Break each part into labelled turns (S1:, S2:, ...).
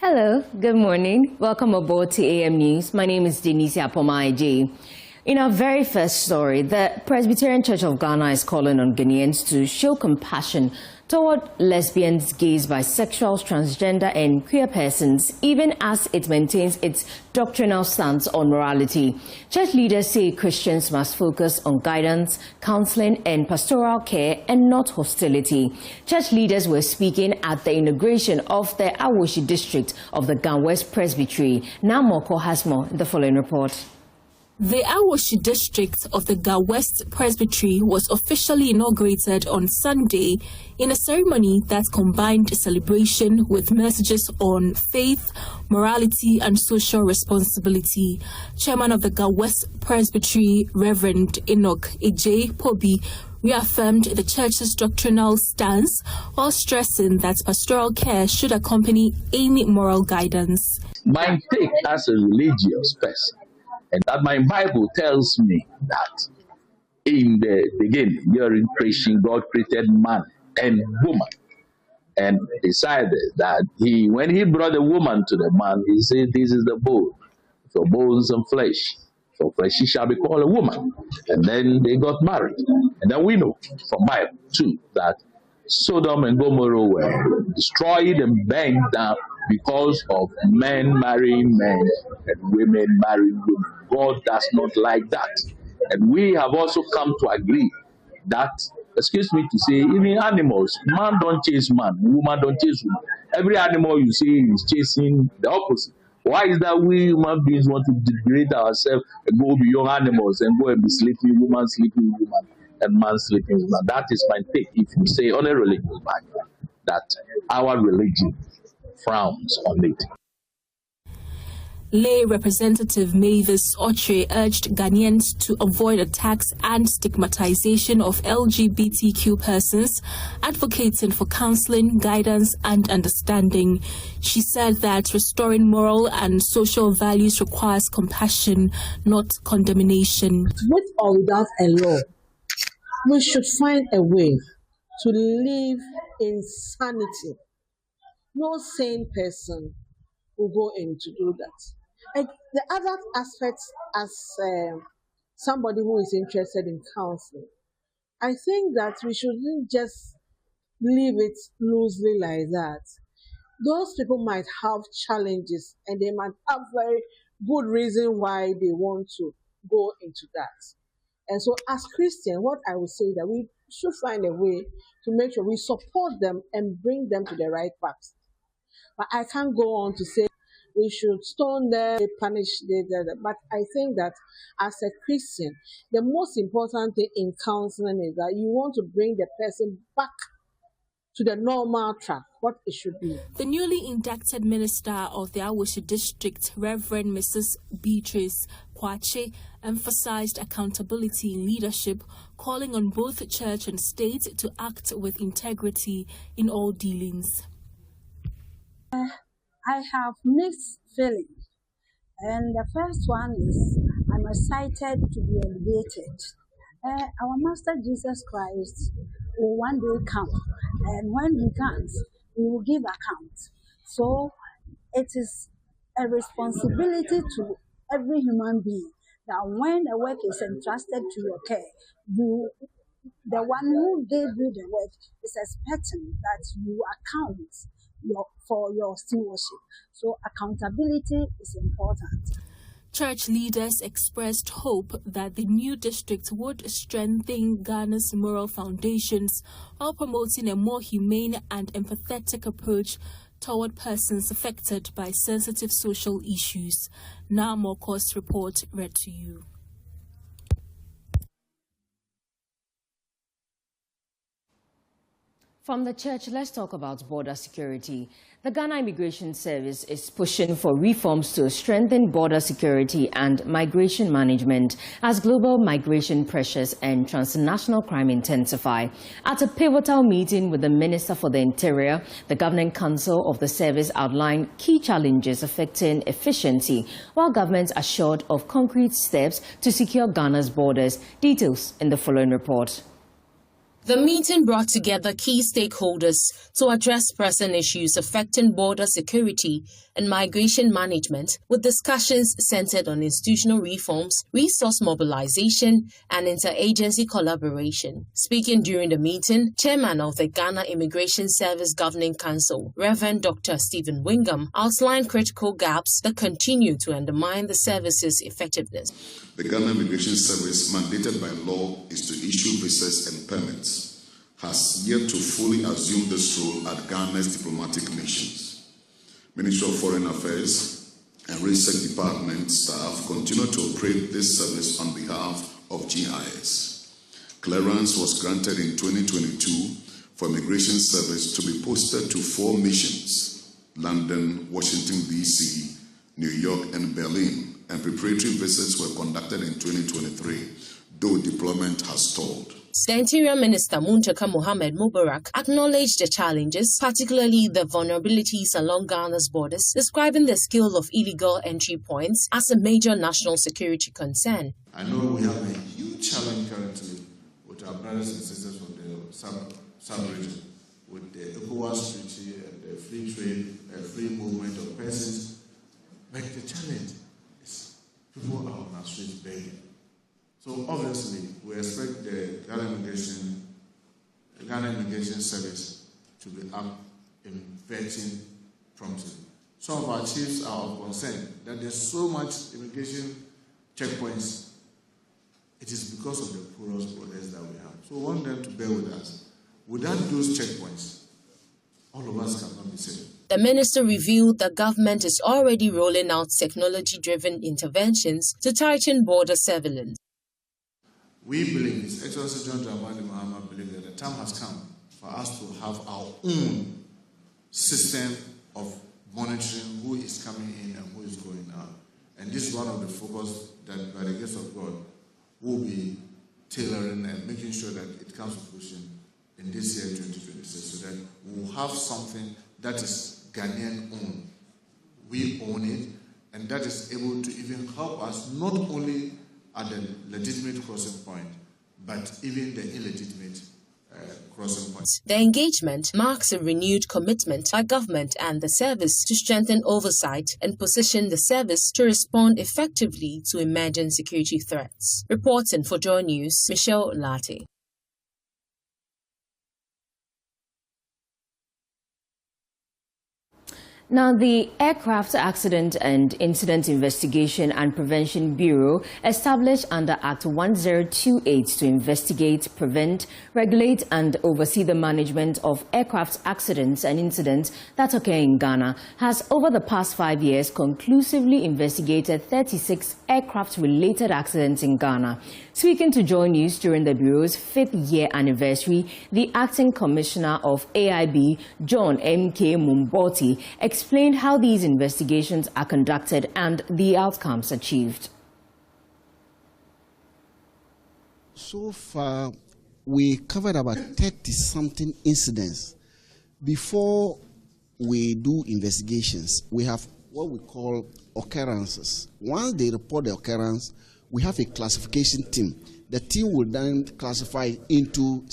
S1: Hello, good morning. Welcome aboard to AM News. My name is Denise Apomaiji. In our very first story, the Presbyterian Church of Ghana is calling on Ghanaians to show compassion toward lesbians, gays, bisexuals, transgender and queer persons, even as it maintains its doctrinal stance on morality. Church leaders say Christians must focus on guidance, counseling and pastoral care and not hostility. Church leaders were speaking at the inauguration of the Awoshi district of the Ghana West Presbytery. Now Moko has more in the following report.
S2: The Awoshi district of the Ghana West Presbytery was officially inaugurated on Sunday in a ceremony that combined celebration with messages on faith, morality and social responsibility. Chairman of the Ghana West Presbytery, Reverend Enoch Ej Pobi, reaffirmed the church's doctrinal stance while stressing that pastoral care should accompany any moral guidance.
S3: My take as a religious person, and that my Bible tells me that in the beginning, during creation, God created man and woman, and decided that when he brought the woman to the man, he said, "This is the bone, for bones and flesh. For flesh she shall be called a woman." And then they got married. And then we know from Bible too that Sodom and Gomorrah were destroyed and burned down because of men marrying men and women marrying women. God does not like that. And we have also come to agree that, excuse me to say, even animals, man don't chase man, woman don't chase woman. Every animal you see is chasing the opposite. Why is that we human beings want to degrade ourselves and go beyond animals and go and be sleeping woman, and man sleeping woman? That is my take. If you say on a religious background that our religion frowns on it.
S2: Lay Representative Mavis Oche urged Ghanaians to avoid attacks and stigmatization of LGBTQ persons, advocating for counseling, guidance and understanding. She said that restoring moral and social values requires compassion, not condemnation.
S4: With or without a law, we should find a way to live in sanity. No sane person will go in to do that. And the other aspect, as somebody who is interested in counseling, I think that we shouldn't just leave it loosely like that. Those people might have challenges and they might have very good reason why they want to go into that. And so as Christians, what I would say that we should find a way to make sure we support them and bring them to the right path. But I can't go on to say we should stone them, punish them. But I think that as a Christian, the most important thing in counseling is that you want to bring the person back to the normal track, what it should be.
S2: The newly inducted minister of the Awoshi district, Reverend Mrs. Beatrice Kwache, emphasized accountability in leadership, calling on both church and state to act with integrity in all dealings.
S5: I have mixed feelings, and the first one is I'm excited to be elevated. Our Master Jesus Christ will one day come, and when he comes, he will give account. So it is a responsibility to every human being that when a work is entrusted to your care, the one who gave you the work is expecting that you account for your stewardship. So accountability is important.
S2: Church leaders expressed hope that the new district would strengthen Ghana's moral foundations while promoting a more humane and empathetic approach toward persons affected by sensitive social issues. Now Moko's report read to you.
S1: From the church, let's talk about border security. The Ghana Immigration Service is pushing for reforms to strengthen border security and migration management as global migration pressures and transnational crime intensify. At a pivotal meeting with the Minister for the Interior, the Governing Council of the service outlined key challenges affecting efficiency, while government assured of concrete steps to secure Ghana's borders. Details in the following report.
S2: The meeting brought together key stakeholders to address pressing issues affecting border security and migration management, with discussions centered on institutional reforms, resource mobilization, and interagency collaboration. Speaking during the meeting, Chairman of the Ghana Immigration Service Governing Council, Reverend Dr. Stephen Wingham, outlined critical gaps that continue to undermine the service's effectiveness.
S6: The Ghana Immigration Service, mandated by law, is to issue visas and permits, has yet to fully assume this role at Ghana's diplomatic missions. Ministry of Foreign Affairs and Research Department staff continue to operate this service on behalf of GIS. Clearance was granted in 2022 for Immigration Service to be posted to 4 missions: London, Washington, D.C., New York, and Berlin. And preparatory visits were conducted in 2023, though deployment has stalled.
S2: The Interior Minister Muntaka Mohamed Mubarak acknowledged the challenges, particularly the vulnerabilities along Ghana's borders, describing the skill of illegal entry points as a major national security concern.
S7: I know we have a huge challenge currently with our brothers and sisters from the sub-region, with the ECOWAS Treaty and the free trade and free movement of persons. But the challenge is people are on our streets begging. So obviously, we expect the Ghana Immigration Service to be up in vetting promptly. Some of our chiefs are of concern that there's so much immigration checkpoints. It is because of the porous borders that we have. So we want them to bear with us. Without those checkpoints, all of us cannot be safe.
S2: The minister revealed the government is already rolling out technology-driven interventions to tighten border surveillance.
S7: We believe, His Excellency John Dramani Mahama believes that the time has come for us to have our own system of monitoring who is coming in and who is going out. And this is one of the focus that, by the grace of God, will be tailoring and making sure that it comes to fruition in this year 2026, so that we'll have something that is Ghanaian owned. We own it, and that is able to even help us not only at the legitimate crossing point, but even the illegitimate crossing point.
S2: The engagement marks a renewed commitment by government and the service to strengthen oversight and position the service to respond effectively to emerging security threats. Reporting for Joy News, Michelle Latte.
S1: Now, the Aircraft Accident and Incident Investigation and Prevention Bureau, established under Act 1028 to investigate, prevent, regulate and oversee the management of aircraft accidents and incidents that occur in Ghana, has over the past 5 years conclusively investigated 36 aircraft-related accidents in Ghana. Speaking to Joy News during the Bureau's 5th year anniversary, the Acting Commissioner of AIB, John M.K. Mumboti, explained how these investigations are conducted and the outcomes achieved.
S8: So far, we covered about 30-something incidents. Before we do investigations, we have what we call occurrences. Once they report the occurrence, we have a classification team. The team will then classify into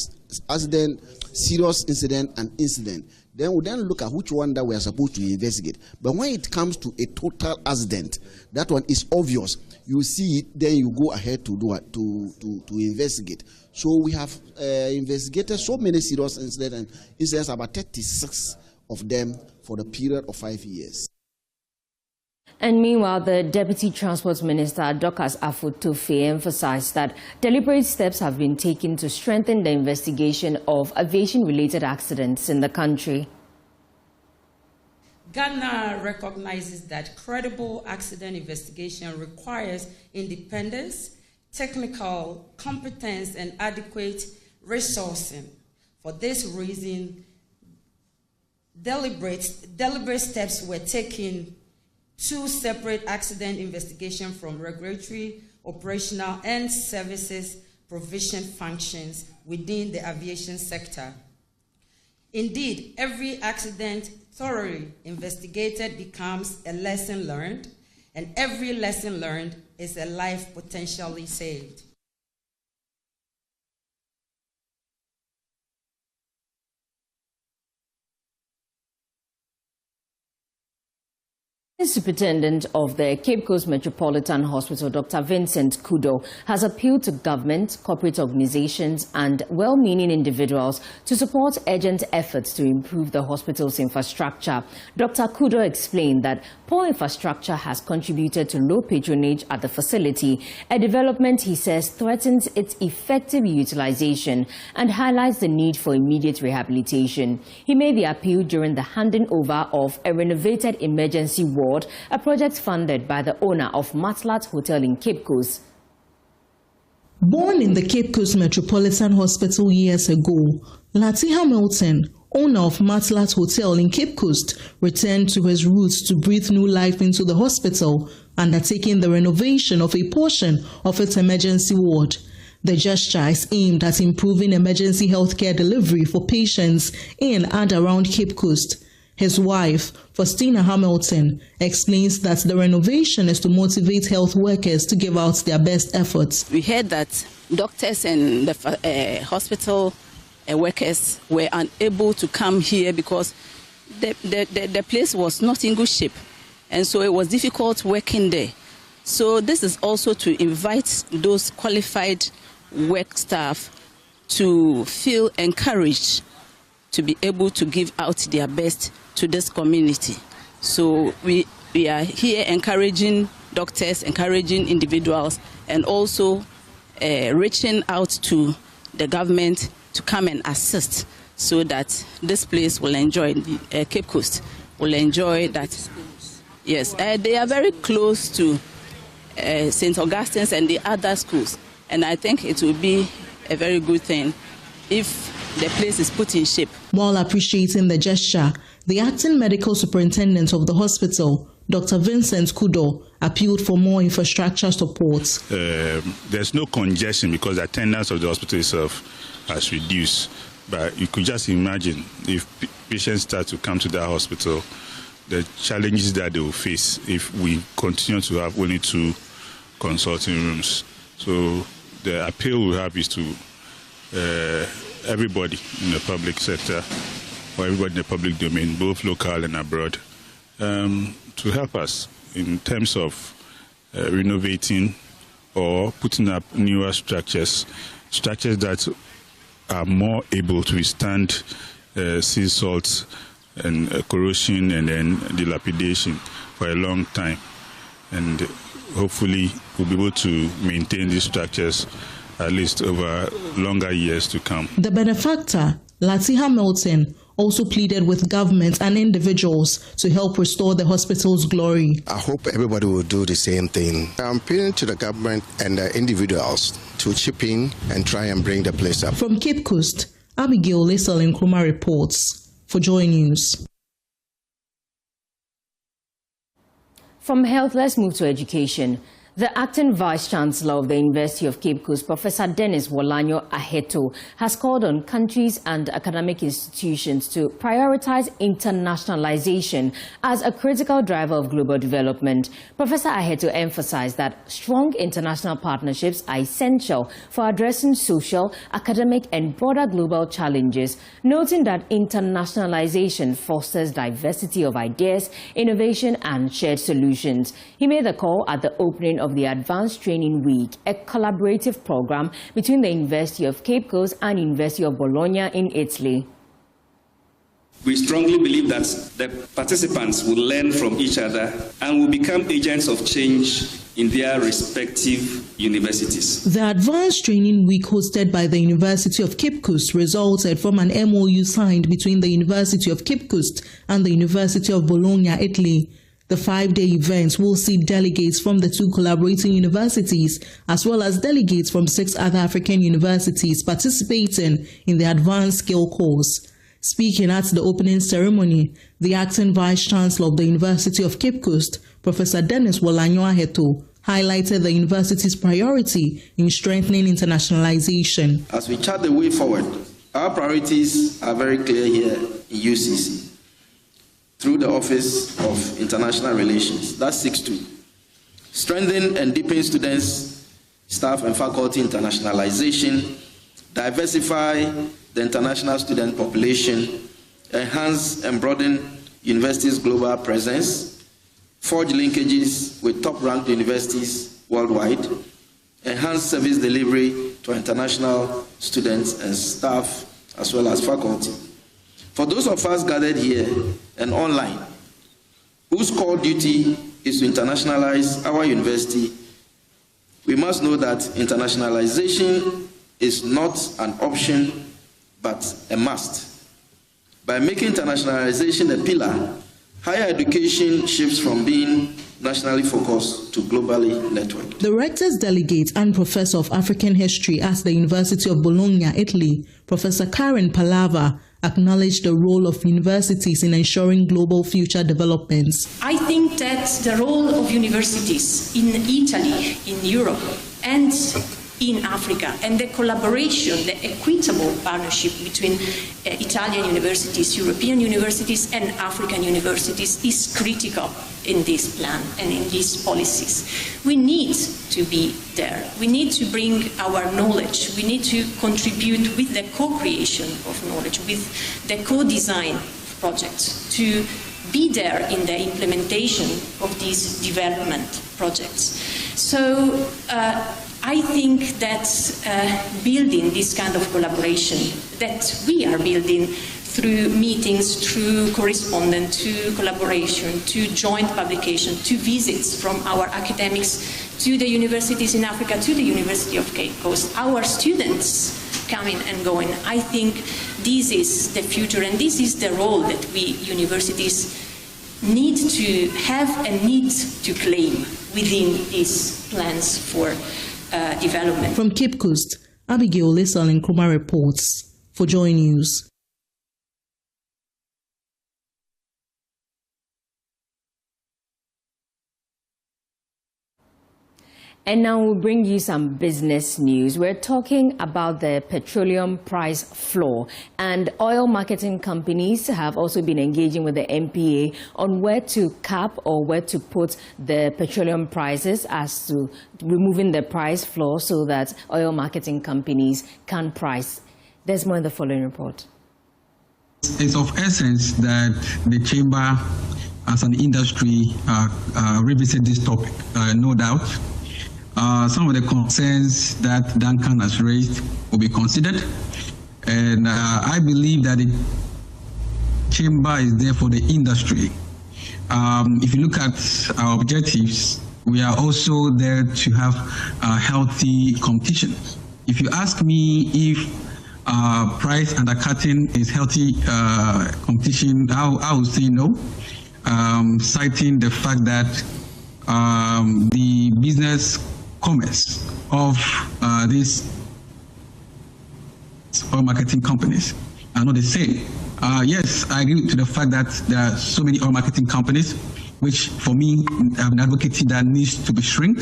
S8: accident, serious incident, and incident. Then we then look at which one that we are supposed to investigate. But when it comes to a total accident, that one is obvious. You see it, then you go ahead to do to investigate. So we have investigated so many serious incidents, and incidents, about 36 of them for the period of 5 years.
S1: And meanwhile, the Deputy Transport Minister, Dorcas Afotofe, emphasized that deliberate steps have been taken to strengthen the investigation of aviation-related accidents in the country.
S9: Ghana recognizes that credible accident investigation requires independence, technical competence, and adequate resourcing. For this reason, deliberate steps were taken: 2 separate accident investigations from regulatory, operational, and services provision functions within the aviation sector. Indeed, every accident thoroughly investigated becomes a lesson learned, and every lesson learned is a life potentially saved.
S1: Superintendent of the Cape Coast Metropolitan Hospital, Dr. Vincent Kudo, has appealed to government, corporate organizations and well-meaning individuals to support urgent efforts to improve the hospital's infrastructure. Dr. Kudo explained that poor infrastructure has contributed to low patronage at the facility, a development he says threatens its effective utilization and highlights the need for immediate rehabilitation. He made the appeal during the handing over of a renovated emergency ward, a project funded by the owner of Matlat Hotel in Cape Coast.
S10: Born in the Cape Coast Metropolitan Hospital years ago, Lati Hamilton, owner of Matlat Hotel in Cape Coast, returned to his roots to breathe new life into the hospital, undertaking the renovation of a portion of its emergency ward. The gesture is aimed at improving emergency healthcare delivery for patients in and around Cape Coast. His wife, Faustina Hamilton, explains that the renovation is to motivate health workers to give out their best efforts.
S11: We heard that doctors and the hospital workers were unable to come here because the place was not in good shape, and so it was difficult working there. So this is also to invite those qualified work staff to feel encouraged to be able to give out their best to this community. So we are here encouraging doctors, encouraging individuals, and also reaching out to the government to come and assist so that this place will enjoy, Cape Coast will enjoy that. Yes, they are very close to St. Augustine's and the other schools, and I think it will be a very good thing if the place is put in shape.
S10: While appreciating the gesture, the acting medical superintendent of the hospital, Dr. Vincent Kudo, appealed for more infrastructure support.
S12: There's no congestion because the attendance of the hospital itself has reduced. But you could just imagine if patients start to come to that hospital, the challenges that they will face if we continue to have only 2 consulting rooms. So the appeal we have is to everybody in the public sector, or everybody in the public domain, both local and abroad, to help us in terms of renovating or putting up newer structures that are more able to withstand sea salt and corrosion and then dilapidation for a long time. And hopefully we'll be able to maintain these structures at least over longer years to come.
S10: The benefactor, Lati Hamilton, also pleaded with government and individuals to help restore the hospital's glory.
S13: I hope everybody will do the same thing. I'm appealing to the government and the individuals to chip in and try and bring the place up.
S10: From Cape Coast, Abigail Lesel Nkrumah reports for Joy News.
S1: From health, let's move to education. The acting Vice-Chancellor of the University of Cape Coast, Professor Dennis Wolanyo Aheto, has called on countries and academic institutions to prioritize internationalization as a critical driver of global development. Professor Aheto emphasized that strong international partnerships are essential for addressing social, academic, and broader global challenges, noting that internationalization fosters diversity of ideas, innovation, and shared solutions. He made the call at the opening of the Advanced Training Week, a collaborative program between the University of Cape Coast and University of Bologna in Italy.
S14: We strongly believe that the participants will learn from each other and will become agents of change in their respective universities.
S10: The Advanced Training Week hosted by the University of Cape Coast resulted from an MOU signed between the University of Cape Coast and the University of Bologna, Italy. The 5-day event will see delegates from the 2 collaborating universities as well as delegates from 6 other African universities participating in the advanced skill course. Speaking at the opening ceremony, the acting Vice-Chancellor of the University of Cape Coast, Professor Dennis Wolanyo Aheto, highlighted the university's priority in strengthening internationalization.
S15: As we chart the way forward, our priorities are very clear here in UCC. Through the Office of International Relations, that seeks to strengthen and deepen students, staff and faculty internationalization, diversify the international student population, enhance and broaden universities' global presence, forge linkages with top-ranked universities worldwide, enhance service delivery to international students and staff, as well as faculty. For those of us gathered here and online, whose core duty is to internationalize our university, we must know that internationalization is not an option, but a must. By making internationalization a pillar, higher education shifts from being nationally focused to globally networked.
S10: The Rector's Delegate and Professor of African History at the University of Bologna, Italy, Professor Karen Palava, acknowledged the role of universities in ensuring global future developments.
S16: I think that the role of universities in Italy, in Europe, and in Africa, and the collaboration, the equitable partnership between Italian universities, European universities, and African universities is critical in this plan and in these policies. We need to be there. We need to bring our knowledge. We need to contribute with the co-creation of knowledge, with the co-design projects, to be there in the implementation of these development projects. So I think that building this kind of collaboration that we are building through meetings, through correspondence, to collaboration, to joint publication, to visits from our academics to the universities in Africa, to the University of Cape Coast, our students coming and going. I think this is the future, and this is the role that we universities need to have and need to claim within these plans for development.
S10: From Cape Coast, Abigail Lissel Nkrumah reports for Joy News.
S1: And now we'll bring you some business news. We're talking about the petroleum price floor, and oil marketing companies have also been engaging with the NPA on where to cap or where to put the petroleum prices as to removing the price floor so that oil marketing companies can price. There's more in the following report.
S17: It's of essence that the chamber as an industry revisit this topic, no doubt. Some of the concerns that Duncan has raised will be considered, and I believe that the chamber is there for the industry. If you look at our objectives, we are also there to have healthy competition. If you ask me if price undercutting is healthy competition, I would say no, citing the fact that the business commerce of these oil marketing companies are not the same. Yes, I agree to the fact that there are so many oil marketing companies, which for me, I'm advocating that needs to be shrunk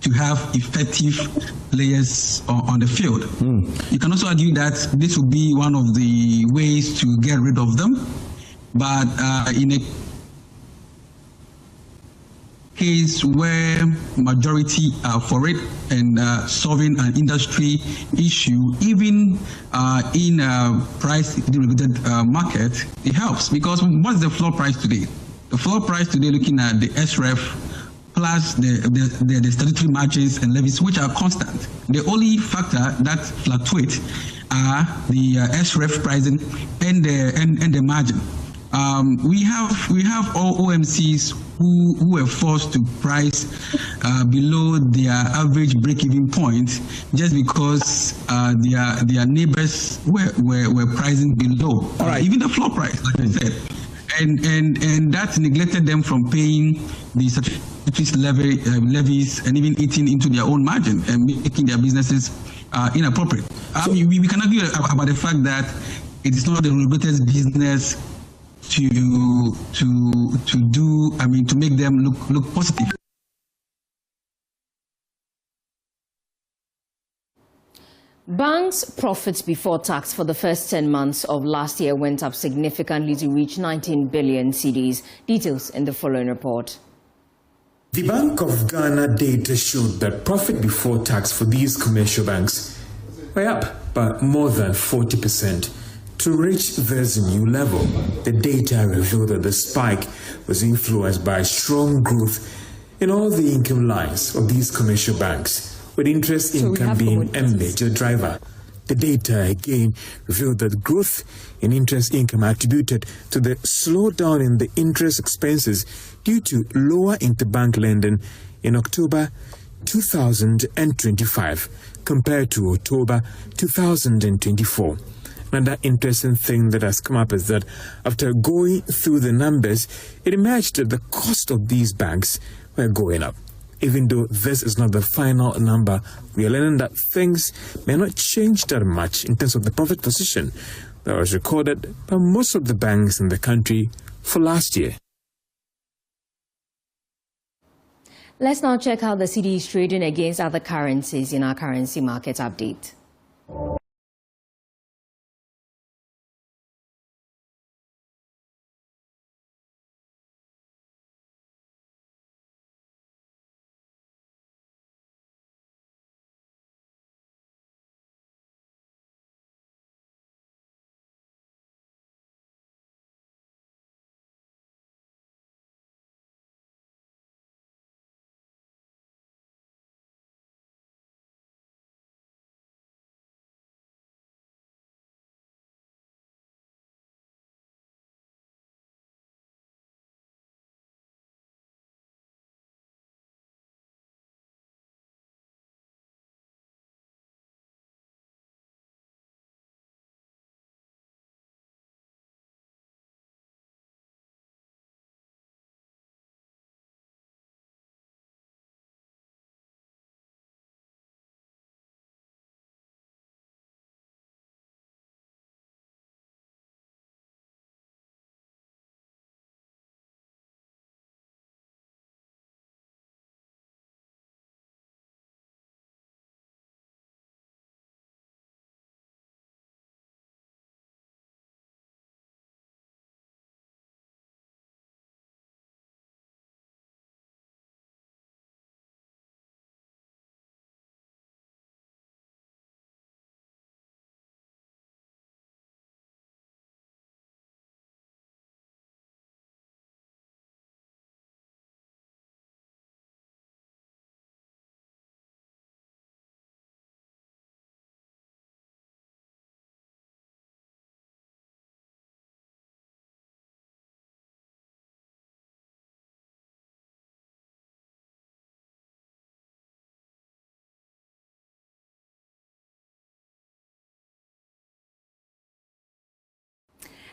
S17: to have effective players on the field. You can also argue that this would be one of the ways to get rid of them, but in a case where majority are for it and solving an industry issue, even in a price-regulated market, it helps. Because what's the floor price today? The floor price today, looking at the SREF plus the statutory margins and levies, which are constant. The only factor that fluctuate are the SREF pricing and the margin. We have all OMCs who were forced to price below their average break-even point just because their neighbors were pricing below. All right. Even the floor price, like I said, and that neglected them from paying the statutory levies and even eating into their own margin and making their businesses inappropriate. We can argue about the fact that it is not the regulator's business to make them look positive.
S1: Banks' profits before tax for the first 10 months of last year went up significantly to reach 19 billion cedis. Details in the following report.
S18: The Bank of Ghana data showed that profit before tax for these commercial banks were up by more than 40%. To reach this new level, the data revealed that the spike was influenced by strong growth in all the income lines of these commercial banks, with interest income being a major driver. The data again revealed that growth in interest income attributed to the slowdown in the interest expenses due to lower interbank lending in October 2025 compared to October 2024. Another interesting thing that has come up is that after going through the numbers, it emerged that the cost of these banks were going up. Even though this is not the final number, we are learning that things may not change that much in terms of the profit position that was recorded by most of the banks in the country for last year.
S1: Let's now check how the cedi is trading against other currencies in our currency market update.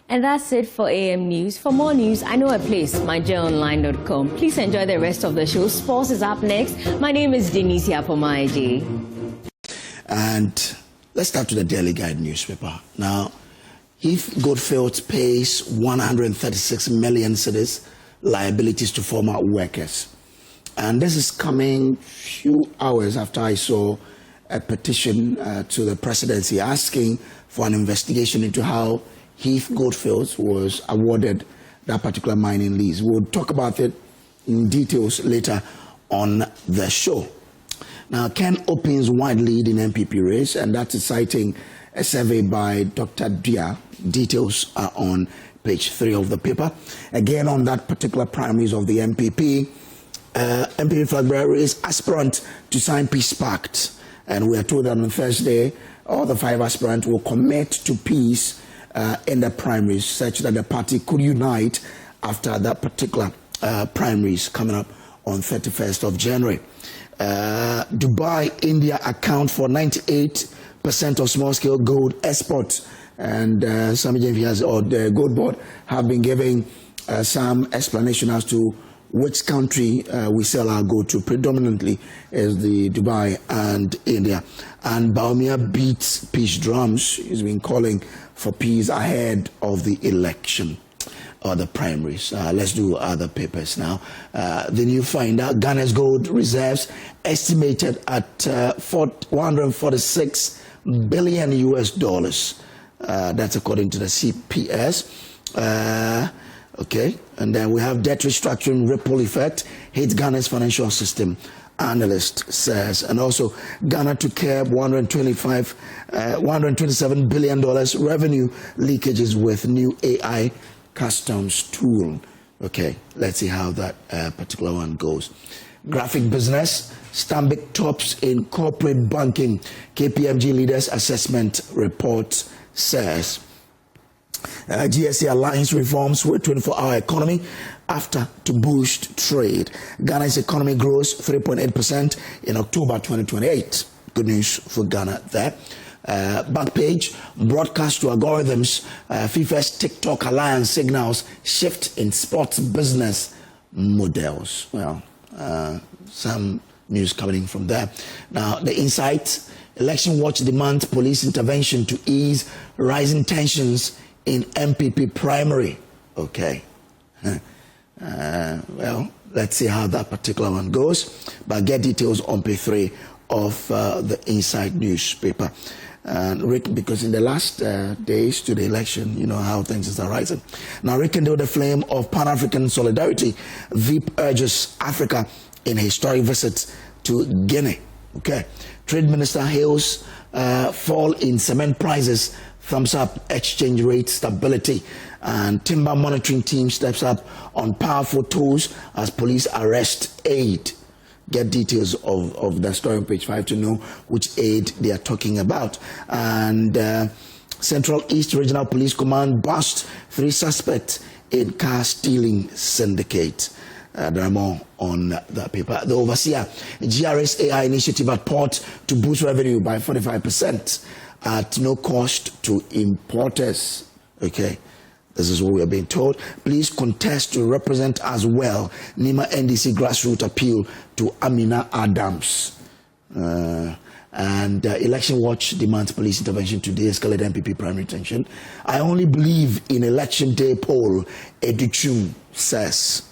S1: And that's it for AM News. For more news, I know a place, myjoyonline.com. Please enjoy the rest of the show. Sports is up next. My name is Denise Apomaje.
S19: And let's start with the Daily Guide newspaper. Now, Heath Goldfield pays 136 million cedis liabilities to former workers. And this is coming few hours after I saw a petition to the presidency asking for an investigation into how Heath Goldfields was awarded that particular mining lease. We'll talk about it in details later on the show. Now, Ken opens wide lead in MPP race, and that is citing a survey by Dr. Dia. Details are on page 3 of the paper. Again, on that particular primaries of the MPP, MPP flag bearer is aspirant to sign peace pact, and we are told that on Thursday, all the 5 aspirants will commit to peace in the primaries, such that the party could unite after that particular primaries coming up on 31st of January. Dubai, India account for 98% of small-scale gold exports, and some agencies or the Gold Board have been giving some explanation as to which country we sell our gold to. Predominantly is the Dubai and India. And Baumia beats peace drums. He's been calling for peace ahead of the election or the primaries. Let's do other papers now. The new finder, Ghana's gold reserves estimated at $146 billion US. That's according to the CPS. Okay, and then we have debt restructuring ripple effect hits Ghana's financial system analyst says. And also, Ghana to curb $127 billion revenue leakages with new AI customs tool. Okay, let's see how that particular one goes. Graphic business, Stanbic tops in corporate banking. KPMG leaders assessment report says. GSC aligns reforms with 24-hour economy after to boost trade. Ghana's economy grows 3.8% in October 2028. Good news for Ghana there. Back page, broadcast to algorithms. FIFA's TikTok alliance signals shift in sports business models. Well, some news coming from there. Now, the insight, Election Watch demands police intervention to ease rising tensions in MPP primary. Okay. Well, let's see how that particular one goes. But get details on page 3 of the Inside newspaper. Rick, because in the last days to the election, you know how things are rising. Now, rekindle the flame of Pan-African solidarity. VIP urges Africa in a historic visit to Guinea. Okay. Trade Minister hails fall in cement prices, thumbs up exchange rate stability, and timber monitoring team steps up on powerful tools as police arrest aid. Get details of the story on page 5 to know which aid they are talking about. And Central East Regional Police Command bust 3 suspects in car stealing syndicate. There are more on that paper. The overseer, GRS AI initiative at port to boost revenue by 45% at no cost to importers. Okay, this is what we are being told. Please contest to represent as well. Nima NDC grassroots appeal to Amina Adams. And Election Watch demands police intervention to de-escalate MPP primary tension. I only believe in election day poll, Edichum says.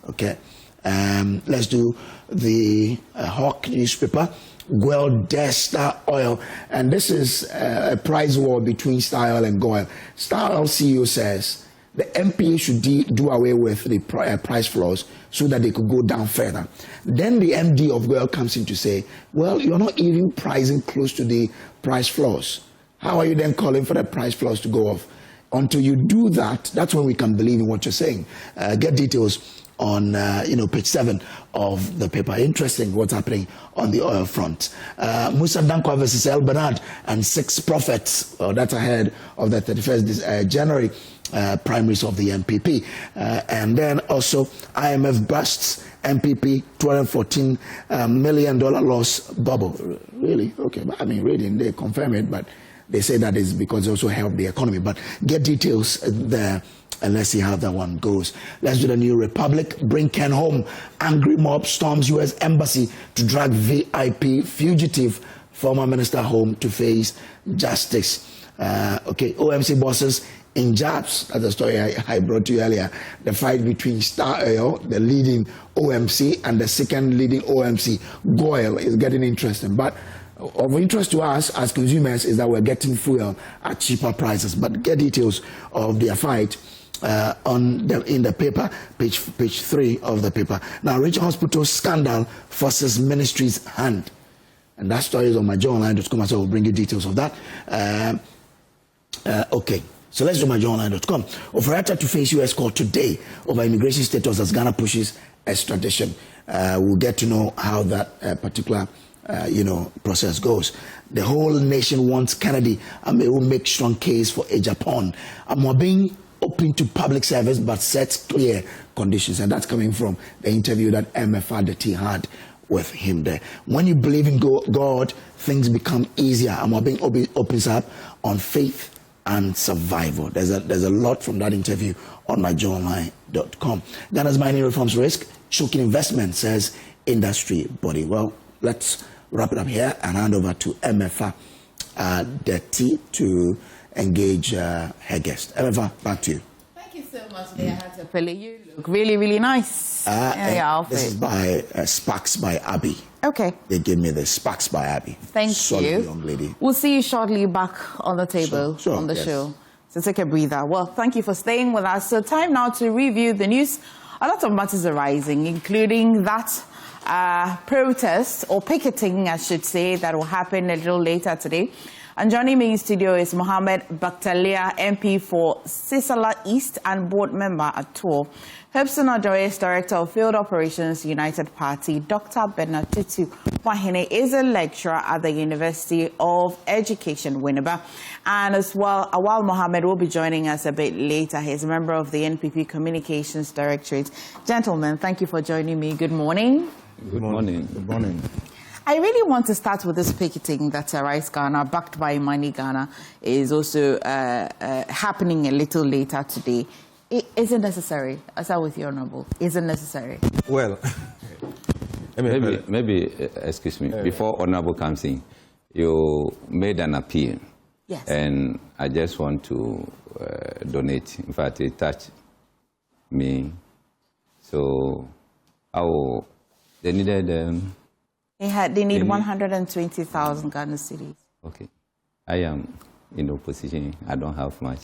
S19: Okay, let's do the Hawk newspaper. Goil dares Star Oil, and this is a price war between Star Oil and Goil. Star Oil CEO says the MPA should do away with the price floors so that they could go down further. Then the MD of Goil comes in to say, well, you're not even pricing close to the price floors. How are you then calling for the price floors to go off? Until you do that, that's when we can believe in what you're saying. Get details on page 7 of the paper. Interesting what's happening on the oil front. Musa Dankwa versus El Bernard and 6 prophets. That's ahead of the 31st January primaries of the MPP. And then also IMF busts MPP $214 million loss bubble. Really? Okay. I mean, reading, they confirm it, but they say that is because it also helped the economy. But get details there. And let's see how that one goes. Let's do the New Republic. Bring Ken home. Angry mob storms U.S. embassy to drag VIP fugitive former minister home to face justice. Okay, OMC bosses in jabs. That's the story I brought to you earlier. The fight between Star Oil, the leading OMC, and the second leading OMC, Goil, is getting interesting. But of interest to us as consumers is that we're getting fuel at cheaper prices. But get details of their fight in the paper, page 3 of the paper. Now, Rich Hospital scandal forces ministry's hand. And that story is on myjournalline.com, so we'll bring you details of that. Okay, so let's do myjournalline.com. Ofori-Atta to face U.S. court today over immigration status as Ghana pushes extradition. We'll get to know how that particular process goes. The whole nation wants Kennedy and may make strong case for a Japan. Amwabing open to public service but sets clear conditions, and that's coming from the interview that MFR had with him there. When you believe in God, things become easier. Amwabing opens up on faith and survival. There's a lot from that interview on myjournalline.com. Ghana's mining reforms risk choking investment, says industry body. Well, let's wrap it up here and hand over to MFR Deti to engage her guest. MFR, back to you.
S20: Thank you so much, Deahatapele. You look really, really nice.
S19: This is by Sparks by Abby.
S20: Okay.
S19: They gave me the Sparks by Abby.
S20: Thank
S19: Solid
S20: you.
S19: Young lady.
S20: We'll see you shortly back on the table on the show. So take a breather. Well, thank you for staying with us. So time now to review the news a lot of matters are rising, including that protest or picketing, I should say, that will happen a little later today. And joining me in studio is Mohammed Baktalia, MP for Sisala East and board member at TOR. Hobson Odoye, Director of Field Operations, United Party. Dr. Benatutu Wahine is a lecturer at the University of Education, Winneba. And as well, Awal Mohammed will be joining us a bit later. He's a member of the NPP Communications Directorate. Gentlemen, thank you for joining me. Good morning.
S21: Good morning. Good morning.
S20: I really want to start with this picketing that Arise Ghana, backed by Money Ghana, is also happening a little later today. Is it necessary? I start with you, Honorable. Is it necessary?
S21: Well, maybe excuse me, before Honorable comes in, you made an appeal.
S20: Yes.
S21: And I just want to donate. In fact, it touched me. So, they needed...
S20: They need 120,000 Ghana cedis.
S21: Okay. I am in opposition. I don't have much.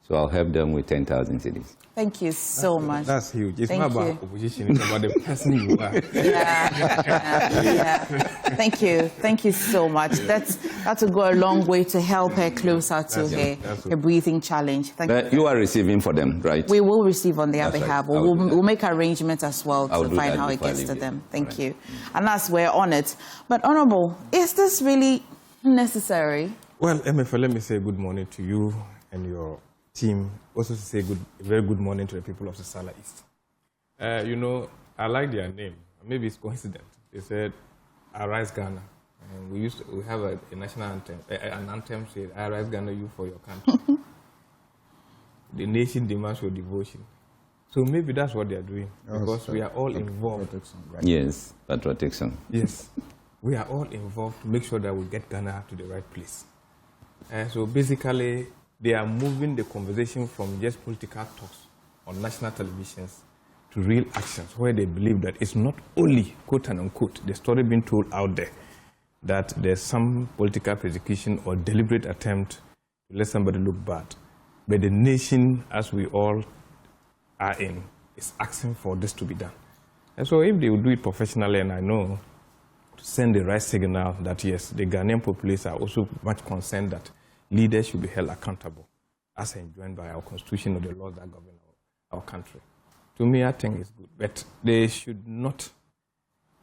S21: So I'll help them with 10,000 cedis.
S20: Thank you so much.
S21: That's huge. It's
S20: not
S21: about opposition, it's about the person you are.
S20: Yeah. Thank you. Thank you so much. That will go a long way to help her closer to her breathing challenge.
S21: But you are receiving for them, right?
S20: We will receive on their behalf.
S21: Right.
S20: We'll make arrangements as well to find how it gets to them. Thank you. And that's we're on it. But Honorable, is this really necessary?
S22: Well, MFL, let me say good morning to you and your team. Also to say very good morning to the people of Sisala East. You know, I like their name. Maybe it's coincident. They said, Arise Ghana. And we have a national anthem, an anthem said, Arise Ghana, you for your country. The nation demands your devotion. So maybe that's what they are doing, because we are all involved.
S21: Right? Yes, patriotism.
S22: Yes, we are all involved to make sure that we get Ghana to the right place. So basically, they are moving the conversation from just political talks on national televisions to real actions, where they believe that it's not only, quote and unquote, the story being told out there that there's some political persecution or deliberate attempt to let somebody look bad. But the nation, as we all are in, is asking for this to be done. And so if they will do it professionally, and I know, to send the right signal that yes, the Ghanaian populace are also much concerned that leaders should be held accountable as enjoined by our constitution or the laws that govern our country. To me, I think it's good. But they should not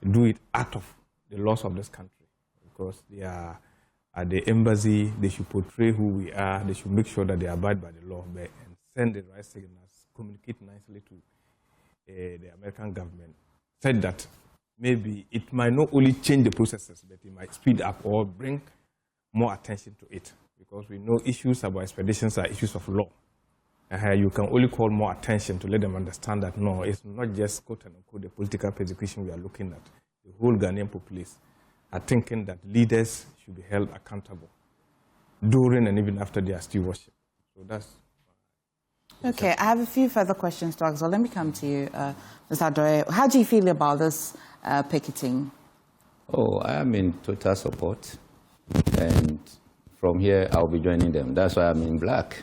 S22: do it out of the laws of this country, because they are at the embassy. They should portray who we are. They should make sure that they abide by the law and send the right signals, communicate nicely to the American government. Said that maybe it might not only change the processes, but it might speed up or bring more attention to it. Because we know issues about expeditions are issues of law. You can only call more attention to let them understand that no, it's not just quote and unquote the political persecution we are looking at. The whole Ghanaian populace are thinking that leaders should be held accountable during and even after their stewardship. So that's...
S20: Okay, I have a few further questions to ask. So let me come to you, Mr. Adoye. How do you feel about this picketing?
S21: Oh, I am in total support. And from here, I'll be joining them. That's why I'm in black.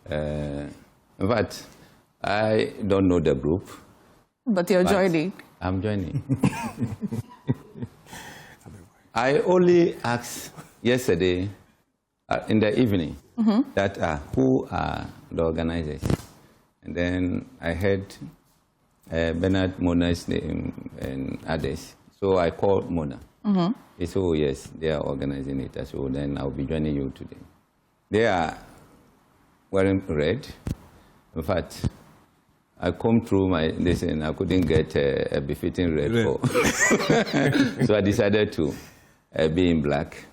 S21: In fact, I don't know the group.
S20: But you're joining.
S21: I'm joining. I only asked yesterday in the evening that who are the organizers. And then I heard Bernard Mornah's name and others. So I called Mornah. He said, oh, yes, they are organizing it. So then I'll be joining you today. They are wearing red. In fact, I come through my and I couldn't get a befitting red. So I decided to be in black.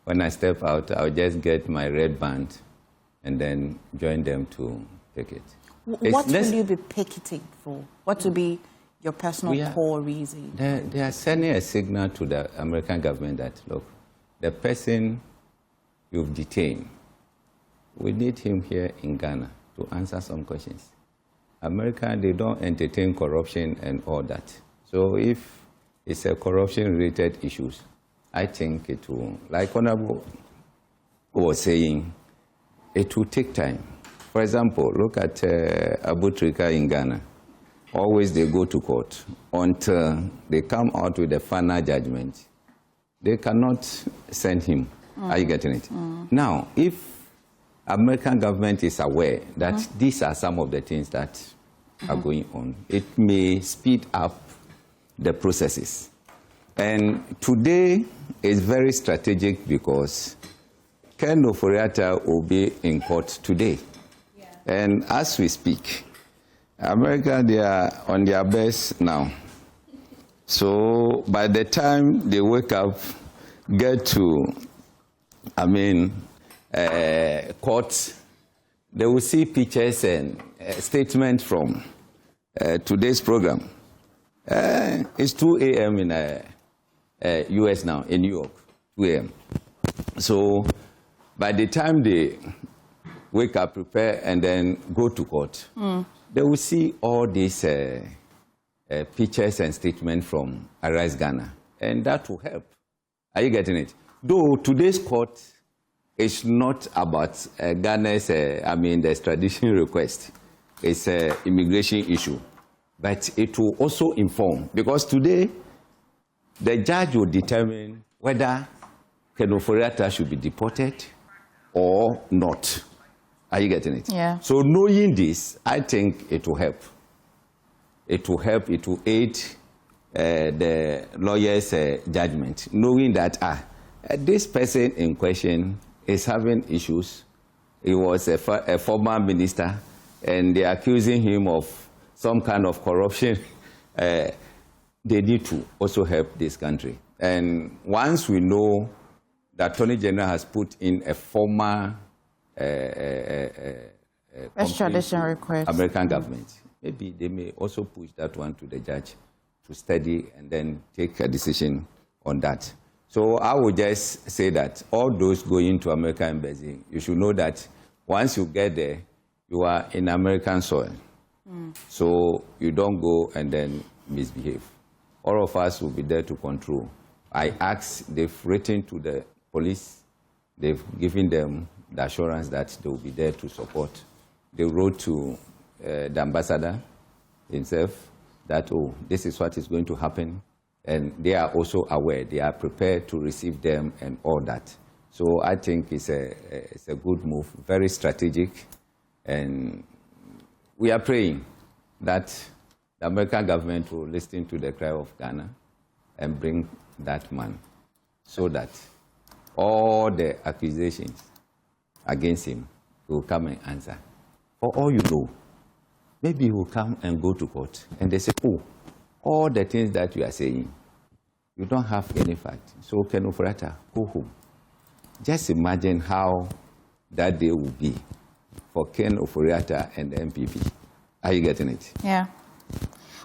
S21: When I step out, I'll just get my red band and then join them to picket.
S20: What will you be picketing for? What will be your personal core reason?
S21: They are sending a signal to the American government that, look, the person you've detained, we need him here in Ghana to answer some questions. America, they don't entertain corruption and all that. So if it's a corruption-related issues, I think it will, like Honorable was saying, it will take time. For example, look at Abu Trika in Ghana. always they go to court until they come out with a final judgment. They cannot send him. Are you getting it? Now, if American government is aware that these are some of the things that are going on, it may speed up the processes. And today is very strategic because Ken Ofori-Atta will be in court today. Yeah. And as we speak, America, they are on their best now. So by the time they wake up, get to, court, they will see pictures and statements from today's program. It's 2 a.m. in U.S. now, in New York, 2 a.m. So by the time they wake up, prepare, and then go to court, they will see all these pictures and statements from Arise Ghana, and that will help. Are you getting it? Though today's court is not about Ghana's, the extradition request. It's an immigration issue. But it will also inform, because today, the judge will determine whether Ken Ofori-Atta should be deported or not. Are you getting it?
S20: Yeah.
S21: So knowing this, I think it will help. It will help, it will aid the lawyer's judgment, knowing that this person in question is having issues. He was a former minister, and they're accusing him of some kind of corruption. They need to also help this country. And once we know that Attorney General has put in a former
S20: extradition request,
S21: American government, maybe they may also push that one to the judge to study and then take a decision on that. So I would just say that all those going to American embassy, you should know that once you get there, you are in American soil. So you don't go and then misbehave. All of us will be there to control. I asked, they've written to the police, they've given them the assurance that they will be there to support. They wrote to the ambassador himself that, this is what is going to happen. And they are also aware, they are prepared to receive them and all that. So I think it's a good move, very strategic. And we are praying that the American government will listen to the cry of Ghana and bring that man so that all the accusations against him will come and answer. For all you know, maybe he will come and go to court and they say, all the things that you are saying, you don't have any fact. So Ken Ofori-Atta, go home. Just imagine how that day will be for Ken Ofori-Atta and the MPP. Are you getting it?
S20: Yeah.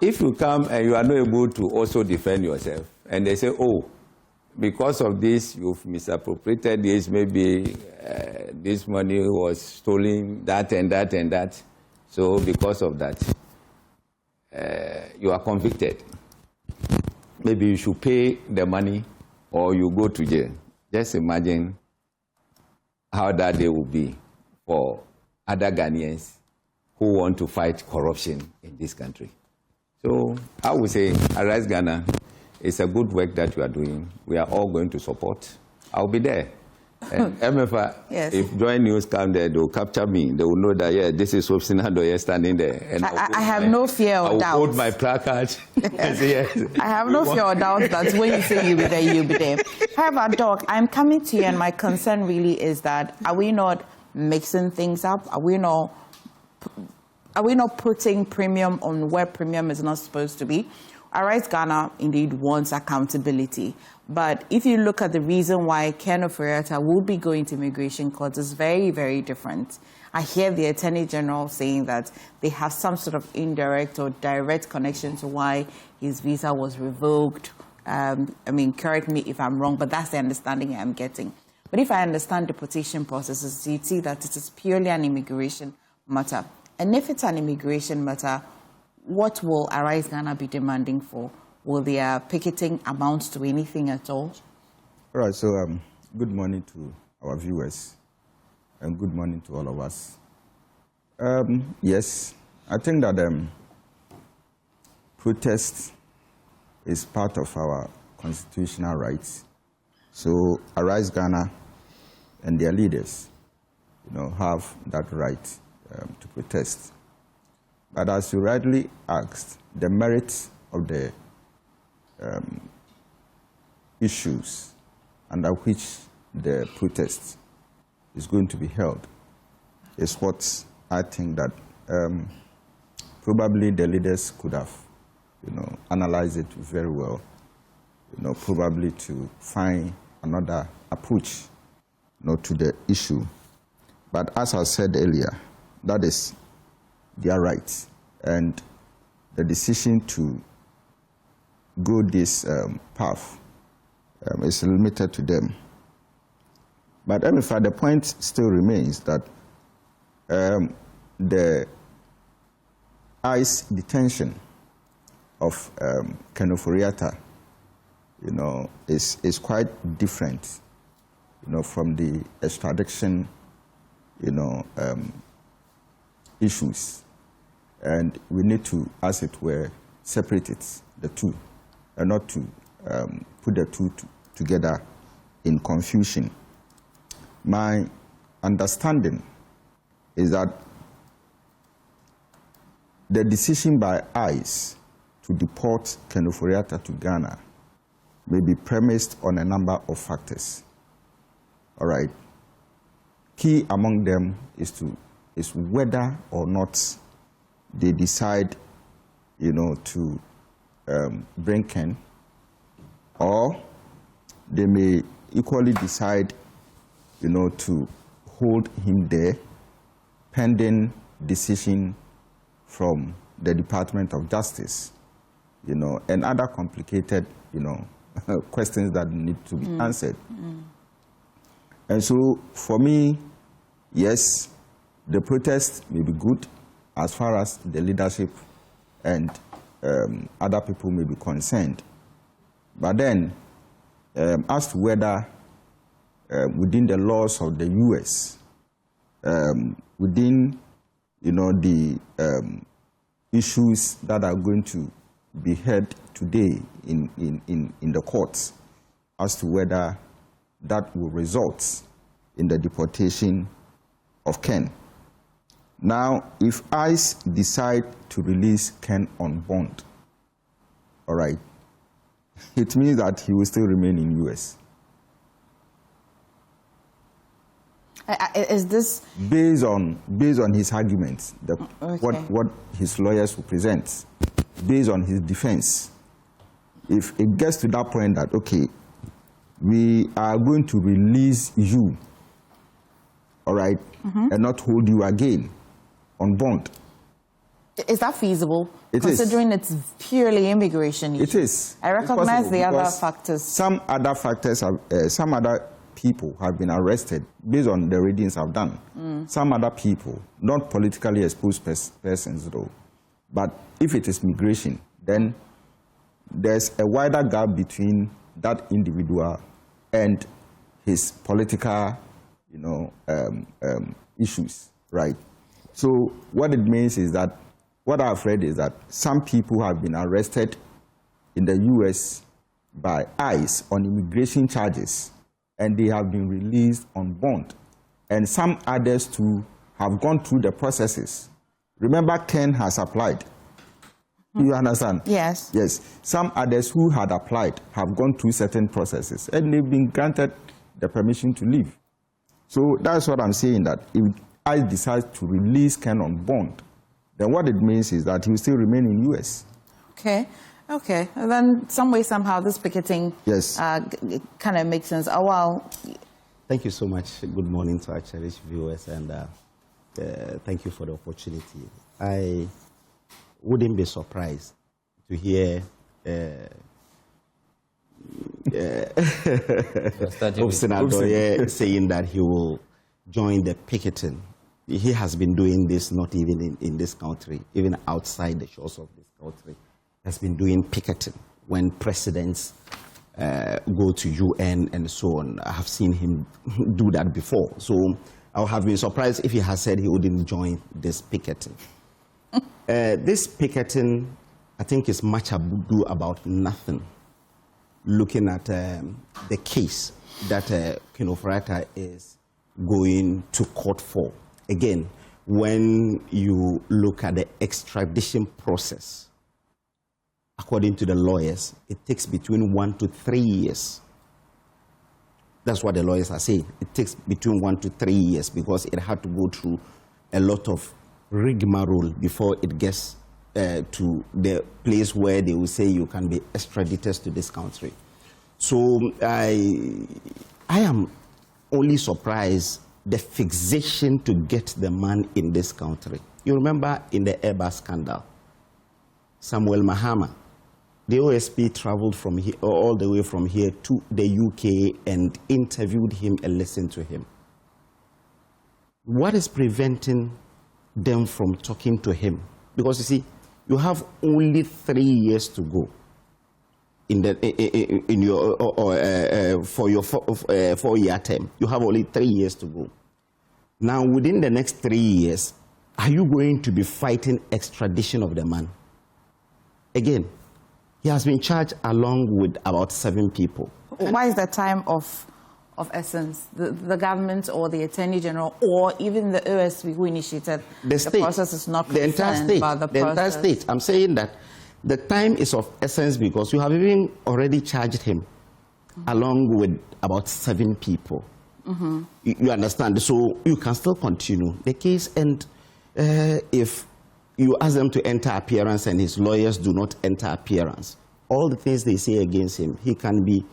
S21: If you come and you are not able to also defend yourself, and they say, because of this, you've misappropriated this, maybe this money was stolen, that and that and that. So because of that, you are convicted. Maybe you should pay the money or you go to jail. Just imagine how that day will be for other Ghanaians who want to fight corruption in this country. So I would say, Arise Ghana, it's a good work that you are doing. We are all going to support. I'll be there. And MFA,
S20: yes.
S21: If Joint News come there, they will capture me. They will know that, this is Obsinadoye standing there. And
S20: I have no fear or doubt.
S21: I will hold my placard and say yes.
S20: I have no fear or doubt that when you say you'll be there, you'll be there. However, Doc, I'm coming to you, and my concern really is that, are we not mixing things up? Are we not putting premium on where premium is not supposed to be? Arise Ghana indeed wants accountability. But if you look at the reason why Ken Ofori-Atta will be going to immigration courts, it's very, very different. I hear the Attorney General saying that they have some sort of indirect or direct connection to why his visa was revoked. Correct me if I'm wrong, but that's the understanding I'm getting. But if I understand deportation processes, you see that it is purely an immigration matter. And if it's an immigration matter, what will Arise Ghana be demanding for? Will their picketing amount to anything at all?
S3: All right, so good morning to our viewers and good morning to all of us. Yes, I think that protest is part of our constitutional rights. So Arise Ghana and their leaders, have that right to protest. But as you rightly asked, the merits of the issues under which the protest is going to be held is what I think that probably the leaders could have, analyzed it very well, probably to find another approach, to the issue. But as I said earlier, that is their right, and the decision to go this path is limited to them. But the point still remains that the ICE detention of Ken Ofori-Atta, is quite different, from the extradition, issues. And we need to, as it were, separate the two, and not to put the two together in confusion. My understanding is that the decision by ICE to deport Ken Ofori-Atta to Ghana may be premised on a number of factors. All right. Key among them is whether or not they decide, to bring Ken, or they may equally decide, to hold him there pending decision from the Department of Justice, and other complicated, questions that need to be answered. And so, for me, yes, the protest may be good as far as the leadership and other people may be concerned. But then, as to whether within the laws of the U.S., within, the issues that are going to be heard today in the courts, as to whether that will result in the deportation of Ken. Now, if ICE decide to release Ken on bond, all right, it means that he will still remain in U.S.
S20: Is this
S3: based on his arguments, what his lawyers will present, based on his defense? If it gets to that point that, okay, we are going to release you, all right, and not hold you again on bond.
S20: Is that feasible?
S3: Considering
S20: it's purely immigration issue.
S3: It is.
S20: I recognize the other factors.
S3: Some other factors, some other people have been arrested based on the readings I've done. Some other people, not politically exposed persons though, but if it is migration, then there's a wider gap between that individual and his political, issues, right? So what it means is that, what I've read is that some people have been arrested in the U.S. by ICE on immigration charges, and they have been released on bond. And some others too have gone through the processes. Remember, Ken has applied. You understand?
S20: Yes.
S3: Yes. Some others who had applied have gone through certain processes, and they've been granted the permission to leave. So that's what I'm saying, that if ICE decides to release Ken on bond, then what it means is that he will still remain in U.S.
S20: Okay. And then some way, somehow, this picketing kind of makes sense. Oh, wow.
S4: Thank you so much. Good morning to our cherished viewers, and thank you for the opportunity. I wouldn't be surprised to hear Obsinadoye saying that he will join the picketing. He has been doing this not even in this country, even outside the shores of this country. He has been doing picketing when presidents go to UN and so on. I have seen him do that before. So I would have been surprised if he had said he wouldn't join this picketing. This picketing I think it's much ado about nothing, looking at the case that Ofori-Atta is going to court for. Again, when you look at the extradition process, according to the lawyers, it takes between 1 to 3 years. That's what the lawyers are saying. It takes between 1 to 3 years because it had to go through a lot of rigmarole before it gets to the place where they will say you can be extradited to this country. So I am only surprised the fixation to get the man in this country. You remember in the Airbus scandal, Samuel Mahama, the OSP traveled from here, all the way from here to the UK and interviewed him and listened to him. What is preventing them from talking to him? Because you see, you have only 3 years to go for your 4-year term. You have only 3 years to go. Now, within the next 3 years, are you going to be fighting extradition of the man? Again, he has been charged along with about 7 people.
S20: Why is the time of essence? The government or the Attorney General or even the OSP who initiated the process is not concerned about the process?
S4: The entire state. I'm saying that the time is of essence because you have even already charged him along with about 7 people. You understand? So you can still continue the case, and if you ask them to enter appearance and his lawyers do not enter appearance, all the things they say against him, he can be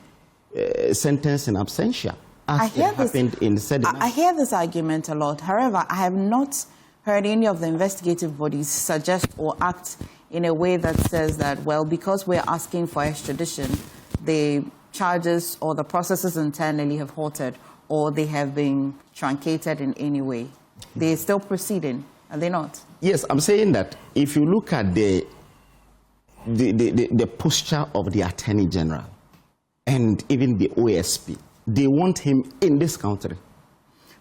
S4: sentenced in absentia, as it happened in Sediment.
S20: I hear this argument a lot. However, I have not heard any of the investigative bodies suggest or act in a way that says that, well, because we're asking for extradition, the charges or the processes internally have halted or they have been truncated in any way. They're still proceeding, are they not?
S4: Yes, I'm saying that if you look at the posture of the Attorney General and even the OSP, they want him in this country.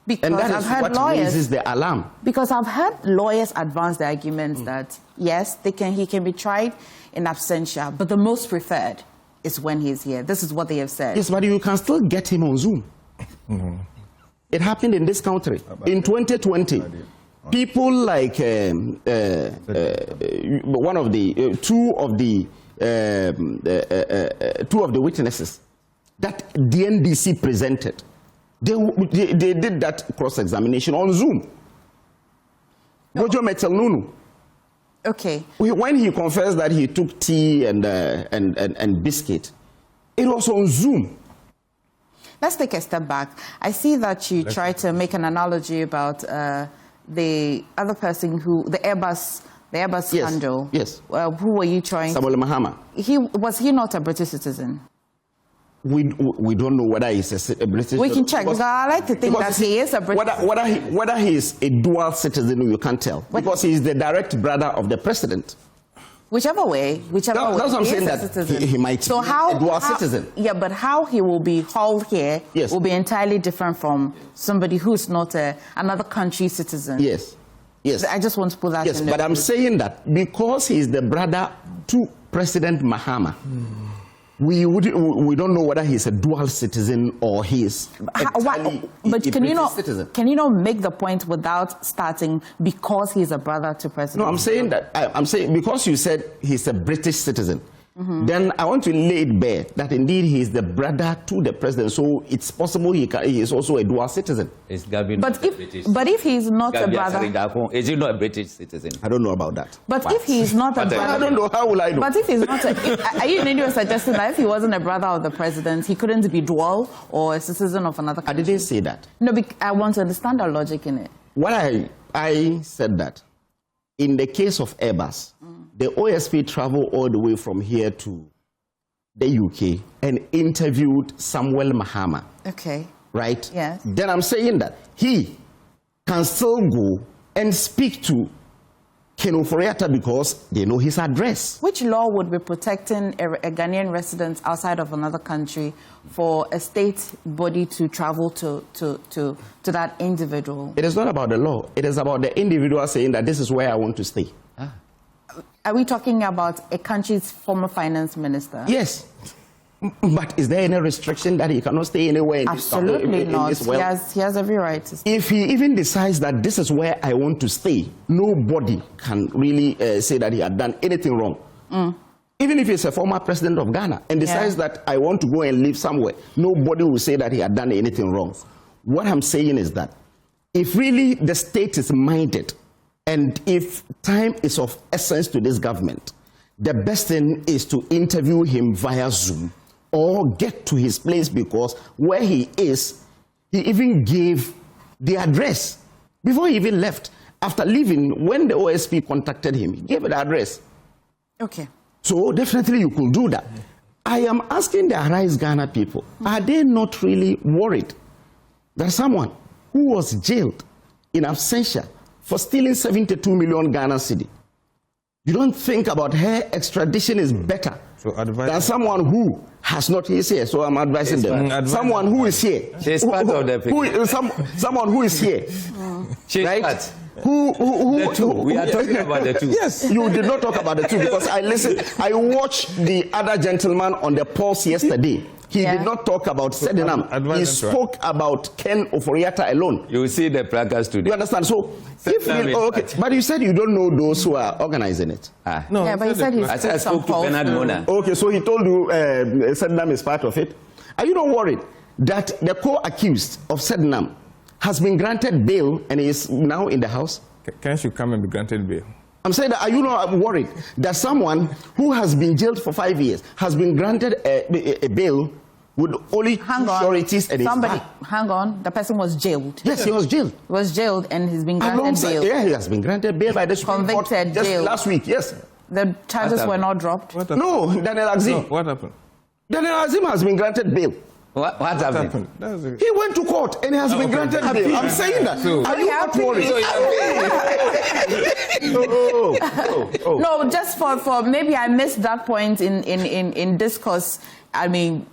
S20: Because
S4: and that
S20: I've
S4: is
S20: heard
S4: what
S20: lawyers,
S4: raises the alarm.
S20: Because I've heard lawyers advance the arguments that, yes, he can be tried in absentia, but the most preferred is when he's here. This is what they have said.
S4: Yes, but you can still get him on Zoom. It happened in this country. In 2020, people like two of the witnesses that the NDC presented, they did that cross-examination on Zoom. Gojo Metel Nunu.
S20: Okay.
S4: When he confessed that he took tea and biscuit, it was on Zoom.
S20: Let's take a step back. I see that you try to make an analogy about the other person the Airbus scandal.
S4: Yes.
S20: Who were you trying?
S4: Samuel Mahama.
S20: Was he not a British citizen?
S4: We don't know whether he's a British citizen.
S20: We can check, because I like to think that he is a British
S4: citizen. Whether he is a dual citizen, you can't tell. Because he is the direct brother of the president.
S20: Whichever way. That's
S4: what I'm saying, that he might be a dual citizen.
S20: Yeah, but how he will be hauled here will be entirely different from somebody who's not another country's citizen.
S4: Yes. Yes.
S20: I just want to put that in.
S4: Yes, but I'm saying that because he is the brother to President Mahama, we don't know whether he's a dual citizen or he is entirely citizen.
S20: Can you not make the point without starting because he's a brother to President?
S4: No, I'm saying that I'm saying because you said he's a British citizen. Then I want to lay it bare that indeed he is the brother to the president, so it's possible he is also a dual citizen.
S20: But if he's not a brother,
S21: is he not a British citizen?
S4: I don't know about that.
S20: But if he's not a brother,
S4: I don't know. How will I know?
S20: But if he's not, are you indeed suggesting that if he wasn't a brother of the president, he couldn't be dual or a citizen of another country?
S4: I didn't say that.
S20: No, I want to understand the logic in it.
S4: What I said that in the case of Airbus, the OSP traveled all the way from here to the UK and interviewed Samuel Mahama.
S20: Okay.
S4: Right?
S20: Yes.
S4: Then I'm saying that he can still go and speak to Ofori-Atta because they know his address.
S20: Which law would be protecting a Ghanaian resident outside of another country for a state body to travel to that individual?
S4: It is not about the law. It is about the individual saying that this is where I want to stay.
S20: Are we talking about a country's former finance minister?
S4: Yes. But is there any restriction that he cannot stay anywhere in
S20: Absolutely
S4: this
S20: not.
S4: In this world?
S20: He has every right to stay.
S4: If he even decides that this is where I want to stay, nobody can really say that he had done anything wrong. Even if he's a former president of Ghana and decides that I want to go and live somewhere, nobody will say that he had done anything wrong. What I'm saying is that if really the state is minded and if time is of essence to this government, the best thing is to interview him via Zoom or get to his place, because where he is, he even gave the address before he even left. After leaving, when the OSP contacted him, he gave the address.
S20: Okay.
S4: So definitely you could do that. I am asking the Arise Ghana people, are they not really worried that someone who was jailed in absentia for stealing 72 million Ghana cedi, you don't think about her extradition is better than someone who has not, he's here, so I'm advising them. Someone who is here.
S21: She's part of the
S4: someone who is here.
S21: She's
S4: right?
S21: part.
S4: The
S21: two. We are talking about the two.
S4: Yes, you did not talk about the two, because I watched the other gentleman on the pulse yesterday. He did not talk about Sedinam. He spoke about Ken Ofori-Atta alone.
S21: You will see the placards today.
S4: You understand? So, but you said you don't know those who are organizing it.
S20: No, but he said he
S21: spoke to Bernard Mornah.
S4: Okay, so he told you Sedinam is part of it. Are you not worried that the co-accused of Sedinam has been granted bail and is now in the house?
S22: Ken should come and be granted bail.
S4: I'm saying that, are you not worried that someone who has been jailed for 5 years has been granted a bail with only sureties and
S20: somebody, hang on, the person was jailed.
S4: Yes, he was jailed.
S20: He was jailed and he's been granted bail.
S4: Yeah, he has been granted bail by the Supreme Court just last week, yes.
S20: The charges were not dropped?
S4: No, Daniel Azim.
S22: No, what happened?
S4: Daniel Azim has been granted bail.
S21: What happened?
S4: He went to court and he has been granted bail. I'm saying that. Are you not worried?
S20: No, just for maybe I missed that point in discourse. I mean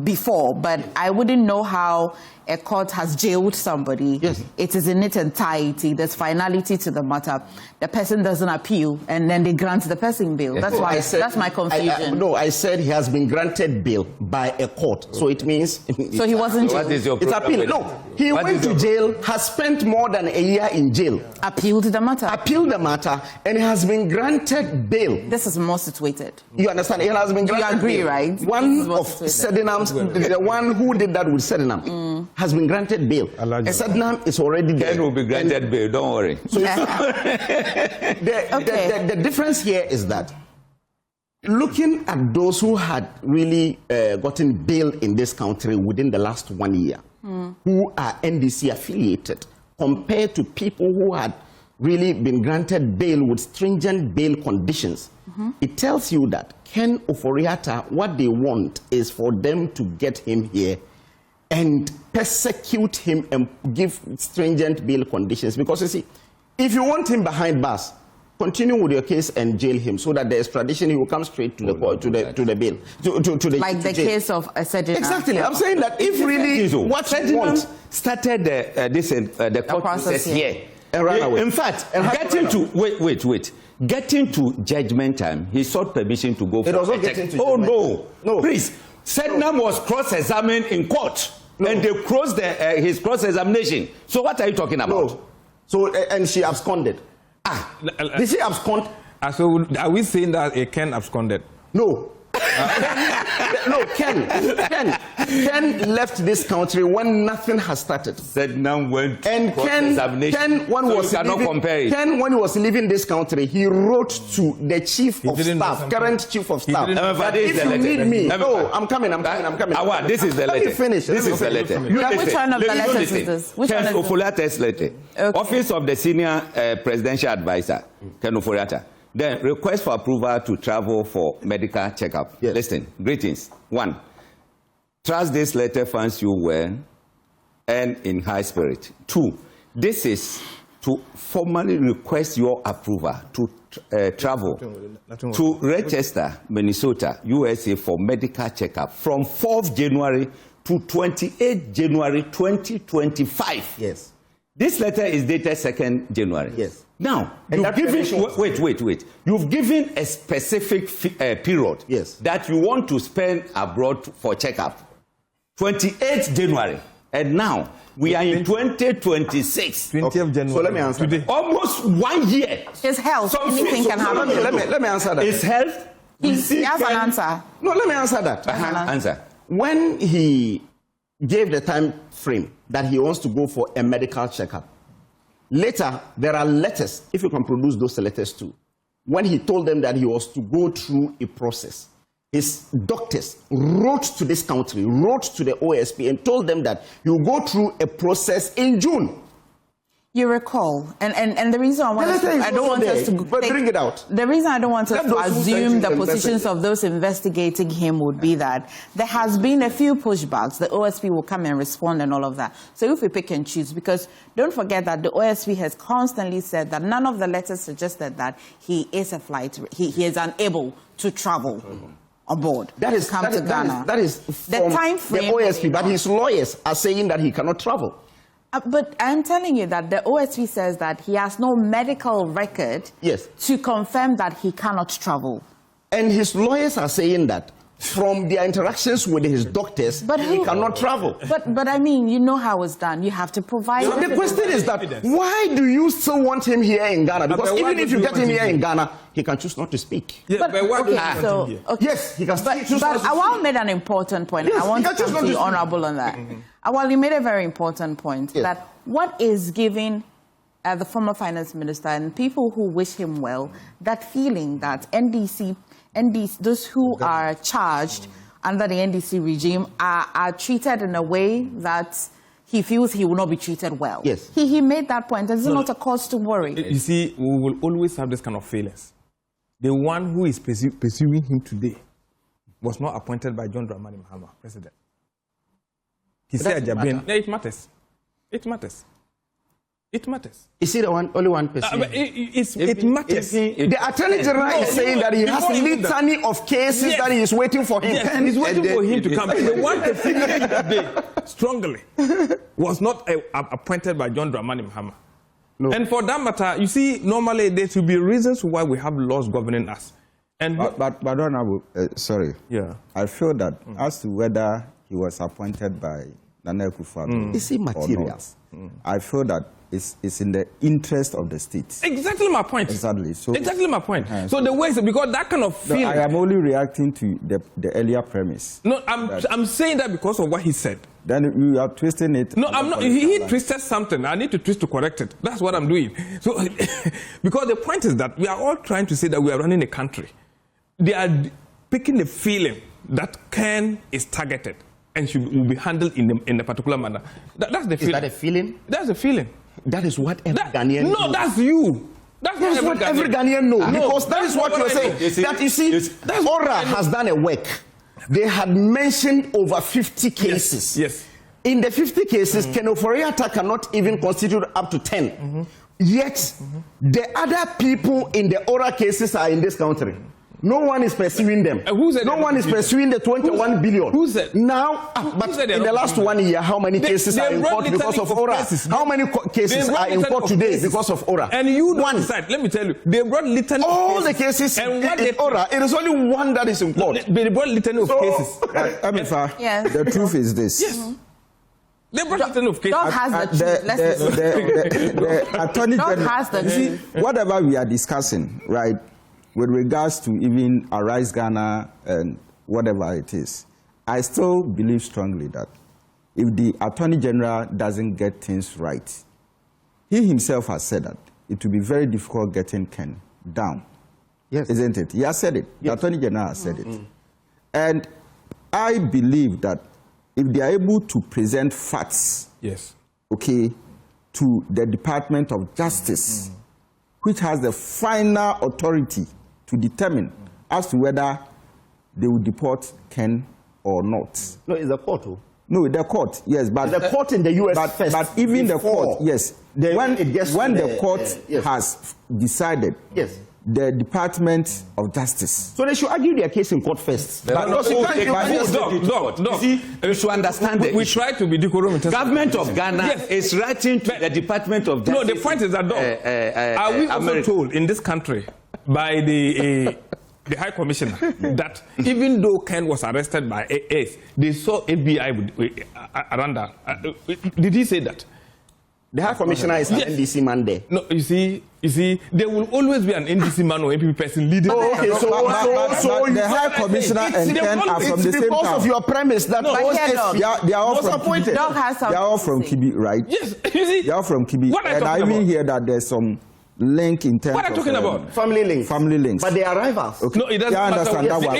S20: before, but I wouldn't know how a court has jailed somebody.
S4: Yes.
S20: It is in its entirety. There's finality to the matter. The person doesn't appeal, and then they grant the person bail. That's why. That's my confusion.
S4: No, I said he has been granted bail by a court. So it means.
S20: So he wasn't jailed.
S21: What is your
S4: It's appeal. No, he went to jail, has spent more than a year in jail.
S20: Appealed the matter.
S4: Appealed the matter, and he has been granted bail.
S20: This is more situated.
S4: You understand? He has been granted
S20: You agree,
S4: bail.
S20: right?
S4: One of Sedinam's, the one who did that with Sedinam, has been granted bail. Sedinam is already there.
S21: Ken will be granted bail, don't worry.
S4: So the difference here is that looking at those who had really gotten bail in this country within the last 1 year, who are NDC affiliated, compared to people who had really been granted bail with stringent bail conditions, it tells you that Ken Ofori-Atta, what they want is for them to get him here and persecute him and give stringent bail conditions. Because you see, if you want him behind bars, continue with your case and jail him, so that the extradition, he will come straight to the bail, to the
S20: like the
S4: jail.
S20: case of Sedinam.
S4: Exactly. I'm saying that if really what
S21: Sedinam started the court process here
S4: and ran away.
S21: In fact, getting to getting to judgment time, he sought permission to go for a check. Oh no, please. Sedinam was cross-examined in court, and they closed his cross-examination. So what are you talking about?
S4: No. So and she absconded. Did she abscond?
S22: So are we saying that Ken absconded?
S4: No. No, Ken left this country when nothing has started.
S21: Sedinam went
S4: and Ken, when he was leaving this country, he wrote to the chief of staff, current chief of staff, that if you need me, no, I'm coming.
S21: This is the letter.
S4: Let me finish.
S21: This is the letter.
S20: Which one of the letters is this?
S21: Ken Ofori-Atta's letter. Okay. Office of the Senior Presidential Advisor, Ken Ofori-Atta. Then request for approval to travel for medical checkup. Yes. Listen, greetings. 1, trust this letter finds you well and in high spirit. 2, this is to formally request your approval to travel to Rochester, Minnesota, USA for medical checkup from 4th January to 28th January 2025.
S4: Yes.
S21: This letter is dated 2nd January.
S4: Yes.
S21: Now,
S4: And
S21: you've given, wait. You've given a specific period that you want to spend abroad for checkup. 28th January. And now, we are in 2026.
S22: 20th January.
S3: So let me answer
S21: today. Almost 1 year.
S20: His health, anything can happen.
S3: Let me answer that.
S21: His health?
S20: He has an answer.
S3: No, let me answer that.
S21: Answer.
S3: When he gave the time frame that he wants to go for a medical checkup, later there are letters, if you can produce those letters too, when he told them that he was to go through a process. His doctors wrote to this country, wrote to the OSP and told them that you will go through a process in June.
S20: You recall, and the reason I don't want us to
S3: bring it out.
S20: The reason I don't want us to assume the positions of those investigating him would be that there has been a few pushbacks. The OSP will come and respond and all of that. So if we pick and choose, because don't forget that the OSP has constantly said that none of the letters suggested that he is he is unable to travel on board.
S3: That is
S20: come to Ghana.
S3: That is
S20: the time frame.
S3: The OSP, but his lawyers are saying that he cannot travel.
S20: But I'm telling you that the OSP says that he has no medical record to confirm that he cannot travel.
S3: And his lawyers are saying that from their interactions with his doctors, he cannot travel.
S20: But I mean, you know how it's done. You have to provide...
S3: So the question is that, why do you still want him here in Ghana? Because even if you get him here in Ghana, he can choose not to speak.
S20: Yeah, but why
S3: Yes, he can choose not to speak.
S20: But Awal made an important point.
S3: Yes,
S20: I want to
S3: come
S20: be honorable on that. Awal, you made a very important point that what is giving the former finance minister and people who wish him well that feeling that NDC, those who are charged under the NDC regime are treated in a way that he feels he will not be treated well.
S3: Yes.
S20: He made that point. It's not a cause to worry.
S22: You see, we will always have this kind of feelings. The one who is pursuing him today was not appointed by John Dramani Mahama, president. He said, it matters. It matters. It matters.
S3: Is he the only one person?
S22: It matters.
S3: The Attorney General is saying that he has a litany of cases that he is waiting for him.
S22: Yes, he's waiting for him to come. The one pursuing him today, strongly, was not appointed by John Dramani Mahama. No. And for that matter, you see, normally there should be reasons why we have laws governing us. And
S3: but Honorable, sorry. Yeah. I feel that as to whether he was appointed by Nana Akufo-Addo
S4: is immaterial.
S3: I feel that it's in the interest of the state.
S22: Exactly my point.
S3: Exactly. So
S22: exactly my point. So the way is because that kind of feeling.
S3: I am only reacting to the earlier premise.
S22: No, I'm saying that because of what he said.
S3: Then you are twisting it.
S22: No, I'm not. He twisted something. I need to twist to correct it. That's what I'm doing. So because the point is that we are all trying to say that we are running a country. They are picking the feeling that Ken is targeted and will be handled in a particular manner. That's the feeling.
S3: Is that a feeling?
S22: That's a feeling.
S3: That is what every Ghanaian knows.
S22: No, that's you.
S3: That's what every Ghanaian knows. Because that is what you're saying. That you see, ORA has done a work. They had mentioned over 50 cases.
S22: Yes.
S3: In the 50 cases, Ofori-Atta cannot even constitute up to 10. Yet, the other people in the ORA cases are in this country. No one is pursuing them. No one is pursuing the 21 billion.
S22: Who said?
S3: Now, but in the last 1 year, how many cases are in court because of ORA? How many cases are in court today because of ORA?
S22: And you don't decide. Let me tell you, they brought litany
S3: all the cases in ORA. It is only one that is in court.
S22: They brought litany of cases.
S3: The truth is this.
S22: Yes. They brought litany of cases.
S20: God has the
S3: Attorney General. Whatever we are discussing, right? With regards to even Arise Ghana and whatever it is, I still believe strongly that if the Attorney General doesn't get things right, he himself has said that it will be very difficult getting Ken down. Yes. Isn't it? He has said it. Yes. The Attorney General has said it. And I believe that if they are able to present facts, okay, to the Department of Justice, which has the final authority to determine as to whether they will deport Ken or not.
S4: No, it's the court.
S3: No, the court, yes, but
S4: the court in the US first.
S3: But even the court, yes, when the court has decided, the Department of Justice.
S4: So they should argue their case in court first.
S22: You
S4: should understand that.
S22: We try to be decorum.
S4: Government of Ghana is writing to the Department of Justice.
S22: No, the point is that, are we also told in this country by the High Commissioner that even though Ken was arrested by AS, they saw FBI around that? Did he say that?
S4: The High Commissioner is an NDC man there.
S22: No, you see, there will always be an NDC man or NPP person leading.
S4: So
S3: the High Commissioner and Ken are from the same
S4: because
S3: town.
S4: of your premise that
S3: they are all from Kibi. They are all from Kibi, right?
S22: Yes, you see.
S3: They are from Kibi. And I even hear that there's some link in terms
S22: what are you talking about?
S4: Family links.
S3: Family links.
S4: But they are rivals.
S3: Okay.
S22: No, it doesn't
S3: I
S22: matter.
S3: understand that one.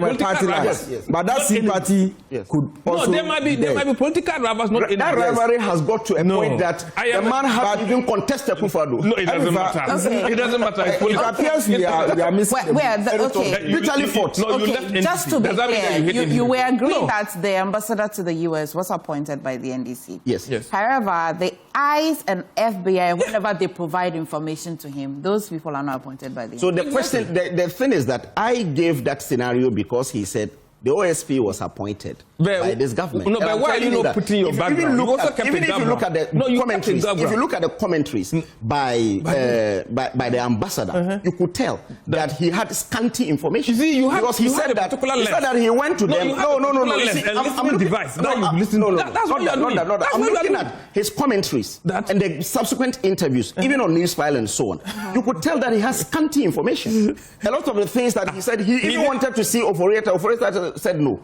S3: From a party line.
S22: Yes.
S3: But that sympathy could also...
S22: No, there might be political rivals. Not
S4: that rivalry has got to a point that the man has even contested Kufado.
S22: No, it doesn't matter. It doesn't matter.
S3: It appears we are missing...
S22: Literally fought.
S20: Just to be clear, you were agreeing that the ambassador to the US was appointed by the NDC.
S4: Yes.
S20: However, the ICE and FBI, whenever they provide information to him, those people are not appointed by the NDC.
S4: So the question, the thing is that I gave that scenario because he said the OSP was appointed by this government.
S22: No, but why are you not putting your background?
S4: Even if you look at the commentaries, if you look at the commentaries by the ambassador, you could tell that he had scanty information.
S22: You see,
S4: because he said that he went to them. No.
S22: I'm device. I'm
S4: looking at his commentaries and the subsequent interviews, even on News File and so on. You could tell that he has scanty information. A lot of the things that he said, he even wanted to see Ofori-Atta. Ofori-Atta said no.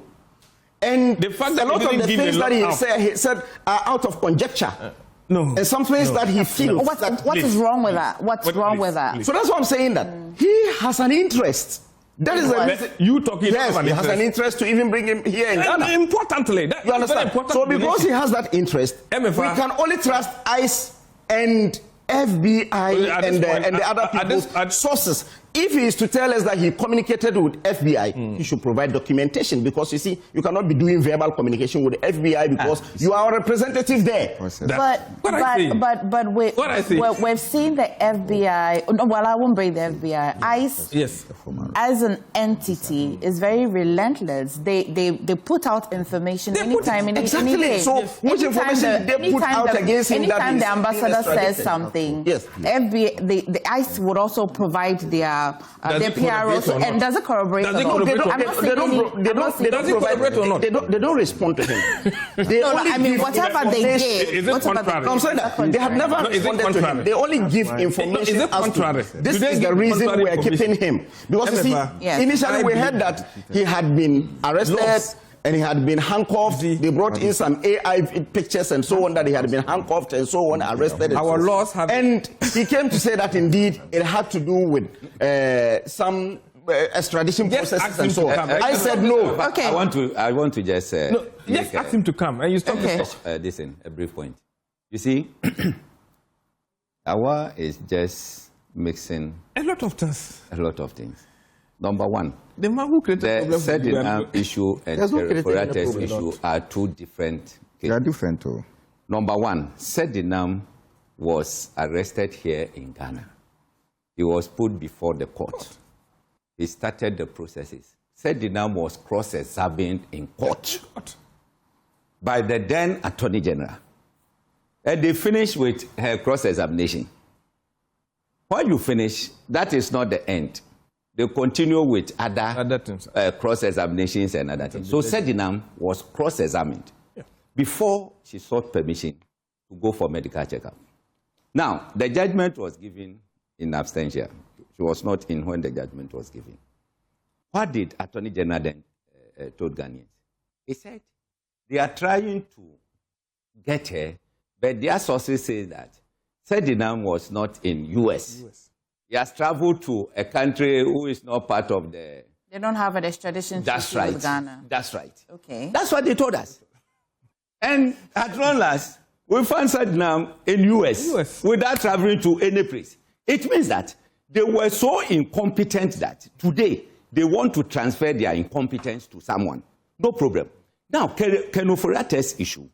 S4: And
S22: the fact
S4: a lot of the things that he said are out of conjecture.
S22: No.
S4: And some things that he feels.
S20: What is wrong with that? What's wrong with that?
S4: So that's what I'm saying, that he has an interest. That is
S22: you talking
S4: yes,
S22: about
S4: he has an interest to even bring him here in Ghana.
S22: Importantly,
S4: you understand? So because he has that interest, we can only trust ICE and FBI and the other people's sources. If he is to tell us that he communicated with FBI, he should provide documentation, because you see, you cannot be doing verbal communication with the FBI because you are a representative there.
S20: But we've seen the FBI. Well, I won't bring the FBI. ICE, as an entity, is very relentless. They put out information anytime.
S4: Exactly. So which information they put out against him?
S20: Anytime the ambassador says something, FBI, the ICE would also provide their PROs, and does it corroborate?
S4: They don't respond to him.
S20: Whatever they gave.
S4: I'm saying that they have never responded to him. They only give information. This is the reason we are keeping him, because you see, initially we heard that he had been arrested. And he had been handcuffed. They brought in some AI pictures and so on, that he had been handcuffed and so on, arrested.
S22: Our laws have...
S4: And he came to say that indeed it had to do with some extradition processes and so on. I said no.
S20: Okay.
S21: I want to just
S22: just ask him to come and you stop
S21: this in a brief point. You see, Awa is just mixing
S22: a lot of things.
S21: Number one,
S22: the man who created
S21: the Sedinam issue and the Ofori-Atta's issue are two different cases.
S3: They are different too.
S21: Number one, Sedinam was arrested here in Ghana. He was put before the court. He started the processes. Sedinam was cross-examined in court by the then Attorney General. And they finished with her cross-examination. When you finish, that is not the end. They continue with other cross-examinations and other things. So Sedinam was cross-examined before she sought permission to go for medical checkup. Now, the judgment was given in absentia. She was not in when the judgment was given. What did Attorney General then told Ghanaians? He said they are trying to get her, but their sources say that Sedinam was not in US. He has traveled to a country who is not part of the...
S20: They don't have an extradition treaty with Ghana.
S21: That's right.
S20: Okay.
S21: That's what they told us. And at long last, we found Sedinam in US without traveling to any place. It means that they were so incompetent that today they want to transfer their incompetence to someone. No problem. Now, Ken Ofori-Atta's issue.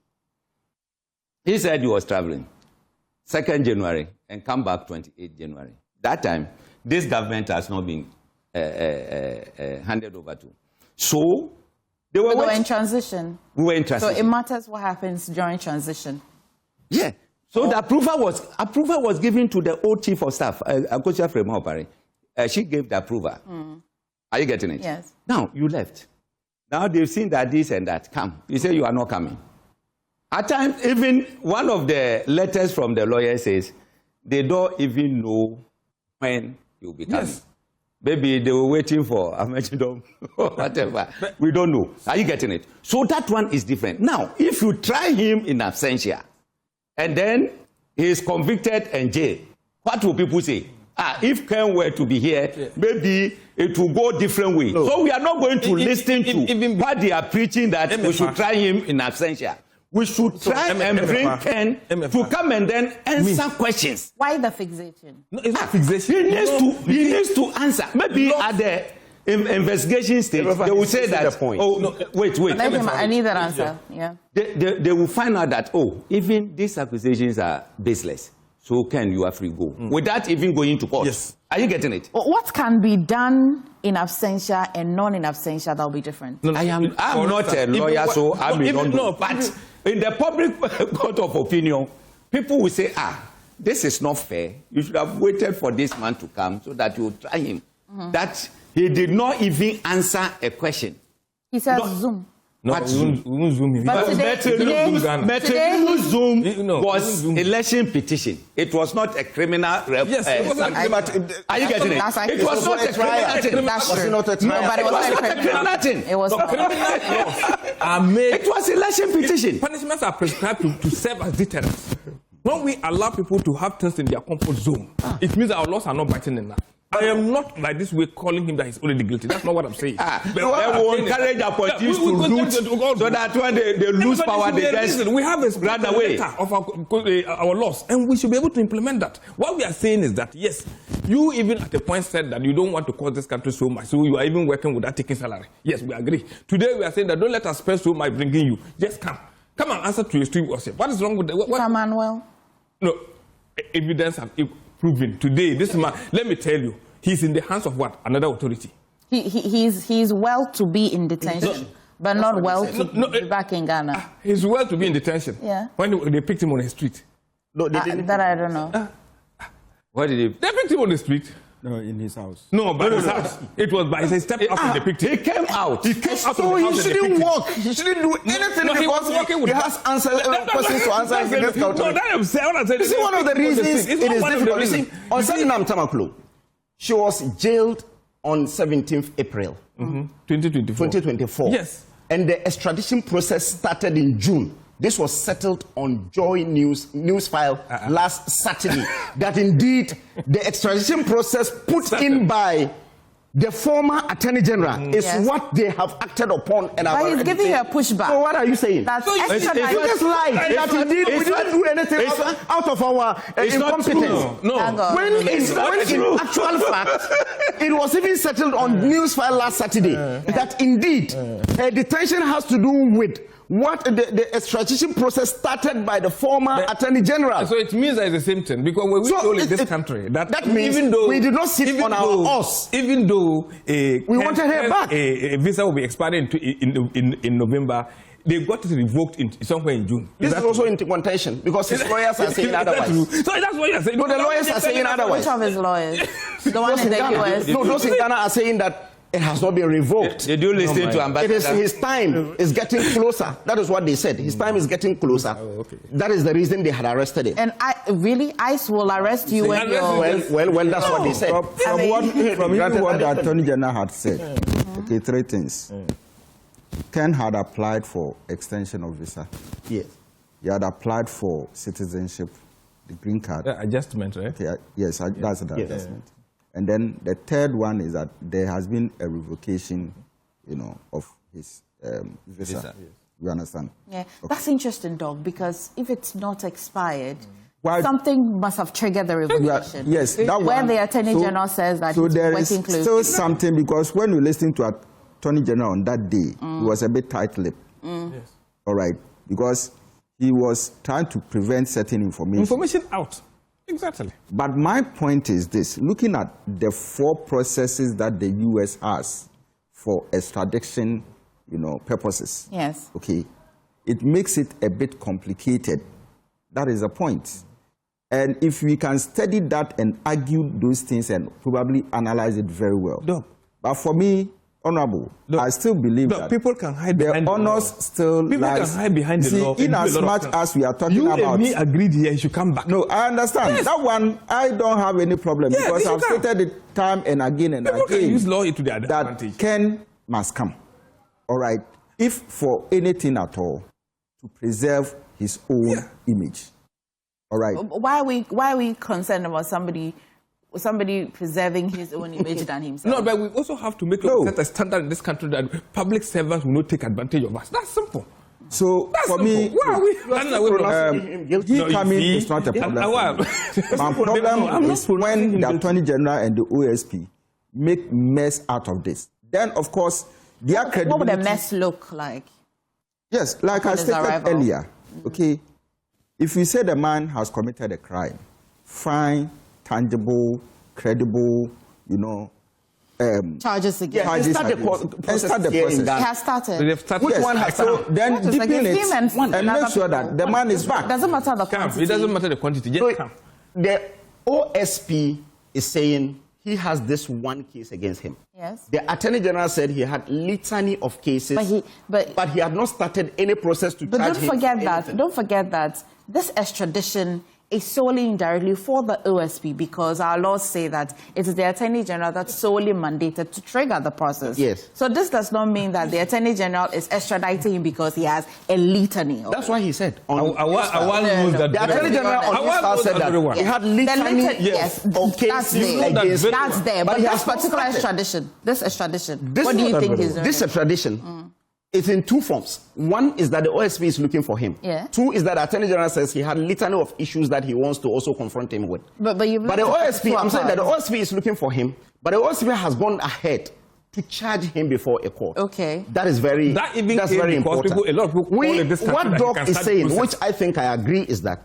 S21: He said he was traveling 2nd January and come back 28th January. That time, this government has not been handed over to. So they were
S20: in transition.
S21: We were in transition.
S20: So it matters what happens during transition.
S21: Yeah. So the approval was given to the old chief of staff, Akosia Fremopari. She gave the approval. Are you getting it?
S20: Yes.
S21: Now you left. Now they've seen that this and that. Come. You say you are not coming. At times, even one of the letters from the lawyer says they don't even know when you'll be coming. Yes. Maybe they were waiting for Amechidom or whatever. We don't know. Are you getting it? So that one is different. Now, if you try him in absentia, and then he is convicted and jailed, what will people say? If Ken were to be here, maybe it will go different way. No. So we are not going to listen to what they are preaching that we should try him in absentia. We should try and bring Ken to come and then answer questions.
S20: Why the fixation?
S22: No, it's not fixation.
S21: He needs to answer. Maybe at the investigation stage, they will say that, wait.
S20: I need that answer. Yeah.
S21: They will find out that, even these accusations are baseless. So Ken, you are free, go. Without even going to court. Yes. Are you getting it?
S20: What can be done in absentia and non in absentia that will be different?
S21: No, I'm not a lawyer, so I may not know. But in the public court of opinion, people will say, this is not fair. You should have waited for this man to come so that you would try him. That he did not even answer a question.
S20: He said Zoom.
S22: No, we won't zoom in.
S20: But today
S21: Zoom was election petition. It was not a criminal.
S22: Yes, it was
S21: are you getting it? It was not a criminal thing.
S20: That's true.
S21: No, but it was not a criminal thing.
S20: It was
S22: criminal laws are made.
S21: It was election petition.
S22: Punishments are prescribed to serve as deterrents. When we allow people to have things in their comfort zone, it means our laws are not biting enough. I am not like this way calling him that he's already guilty. That's not what I'm saying.
S21: They will encourage our politicians to loot so that when they lose power, they just
S22: we have a
S21: run away
S22: of our laws, and we should be able to implement that. What we are saying is that, yes, you even at a point said that you don't want to cost this country so much, so you are even working without taking salary. Yes, we agree. Today we are saying that don't let us spend so much bringing you. Just come and answer to your street worship. What is wrong with the
S20: Manuel?
S22: No, evidence have proven today. This man, let me tell you, he's in the hands of what? Another authority.
S20: He's well to be in detention, but not well to be back in Ghana.
S22: He's well to be in detention.
S20: Yeah.
S22: When they picked him on the street.
S20: No, they didn't. That I don't know.
S21: Why did
S22: they picked him on the street?
S3: No, in his house.
S22: No, by his house. It was by his step out and they picked him.
S21: He came out.
S22: He came out
S3: so he shouldn't walk. He shouldn't do anything because he has questions to answer in this country.
S22: No, that I'm saying.
S3: This is one of the reasons it is difficult. You see, on Salinam Tamaklo, she was jailed on 17th April 2024.
S22: Yes.
S3: And the extradition process started in June. This was settled on Joy News File last Saturday. That indeed the extradition process put in by the former Attorney General is what they have acted upon. And
S20: but he's giving her pushback.
S3: So what are you saying?
S20: That's
S3: you just lied that indeed we didn't do anything out of our incompetence.
S22: No.
S3: When in actual fact, it was even settled on News File last Saturday that indeed detention has to do with what the extradition process started by the former Attorney General.
S22: So it means that it's the same thing. Because when we told in this country that
S3: means
S22: even though
S3: we did not sit on our horse.
S22: Even though
S3: we wanted her back.
S22: A visa will be expiring in November, they got it revoked somewhere in June.
S3: This is also in contention because his lawyers are saying otherwise.
S22: So that's what you're saying.
S3: No, the lawyers are saying otherwise.
S20: Which of his lawyers? The one in the US?
S3: No, those in Ghana are saying that it has not been revoked.
S21: Did you listen to Ambassador?
S3: It is his time is getting closer. That is what they said. His time is getting closer. That is the reason they had arrested him.
S20: And ICE will arrest you when you're...
S3: Well, that's what they said.
S5: From what the Attorney General had said, okay, three things. Ken had applied for extension of visa.
S3: Yes.
S5: He had applied for citizenship, the green card.
S22: Adjustment, right?
S5: Okay, yes, that's the adjustment. And then the third one is that there has been a revocation, of his visa. Yes. You understand?
S20: Yeah, okay. That's interesting, Doc, because if it's not expired, something must have triggered the revocation.
S5: Yes, that one.
S20: When the Attorney General says that
S5: so
S20: he's
S5: there
S20: working
S5: is
S20: closely.
S5: still something, because when you listen to Attorney General on that day, he was a bit tight-lipped.
S22: Yes.
S5: All right, because he was trying to prevent certain information.
S22: Information out. Exactly.
S3: But my point is this, looking at the 4 processes that the U.S. has for extradition, purposes.
S20: Yes.
S3: Okay. It makes it a bit complicated. That is the point. And if we can study that and argue those things and probably analyze it very well.
S22: No.
S3: But for me, Honorable, I still believe that
S22: people can hide behind
S3: the honors still
S22: people
S3: lies.
S22: can hide behind the law.
S3: In as much as we are talking
S22: you
S3: about...
S22: You and me agreed here, you should come back.
S3: No, I understand.
S22: Yes.
S3: That one, I don't have any problem because I've stated it time and again and
S22: people
S3: again.
S22: Can use law to their advantage.
S3: That Ken must come. All right? If for anything at all, to preserve his own image. All right?
S20: Why are we concerned about somebody preserving his own image than himself?
S22: No, but we also have to make set a standard in this country that public servants will not take advantage of us. That's simple.
S3: So
S22: That's
S3: for
S22: simple.
S3: me,
S22: Why are we running away from
S3: he coming is not a problem. My problem is when the Attorney General and the OSP make mess out of this. Then, of course, their credibility...
S20: What would a mess look like?
S3: Yes, like I stated earlier, okay, if you say the man has committed a crime, fine, tangible, credible,
S20: charges again.
S3: Charges
S20: Start the process. It has started.
S3: Which one has started? So then deepen it and make sure that the man is back.
S20: Doesn't matter the quantity.
S22: It doesn't matter the quantity. Just come.
S4: The OSP is saying he has this one case against him.
S20: Yes.
S4: The Attorney General said he had litany of cases, but he had not started any process to charge him.
S20: But don't forget that this extradition is solely indirectly for the OSP because our laws say that it is the Attorney General that's solely mandated to trigger the process.
S4: Yes.
S20: So this does not mean that the Attorney General is extraditing him because he has a litany.
S4: That's why he said.
S22: The Attorney
S4: General on said that he had litany of cases.
S20: That's there. But this particular extradition, what do you think is doing?
S4: This extradition. It's in 2 forms. One is that the OSP is looking for him.
S20: Yeah.
S4: 2 is that the Attorney General says he had litany of issues that he wants to also confront him with.
S20: But the
S4: OSP, I'm saying that the OSP is looking for him, but the OSP has gone ahead to charge him before a court.
S20: Okay.
S4: That is very important.
S22: A lot of people
S4: what Doc is saying, which I think I agree, is that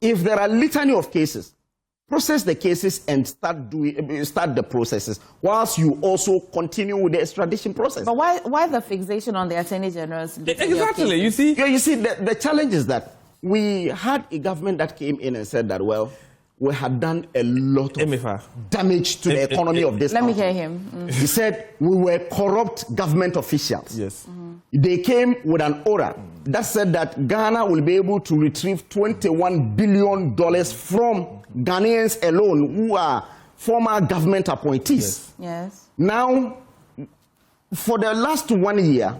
S4: if there are litany of cases, process the cases and start the processes whilst you also continue with the extradition process.
S20: But why the fixation on the Attorney General's?
S22: Exactly. You see,
S4: the challenge is that we had a government that came in and said that, well, we had done a lot of damage to the economy of this country.
S20: Let me hear him.
S4: He said we were corrupt government officials.
S22: Yes.
S4: They came with an order that said that Ghana will be able to retrieve $21 billion from Ghanaians alone who are former government appointees.
S20: Yes.
S4: Now, for the last 1 year,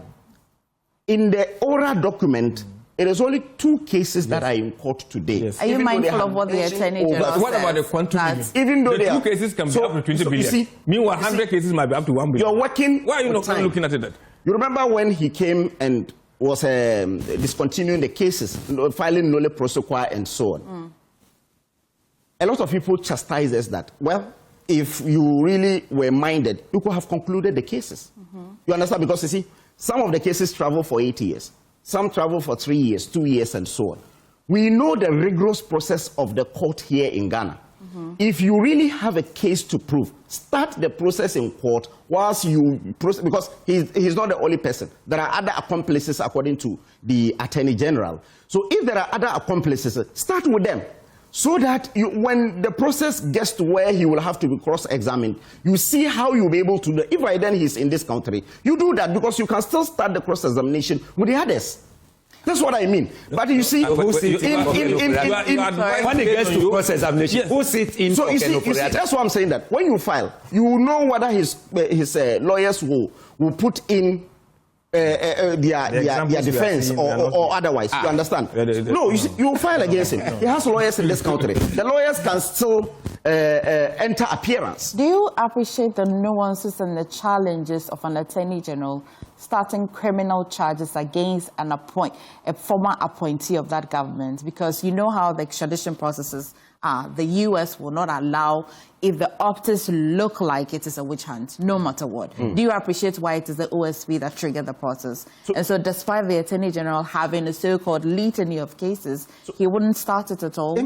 S4: in the ORA document, it is only 2 cases that are in court today.
S20: Yes. Are you mindful of what the Attorney General says?
S22: What about the quantum?
S4: Even though
S22: the 2 cases can be up to 20 billion. Meanwhile, 100 cases might be up to 1 billion.
S4: You're working.
S22: Why are you not looking at it?
S4: You remember when he came and was discontinuing the cases, filing nolle prosequi and so on. A lot of people chastise us that, well, if you really were minded, you could have concluded the cases. You understand? Because you see, some of the cases travel for 8 years. Some travel for 3 years, 2 years, and so on. We know the rigorous process of the court here in Ghana. If you really have a case to prove, start the process in court whilst you process, because he's not the only person. There are other accomplices according to the Attorney General. So if there are other accomplices, start with them. So that when the process gets to where he will have to be cross-examined, you see how you'll be able to do. If by then he's in this country, you do that because you can still start the cross-examination with the others. That's what I mean. But you see, when
S6: it gets to cross-examination, who sits in?
S4: So you see, that's what I'm saying. That when you file, you will know whether his lawyers will put in their defense or otherwise. You understand? No, you file against him. He has lawyers in this country. The lawyers can still enter appearance.
S20: Do you appreciate the nuances and the challenges of an Attorney General starting criminal charges against a former appointee of that government? Because you know how the extradition processes are. The U.S. will not allow if the optics look like it is a witch hunt, no matter what. Do you appreciate why it is the OSP that triggered the process? And so despite the Attorney General having a so-called litany of cases, he wouldn't start it at all?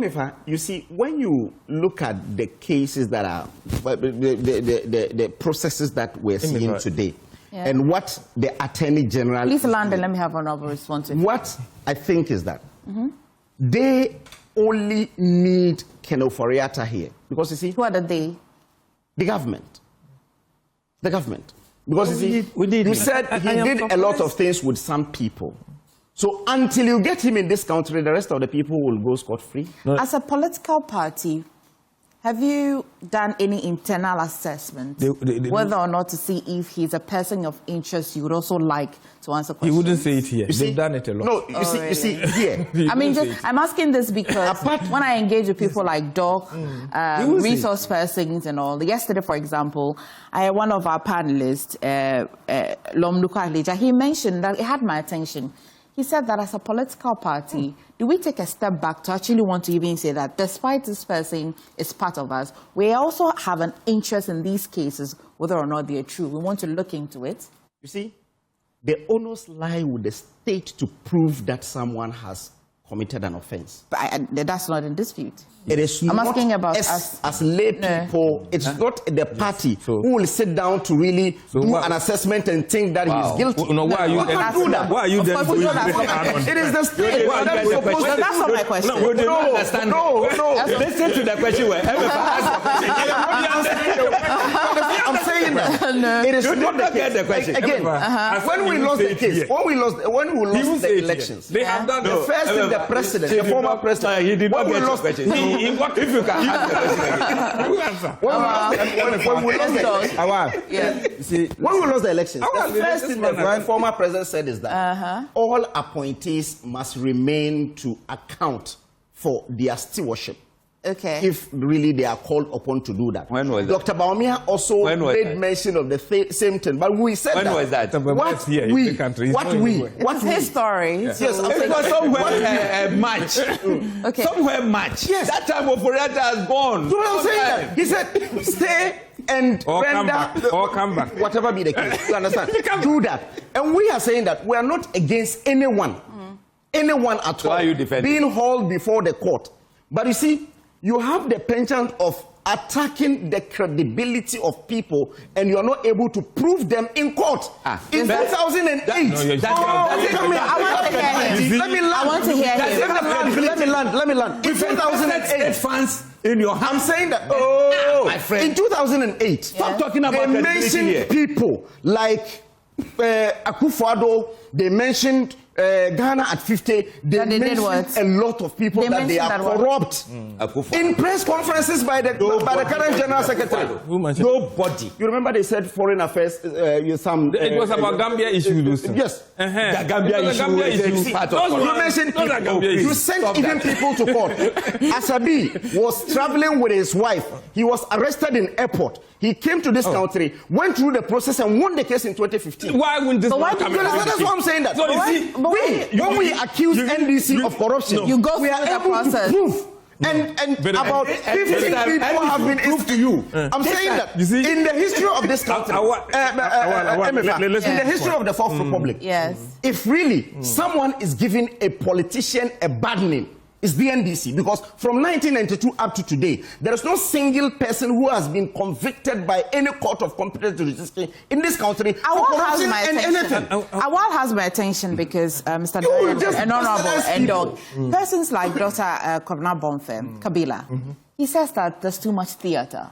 S4: You see, when you look at the cases that are, the processes that we're seeing today, and what the Attorney General...
S20: Please land and let me have an honorable response.
S4: What I think is that they only need Ofori-Atta here. Because you see...
S20: Who are they?
S4: The government. The government. Because you see, you said he did a lot of things with some people. So until you get him in this country, the rest of the people will go scot-free.
S20: As a political party, have you done any internal assessment whether or not to see if he's a person of interest you would also like to answer questions?
S22: He wouldn't say it here. They've done it a lot.
S4: No, you see here.
S20: I mean, I'm asking this because when I engage with people like Doc, resource persons and all, yesterday, for example, I had one of our panelists, Lomluka Alija, he mentioned that it had my attention. He said that as a political party, do we take a step back to actually want to even say that despite this person is part of us, we also have an interest in these cases, whether or not they are true. We want to look into it.
S4: You see, the onus lies with the state to prove that someone has committed an offense.
S20: But that's not in dispute.
S4: It is
S20: I'm
S4: not
S20: asking about
S4: as lay people. It's not the party who will sit down to really do an assessment and think that he's guilty.
S22: No, why are you
S4: can't do that.
S22: Why are you then doing
S4: it is the state.
S20: That's not my question.
S22: No,
S6: Listen to the question.
S4: I'm saying that it is not the question. Again, when we lost the case, when we lost the elections,
S22: they have done
S4: the first thing the president, the former president,
S6: he did not get the question. If you can ask the question again, you answer.
S4: When we lost the elections, the first thing the former president said is that all appointees must remain to account for their stewardship.
S20: Okay.
S4: If really they are called upon to do that.
S6: When was
S4: Dr. Baumia also made mention of the same thing, but we said
S6: when was that?
S20: What's his story?
S6: Yes, it was somewhere March.
S20: Okay.
S6: Somewhere March.
S4: Yes.
S6: That time Ofori-Atta has gone.
S4: So I'm saying that. He said, stay and
S22: come back.
S4: Whatever be the case. You understand? Do that. And we are saying that we are not against anyone. Anyone at all.
S6: Why are you defending?
S4: Being hauled before the court. But you see, you have the penchant of attacking the credibility of people, and you are not able to prove them in court. In 2008.
S20: I want to hear him.
S4: Let me land. In 2008.
S6: Funds in your hand.
S4: I'm saying that,
S6: my friend.
S4: In 2008.
S6: Stop talking about
S4: they mentioned people like Akufo-Addo, they mentioned Ghana at 50, they mentioned a lot of people that they are corrupt. In press conferences by the current General Secretary.
S22: Nobody.
S4: You remember they said foreign affairs,
S22: it was about Gambia issues.
S4: Yes.
S6: The Gambia issue.
S4: You mentioned people. You sent even people to court. Asabi was traveling with his wife. He was arrested in airport. He came to this country, went through the process and won the case in 2015.
S22: Why wouldn't this one come?
S4: That's what I'm saying. That when we accuse NDC of corruption, we are able to prove. And about 15 people have been proved to you. I'm saying that in the history of this country, in the history of the Fourth Republic, if really someone is giving a politician a bad name, it's the NDC, because from 1992 up to today, there is no single person who has been convicted by any court of competent jurisdiction in this country for corruption and anything.
S20: Awal has my attention because Mr. and Honorable and Dog, persons like Dr. Korna Bonfe, Kabila, he says that there's too much theater.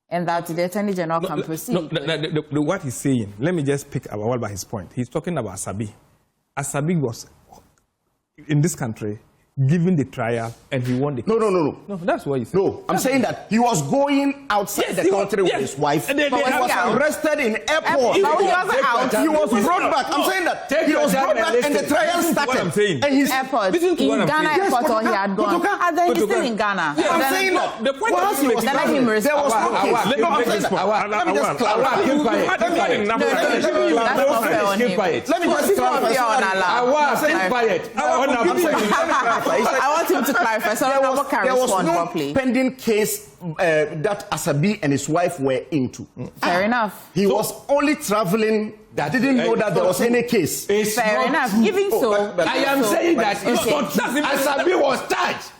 S20: And that the Attorney General can proceed.
S22: What he's saying, let me just pick Awal by his point. He's talking about Asabi. Asabi was, in this country, given the trial and he won the case.
S2: No,
S22: that's what you said.
S2: No, I'm saying that he was going outside the country with his wife.
S22: And they
S2: was arrested in airport.
S20: He wasn't out.
S2: He was brought back. I'm saying that he was brought back and the trial started.
S22: I'm saying.
S2: And he's
S20: airport in Ghana airport, or he had gone. And then he's still in Ghana.
S2: Yeah, I'm saying that.
S22: The point
S2: Once he was traveling, there was no case. Let me just clarify.
S22: Let
S2: me just clarify.
S20: I want him to clarify. So
S2: there was no pending case that Asabi and his wife were into.
S20: Fair enough.
S2: He was only traveling. That didn't know that there was any case.
S20: Fair enough. Giving so.
S6: I am saying that Asabi was charged.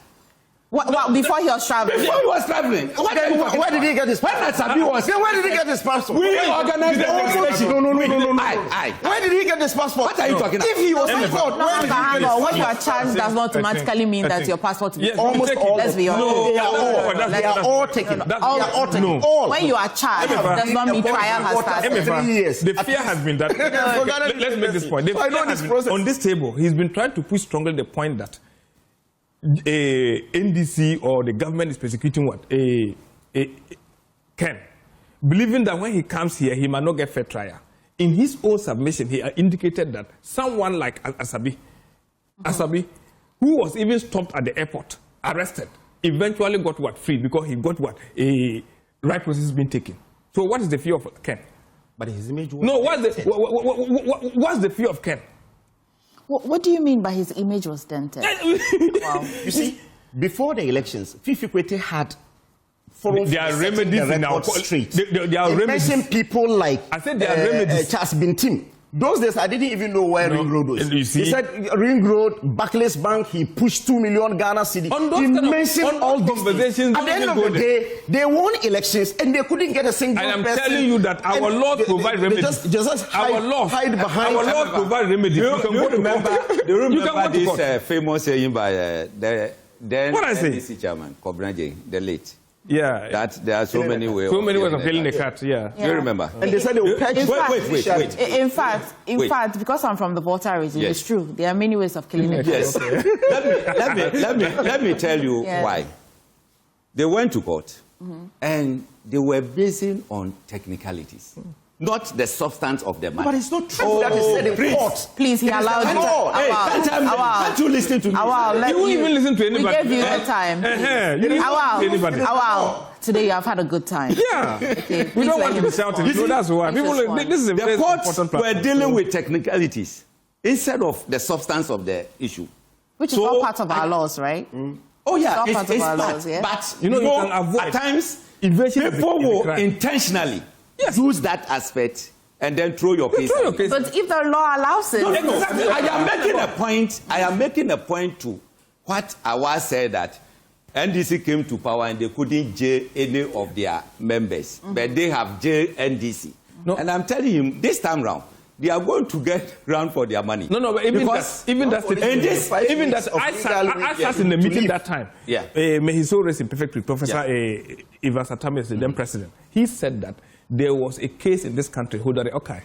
S20: Well, before he was traveling.
S6: Before he was traveling.
S2: Where did he get his passport? Where did he get his passport?
S6: We organized the investigation.
S2: No. Where did he get his passport?
S6: What are you talking about?
S2: If he was in court, where did he get his passport?
S20: When you are charged does not automatically mean that your passport is
S2: almost all.
S20: Let's be honest.
S2: They are all taken. All.
S20: When you are charged, does not mean trial has started.
S2: 3 years.
S22: The fear has been that. Let's make this point. On this table, he's been trying to push strongly the point that NDC or the government is persecuting what? Ken. Believing that when he comes here, he might not get fair trial. In his own submission, he indicated that someone like Asabi, who was even stopped at the airport, arrested, eventually got what? Free, because he got what? A right process being taken. So what is the fear of Ken?
S2: But his image was...
S22: No, what's the fear of Ken?
S20: What do you mean by his image was dented?
S2: Wow. You see, before the elections, Fifi Kwete had
S22: there are remedies in our
S2: street.
S22: There are remedies.
S2: People like
S22: I said there are remedies.
S2: Charles Bintim. Those days, I didn't even know where Ring Road was.
S22: You see?
S2: He said Ring Road, Barclays Bank, he pushed 2 million Ghana cedi. He mentioned all these conversations. At the end of the day, they won elections and they couldn't get a single person.
S22: I am telling you that our laws provide remedies.
S2: Just hide behind.
S22: Our laws provide remedies.
S21: Do you remember this famous saying by the then NDC chairman, Kobranje, the late?
S22: Yeah.
S21: That there are so many ways.
S22: So many ways of killing the cat, yeah.
S21: Do you remember?
S2: And they said they will catch.
S22: Wait.
S20: In fact, because I'm from the Volta region, it's true. There are many ways of killing a cat.
S21: Yes. let me tell you why. They went to court and they were basing on technicalities. Not the substance of the matter.
S2: But it's not true that is said in court.
S20: Please, he allowed you.
S21: Can't you listen to me?
S22: You won't even listen to anybody.
S20: We gave you the time. Today you have had a good time.
S22: Yeah. Okay, we don't want to be shouting. No, that's why. This is a very important
S21: courts were dealing with technicalities instead of the substance of the issue.
S20: Which is all part of our laws, right?
S21: Oh yeah,
S20: it's part of our laws, yeah.
S21: But
S22: you can avoid
S21: at times
S22: people
S21: will intentionally use that aspect and then throw your case.
S20: But if the law allows it,
S21: exactly. I am making a point to what Awa said, that NDC came to power and they couldn't jail any of their members, but they have jailed NDC. And I'm telling him this time round, they are going to get round for their money.
S22: No, but even that I sat in the meeting that time.
S21: Yeah.
S22: May his soul rest in perfect peace. Professor Ivas Atamis, the then president, he said that there was a case in this country, Hodare Okai,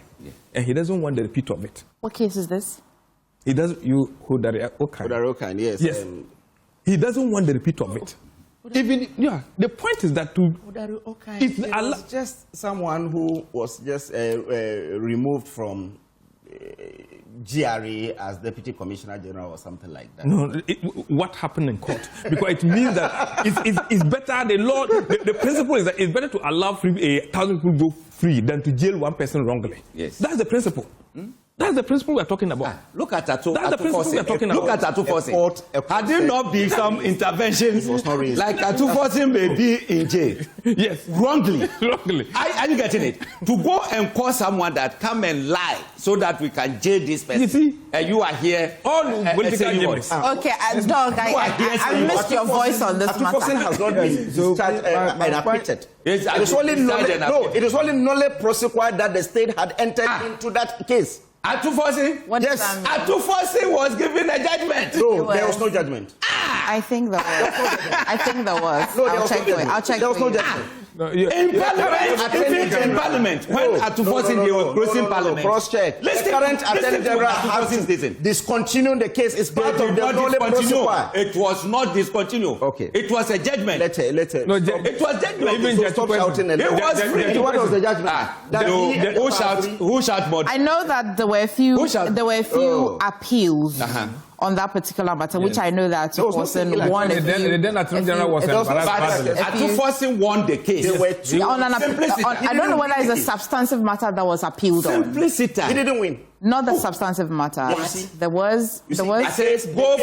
S22: and he doesn't want the repeat of it.
S20: What case is this?
S22: He doesn't. Hodare Okai.
S2: Hodare Okai, yes.
S22: Yes. He doesn't want the repeat of it. Even the point is that
S2: it's just someone who was just removed from GRA as Deputy Commissioner General or something like that.
S22: No, what happened in court? Because it means that it's better, the law, the principle is that it's better to allow 1,000 people go free than to jail one person wrongly.
S21: Yes.
S22: That's the principle. That's the principle we're talking about.
S21: Look at Atu.
S22: That's the principle we're talking about.
S21: Look at Atu Fosin. Had there not been some interventions like Atu Fosin may be in jail?
S22: Yes.
S21: Wrongly.
S22: Wrongly.
S21: Are you getting it? To go and call someone that come and lie so that we can jail this person.
S22: You see?
S21: And you are here.
S22: All political games.
S20: Okay, Dog, I missed your voice on this matter.
S2: Atu Fosin has not been discharged and acquitted. It is only Nole Prosequa that the state had entered into that case.
S21: Atu Fosin?
S20: Yes.
S21: Atu Fosin was given a judgment.
S2: No, there was no judgment.
S20: I think there was. I think there was.
S2: No,
S20: I'll check for it. I'll check
S2: there was
S20: for
S2: no
S20: it.
S2: judgment.
S6: No, in Parliament, when Atufosin they were closing Parliament.
S2: Cross-check.
S6: Let's
S2: the current Attorney General
S6: has
S2: to discontinue the case. It's part of the Nole procedure.
S6: It was not discontinued.
S2: Okay.
S6: It was a judgment.
S2: Later.
S6: No, it was judgment.
S2: Even stop shouting. It was free. What was the judgment?
S6: Who shot more?
S20: I know that there were a few appeals on that particular matter, which I know that Atufosin won.
S22: Then Attorney General was
S6: Atufosin won the case.
S20: I don't know whether it's a substantive matter that was appealed on.
S6: Simplicity.
S2: He didn't win.
S20: Not the substantive matter. There was.
S6: I said go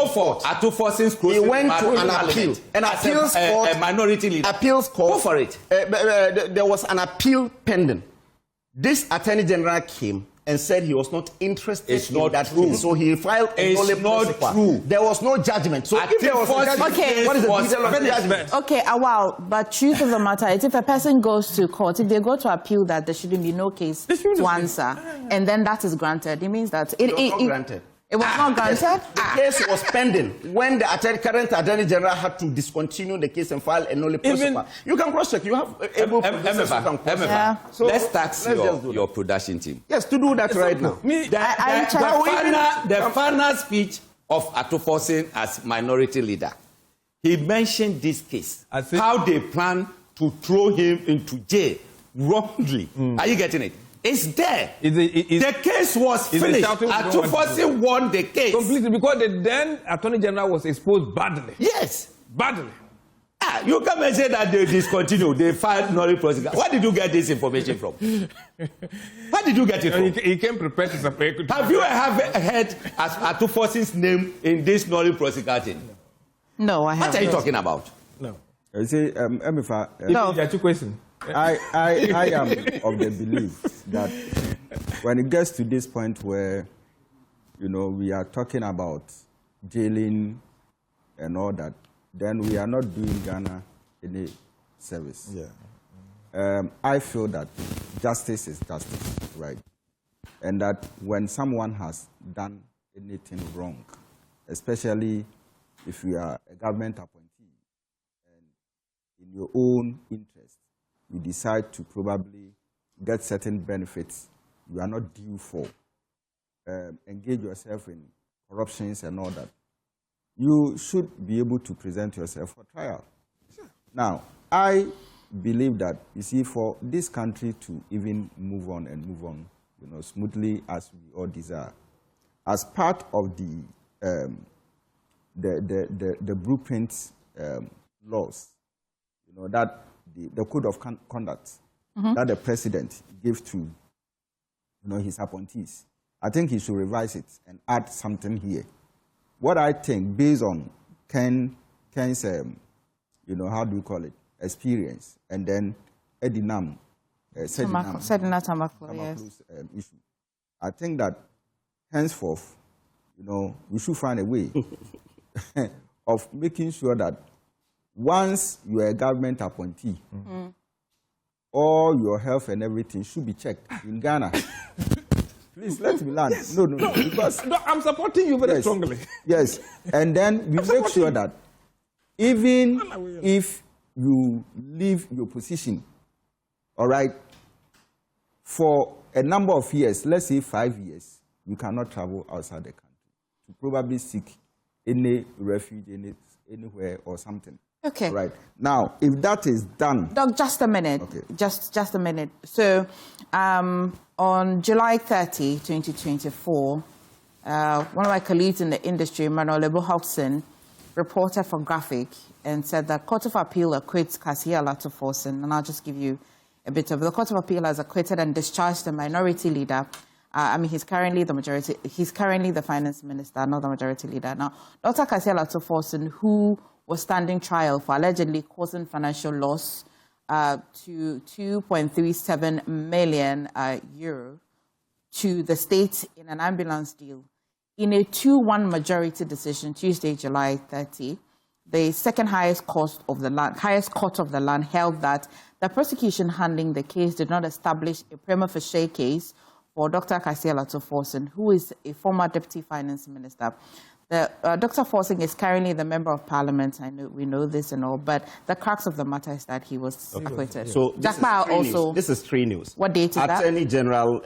S6: for Atufosin's closing.
S2: He went to an appeal. An appeals court.
S6: A minority leader.
S2: Appeals court.
S6: Go for it.
S2: There was an appeal pending. This Attorney General came and said he was not interested in that case. So he filed a
S6: It's not true.
S2: There was no judgment. So if there was a judgment, what is the detail of the judgment?
S20: Okay, but truth of the matter is, if a person goes to court, if they go to appeal that there shouldn't be no case to answer, and then that is granted, it means that it was not granted. It was not granted?
S2: The case was pending when the current Attorney General had to discontinue the case and file a nolle prosequi. You can cross-check. You have able producers who can cross-check.
S6: So let's tax your production team.
S2: Yes, to do that right now.
S6: The final speech of Atufosin as minority leader, he mentioned this case, how they plan to throw him into jail wrongly. Are you getting it? It's there. The case was finished. Atufosin won the case.
S22: Completely, because the then Attorney General was exposed badly.
S6: Yes.
S22: Badly.
S6: You come and say that they discontinued, they filed nolle prosequi. Where did you get this information from? Where did you get it from?
S22: He came prepared to separate.
S6: Have you ever heard Atufosin's name in this nolle prosequi?
S20: No, I haven't.
S6: What are you talking about?
S22: No.
S3: You see, Emifa,
S22: no. There are two questions.
S3: I am of the belief that when it gets to this point where, we are talking about jailing and all that, then we are not doing Ghana any service. Yeah. I feel that justice is justice, right? And that when someone has done anything wrong, especially if you are a government appointee and in your own interest, you decide to probably get certain benefits you are not due for, engage yourself in corruptions and all that, you should be able to present yourself for trial. Sure. Now, I believe that, you see, for this country to even move on, smoothly as we all desire, as part of the blueprint laws, that the code of conduct that the president gave to his appointees, I think he should revise it and add something here. What I think, based on Ken's how do you call it, experience, and then Edinam,
S20: Sedina Tamaku's
S3: issue, I think that henceforth, we should find a way of making sure that once you are a government appointee, all your health and everything should be checked in Ghana. Please, let me land. Yes. No, because
S22: I'm supporting you very strongly.
S3: Yes, and then we make sure that even if you leave your position, all right, for a number of years, let's say 5 years, you cannot travel outside the country to probably seek any refuge anywhere or something.
S20: Okay.
S3: Right. Now, if that is done...
S20: Doc, just a minute. Okay. Just a minute. So, on July 30, 2024, one of my colleagues in the industry, Manuel Hodgson, reported for Graphic and said that Court of Appeal acquits Kasia Atufosin, and I'll just give you a bit of... The Court of Appeal has acquitted and discharged the minority leader. He's currently the finance minister, not the majority leader. Now, Dr. Kasia Atufosin, who was standing trial for allegedly causing financial loss to 2.37 million euro to the state in an ambulance deal. In a 2-1 majority decision, Tuesday, July 30, the second highest court of the land held that the prosecution handling the case did not establish a prima facie case for Dr. Kasia Atufosin, who is a former deputy finance minister. Dr. Forsing is currently the member of parliament. We know this and all, but the crux of the matter is that he was acquitted.
S2: So this is 3 news.
S20: What date is that?
S2: Attorney General,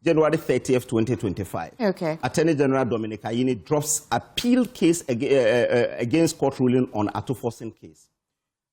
S2: January 30th, 2025.
S20: Okay.
S2: Attorney General Dominic Ayine drops appeal case against court ruling on Ato Forsing case.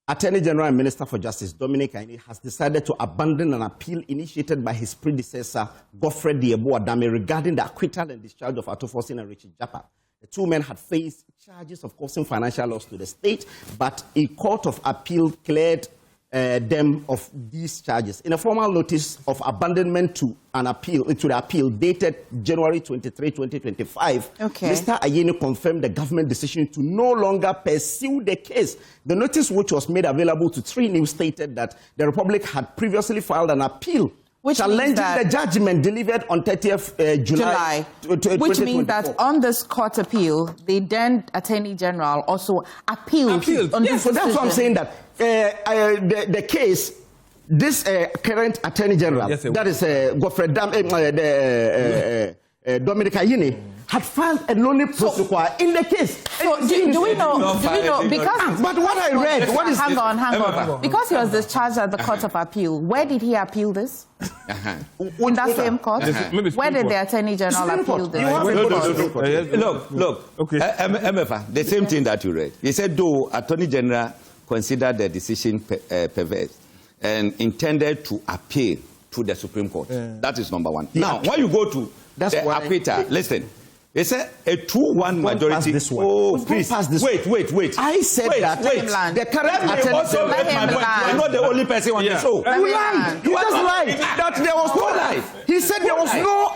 S2: Attorney General and Minister for Justice Dominic Ayine has decided to abandon an appeal initiated by his predecessor, Godfrey Diebo-Adame, regarding the acquittal and discharge of Ato Forsing and Richard Japa. The 2 men had faced charges of causing financial loss to the state, but a court of appeal cleared them of these charges. In a formal notice of abandonment to the appeal dated January 23, 2025, Mr. Ayine confirmed the government decision to no longer pursue the case. The notice, which was made available to 3 News, stated that the Republic had previously filed an appeal challenging the judgment delivered on 30th July.
S20: Which means that on this court appeal, the then Attorney General also appealed on this decision.
S2: So that's what I'm saying, that the case, this current Attorney General, that is Godfrey Dominic Ayine, had filed a non prosecutor in the case.
S20: So do we know? Because
S2: but what I read, what is
S20: hang on. Because he was discharged at the Court of Appeal, where did he appeal this? In that same court? Where did the Attorney General appeal this?
S6: Look. Okay. MFA, the same thing that you read. He said, though Attorney General considered the decision perverse and intended to appeal to the Supreme Court. That is number 1. Now, when you go to the acquittal, listen. It's a 2-1 majority.
S2: Oh, please. Wait. I said that the current Attorney General.
S6: You are not the only person on the show.
S2: You lied. You just lied. That there was no lie. He said there was no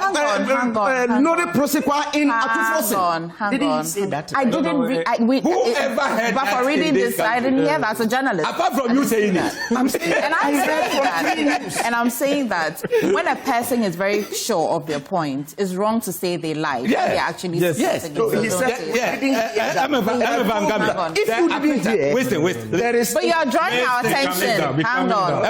S2: prosecutor in Ato Forsing. Didn't he say that?
S20: I didn't read.
S6: Whoever heard
S20: but for reading this, I didn't hear that as a journalist.
S6: Apart from you saying it.
S20: And I'm saying that when a person is very sure of their point, it's wrong to say they lied.
S2: Yeah.
S20: Actually,
S2: yes. So he said, if you didn't hear,
S6: wait.
S20: But you are drawing our attention. Hang on.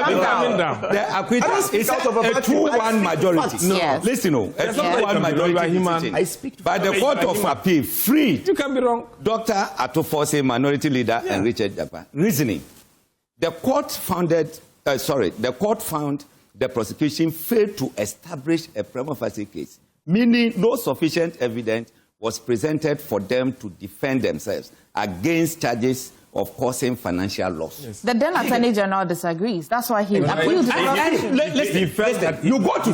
S6: The acquittal is a 2-1 majority.
S20: Yes.
S6: Listen, a 2-1 majority.
S2: I speak
S6: by the Court of Appeal, freed.
S22: You can be wrong.
S6: Dr. Ato Forsing, minority leader, and Richard Japa. Reasoning: the court found the prosecution failed to establish a prima facie case, meaning no sufficient evidence was presented for them to defend themselves against charges of causing financial loss.
S20: Yes. The then Attorney General disagrees. That's why he appealed to the
S6: Listen, you go to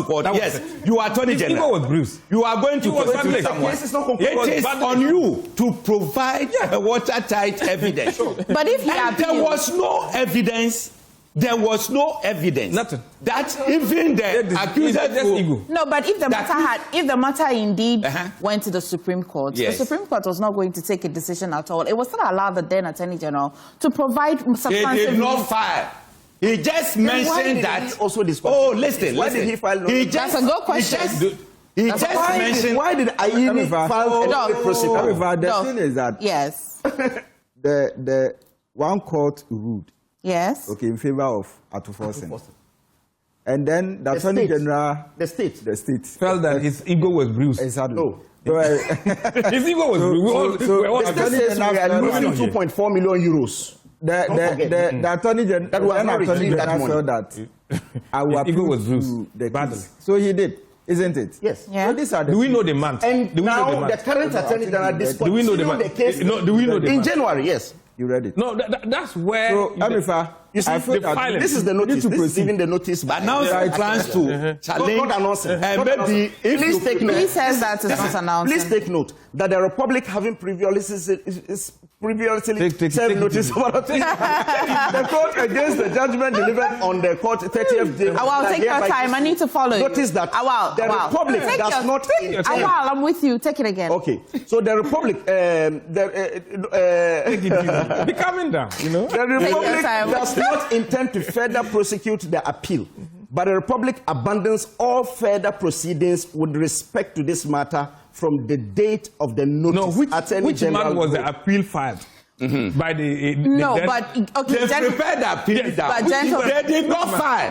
S6: court, yes, you are Attorney General. You are going to prosecute someone. It is on you to provide a watertight evidence.
S20: But if
S6: there was no evidence,
S22: Nothing.
S6: That even the accused
S20: No, but if the matter indeed went to the Supreme Court, the Supreme Court was not going to take a decision at all. It was still allow the then Attorney General to provide substantive.
S6: He did not file. He just mentioned that. Listen.
S2: Why did he file?
S20: That's a good question.
S6: He just mentioned.
S2: Why did Ayine file a prosecutor?
S5: However, the thing is that the one court ruled.
S20: Yes.
S5: Okay, in favor of Ato Forsing. And then the Attorney General...
S2: The state
S22: felt that his ego was bruised.
S5: Exactly.
S2: No.
S22: His ego was bruised.
S2: The state says we are losing 2.4 million euros.
S5: The Attorney General felt that our
S22: ego was bruised.
S5: Badly. So he did. Isn't it?
S2: Yes.
S20: Yeah.
S5: So these are
S22: do we know the month?
S2: And now the current Attorney General discontinued the case.
S22: Do we know the month?
S2: In January, yes.
S5: You read it?
S22: No, that's where...
S5: So, Amifa,
S2: you see, this is the notice. This is even the notice.
S6: But now he plans to challenge.
S2: Maybe please take note.
S20: He says that it's not announced.
S2: Please take note that the Republic, having previously served notice about the court against the judgment delivered on the court 30th January.
S20: Awal, take your time. I need to follow you.
S2: Notice that the Republic does not.
S20: Awal, I'm with you. Take it again.
S2: Okay. So the Republic,
S22: be calming down. You know,
S2: the Republic does not intend to further prosecute the appeal, but the Republic abandons all further proceedings with respect to this matter from the date of the notice.
S22: No, which month was the appeal filed? By the
S20: they
S6: prepared the appeal. They did not file.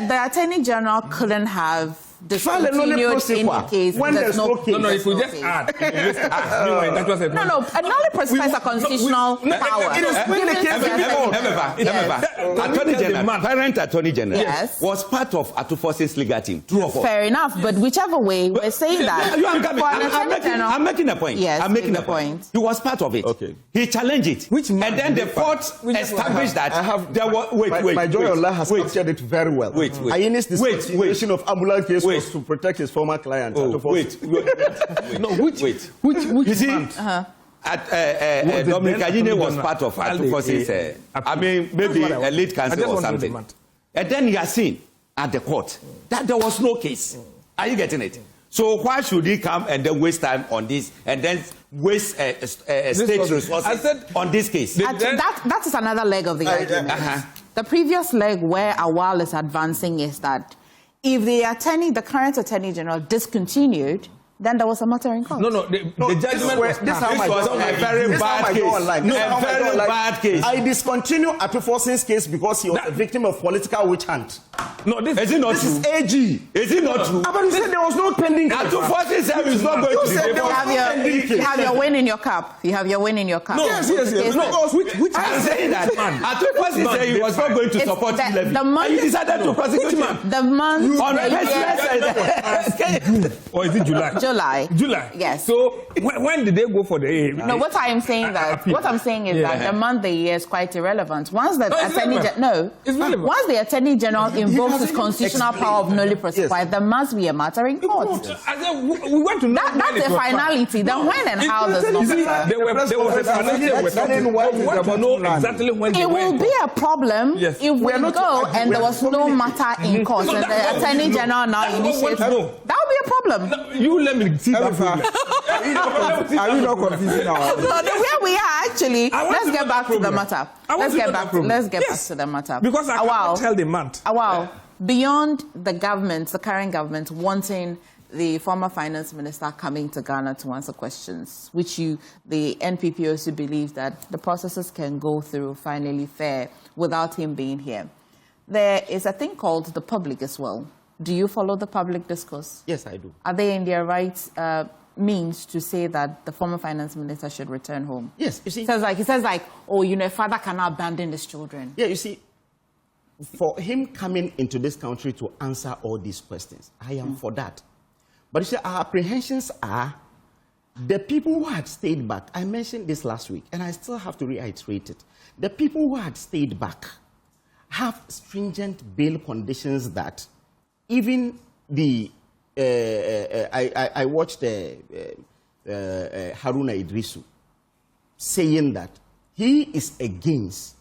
S20: The Attorney General couldn't have discontinued in the case.
S2: When there's no case.
S22: No, if we just add.
S20: No, a nollie specifies a constitutional power.
S6: It is when the case. Current Attorney General was part of Atufosin's legal team. True or false?
S20: Fair enough, but whichever way, we're saying that.
S6: I'm making a point.
S20: Yes,
S6: I'm making a point. He was part of it.
S2: Okay.
S6: He challenged it. And then the court established that there was.
S2: My Joy Allah has captured it very well. Ayini's discontinuation of ambulance case was to protect his former client.
S6: No, which month? Dominic Ayine was part of Atufosin's, maybe a lead counsel or something. And then he has seen at the court that there was no case. Are you getting it? So why should he come and then waste time on this and then waste state resources on this case?
S20: That is another leg of the argument. The previous leg where Awal is advancing is that if the current Attorney General discontinued, then there was a matter in court.
S22: The judgment was
S6: a very bad case.
S2: I discontinue Atufosin's case because he was a victim of political witch hunt.
S22: No, this
S2: is not true. This is AG.
S6: Is it not true?
S2: But you said there was no pending case.
S6: Atufosin said he's not going to
S20: You have your win in your cup. You have your win in your cup.
S2: No, yes. No,
S6: which I'm saying that Atufosin said he was not going to support levy. And you decided to prosecute him.
S20: The month.
S22: Or is it July?
S20: July.
S22: Yes. So when did they go for the?
S20: No, what I'm saying is that the month, the year is quite irrelevant. Once the once the Attorney General invokes his constitutional power of nollie prosequi, there must be a matter in court.
S22: We went to
S20: that's a finality. Then when and how does not matter.
S22: There was a finality.
S20: It will be a problem if we go and there was no matter in court and the Attorney General now initiates. That will be a problem.
S22: You let me see that problem.
S5: Are you not confusing our?
S20: Where we are actually. Let's get back to the matter. Let's get back to the matter.
S22: Because I can't tell the month.
S20: Beyond the government, the current government, wanting the former finance minister coming to Ghana to answer questions, which the NPP also believes that the processes can go through finally fair without him being here. There is a thing called the public as well. Do you follow the public discourse?
S2: Yes, I do.
S20: Are they in their right means to say that the former finance minister should return home?
S2: Yes, you see.
S20: He says like, oh, a father cannot abandon his children.
S2: Yeah, you see, for him coming into this country to answer all these questions, I am for that. But you see, our apprehensions are the people who had stayed back. I mentioned this last week, and I still have to reiterate it. The people who had stayed back have stringent bail conditions that even the I watched Haruna Idrisu saying that he is against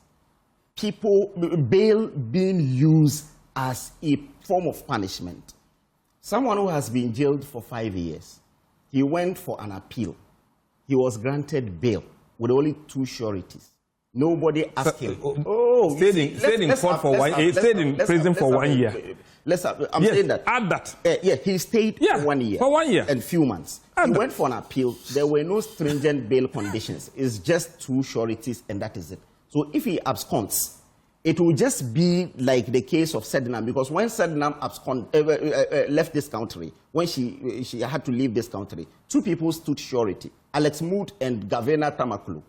S2: bail being used as a form of punishment. Someone who has been jailed for 5 years, he went for an appeal. He was granted bail with only 2 sureties. Nobody asked him.
S22: Stayed in court for 1 year. Stayed in prison for 1 year.
S2: I'm saying that.
S22: Add that.
S2: He stayed for 1 year.
S22: For 1 year.
S2: And few months. He went for an appeal. There were no stringent bail conditions. It's just 2 sureties and that is it. So if he absconds, it will just be like the case of Sednam, because when Sednam left this country, when she had to leave this country, 2 people stood surety, Alex Mood and Gavena Tamakulu.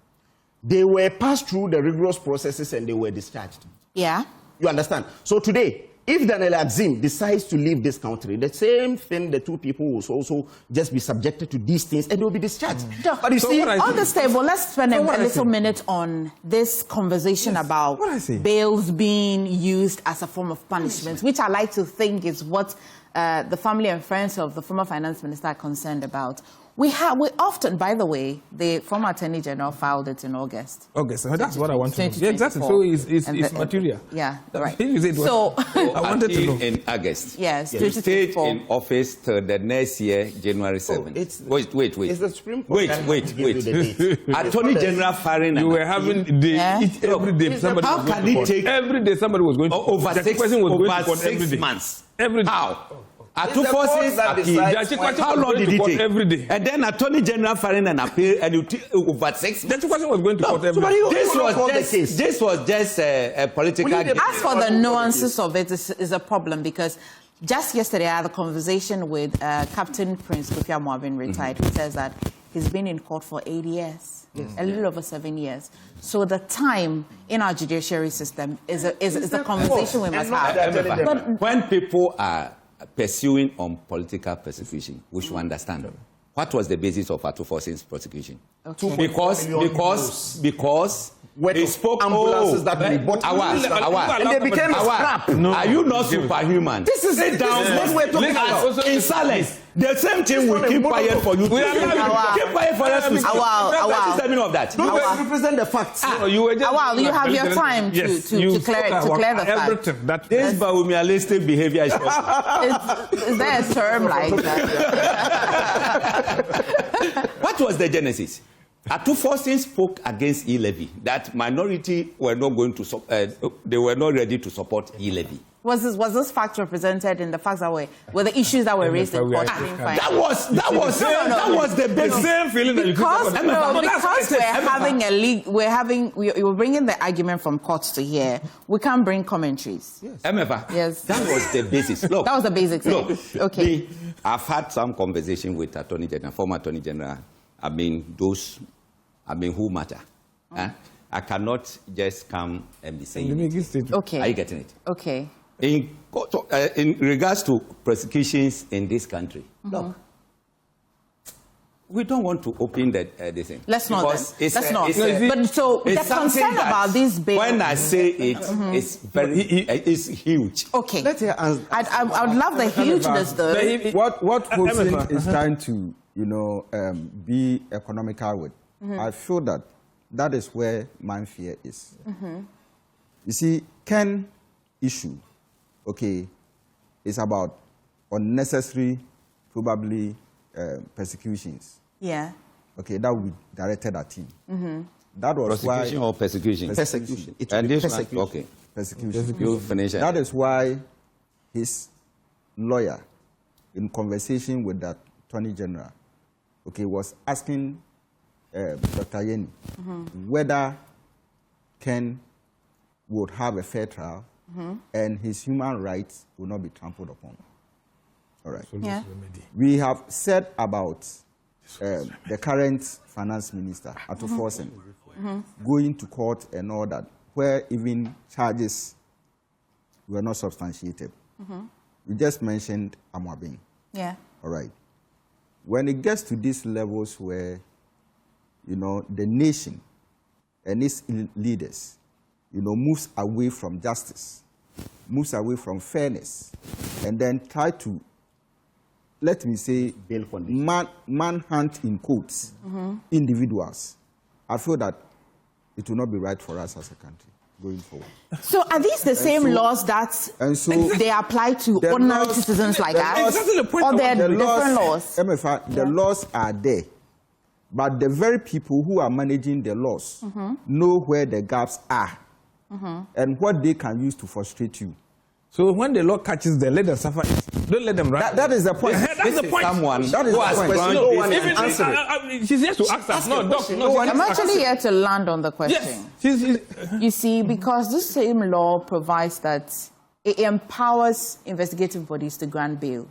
S2: They were passed through the rigorous processes and they were discharged.
S20: Yeah.
S2: You understand? So today, if Daniel Axim decides to leave this country, the same thing, the 2 people will also just be subjected to these things and they will be discharged.
S20: But you see, on this table, let's spend a little minute on this conversation about bails being used as a form of punishment, which I like to think is what the family and friends of the former finance minister are concerned about. We often, by the way, the former Attorney General filed it in August.
S22: So that's what I want to know. Yeah, exactly. So it's material.
S20: Yeah, right.
S22: So I wanted to know.
S6: In August.
S20: Yes,
S6: he stayed in office till the next year, January 7th. Wait.
S2: It's the Supreme Court.
S6: Wait. Attorney General firing.
S22: You were having every day somebody.
S6: How can he take
S22: every day somebody was going to
S6: over 6 months?
S22: Every day.
S6: How? Atufosin's appeal. How long did it take?
S22: Every day.
S6: And then Attorney General filing an appeal and over 6 months.
S22: The question was going to court every day.
S6: This was just a political game.
S20: As for the nuances of it, is a problem because Just yesterday, I had a conversation with Captain Prince Kofi Amoabin, retired, who says that he's been in court for 8 years, a little over 7 years. So the time in our judiciary system is a conversation we must have.
S6: But when people are pursuing on political persecution, we should understand them. What was the basis of Atufosin's prosecution?
S20: Okay.
S6: Because he spoke
S2: ambulances that we bought.
S6: And they became a scrap. No. Are you not superhuman? Sit down. In silence. The same thing will keep quiet for you. Keep quiet for us to speak. What is the meaning of that?
S2: Don't represent the facts.
S20: You have your time to clear the facts.
S6: This Bawumialistic behavior is
S20: Is there a term like that?
S6: What was the genesis? Atufosin spoke against e-levy, that minority were not going to, they were not ready to support e-levy.
S20: Was this fact represented in the facts that were the issues that were raised in court?
S6: That was the basic
S22: same feeling that you
S20: because we're bringing the argument from courts to here. We can't bring commentaries.
S6: Yes, that was the basis. Look,
S20: that was the basic thing.
S6: Look,
S20: okay.
S6: I've had some conversation with Attorney General, former Attorney General. Who matter. I cannot just come and be saying it.
S20: Okay.
S6: Are you getting it?
S20: Okay.
S6: In regards to prosecutions in this country, look, we don't want to open this thing.
S20: Let's not. Let's not. But so the concern about this bill.
S6: When I say it, it's huge.
S20: Okay. I would love the hugeness, though.
S5: What Wilson is trying to, be economical with, I feel that is where my fear is. You see, Ken issue, is about unnecessary, probably persecutions.
S20: Yeah.
S5: Okay, that we directed at him. That was
S6: prosecution
S5: why
S6: or persecution.
S5: Persecution.
S6: And this persecution. Okay.
S5: Persecution.
S6: You finish it.
S5: That is why his lawyer, in conversation with the Attorney General, was asking Dr. Yeni whether Ken would have a fair trial and his human rights will not be trampled upon. All right.
S20: Yeah.
S5: We have said about the current finance minister, Atufosin, going to court and all that, where even charges were not substantiated. We just mentioned Amoabin.
S20: Yeah.
S5: All right. When it gets to these levels where, the nation and its leaders, moves away from justice, moves away from fairness, and then try to, let me say, manhunt in quotes, individuals, I feel that it will not be right for us as a country going forward.
S20: So are these the same laws that they apply to ordinary citizens like us? Or they're different laws?
S5: The laws are there. But the very people who are managing the laws know where the gaps are and what they can use to frustrate you.
S22: So when the law catches them, let them suffer. Don't let them run.
S5: That is the point.
S22: That's the point.
S5: That is the point. No one is
S22: answering. She's here to ask us.
S20: I'm actually here to land on the question.
S22: Yes.
S20: You see, because this same law provides that it empowers investigative bodies to grant bail.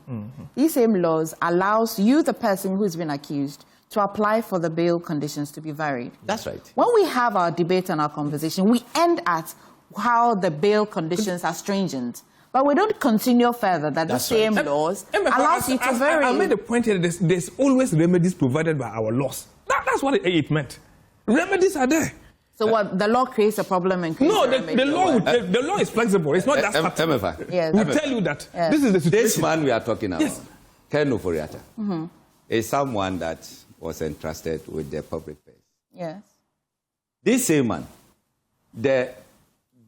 S20: These same laws allows you, the person who's been accused, to apply for the bail conditions to be varied.
S6: That's right.
S20: When we have our debate and our conversation, we end at how the bail conditions are stringent. But we don't continue further that the same laws allows you to vary.
S22: I made a point here that there's always remedies provided by our laws. That's what it meant. Remedies are there.
S20: So what, the law creates a problem and creates
S22: the law is flexible. It's not that static.
S20: Yes.
S22: We'll tell you that. This is the situation.
S6: This man we are talking about, Ken Ofori-Atta, is someone that was entrusted with the public purse.
S20: Yes.
S6: This same man, the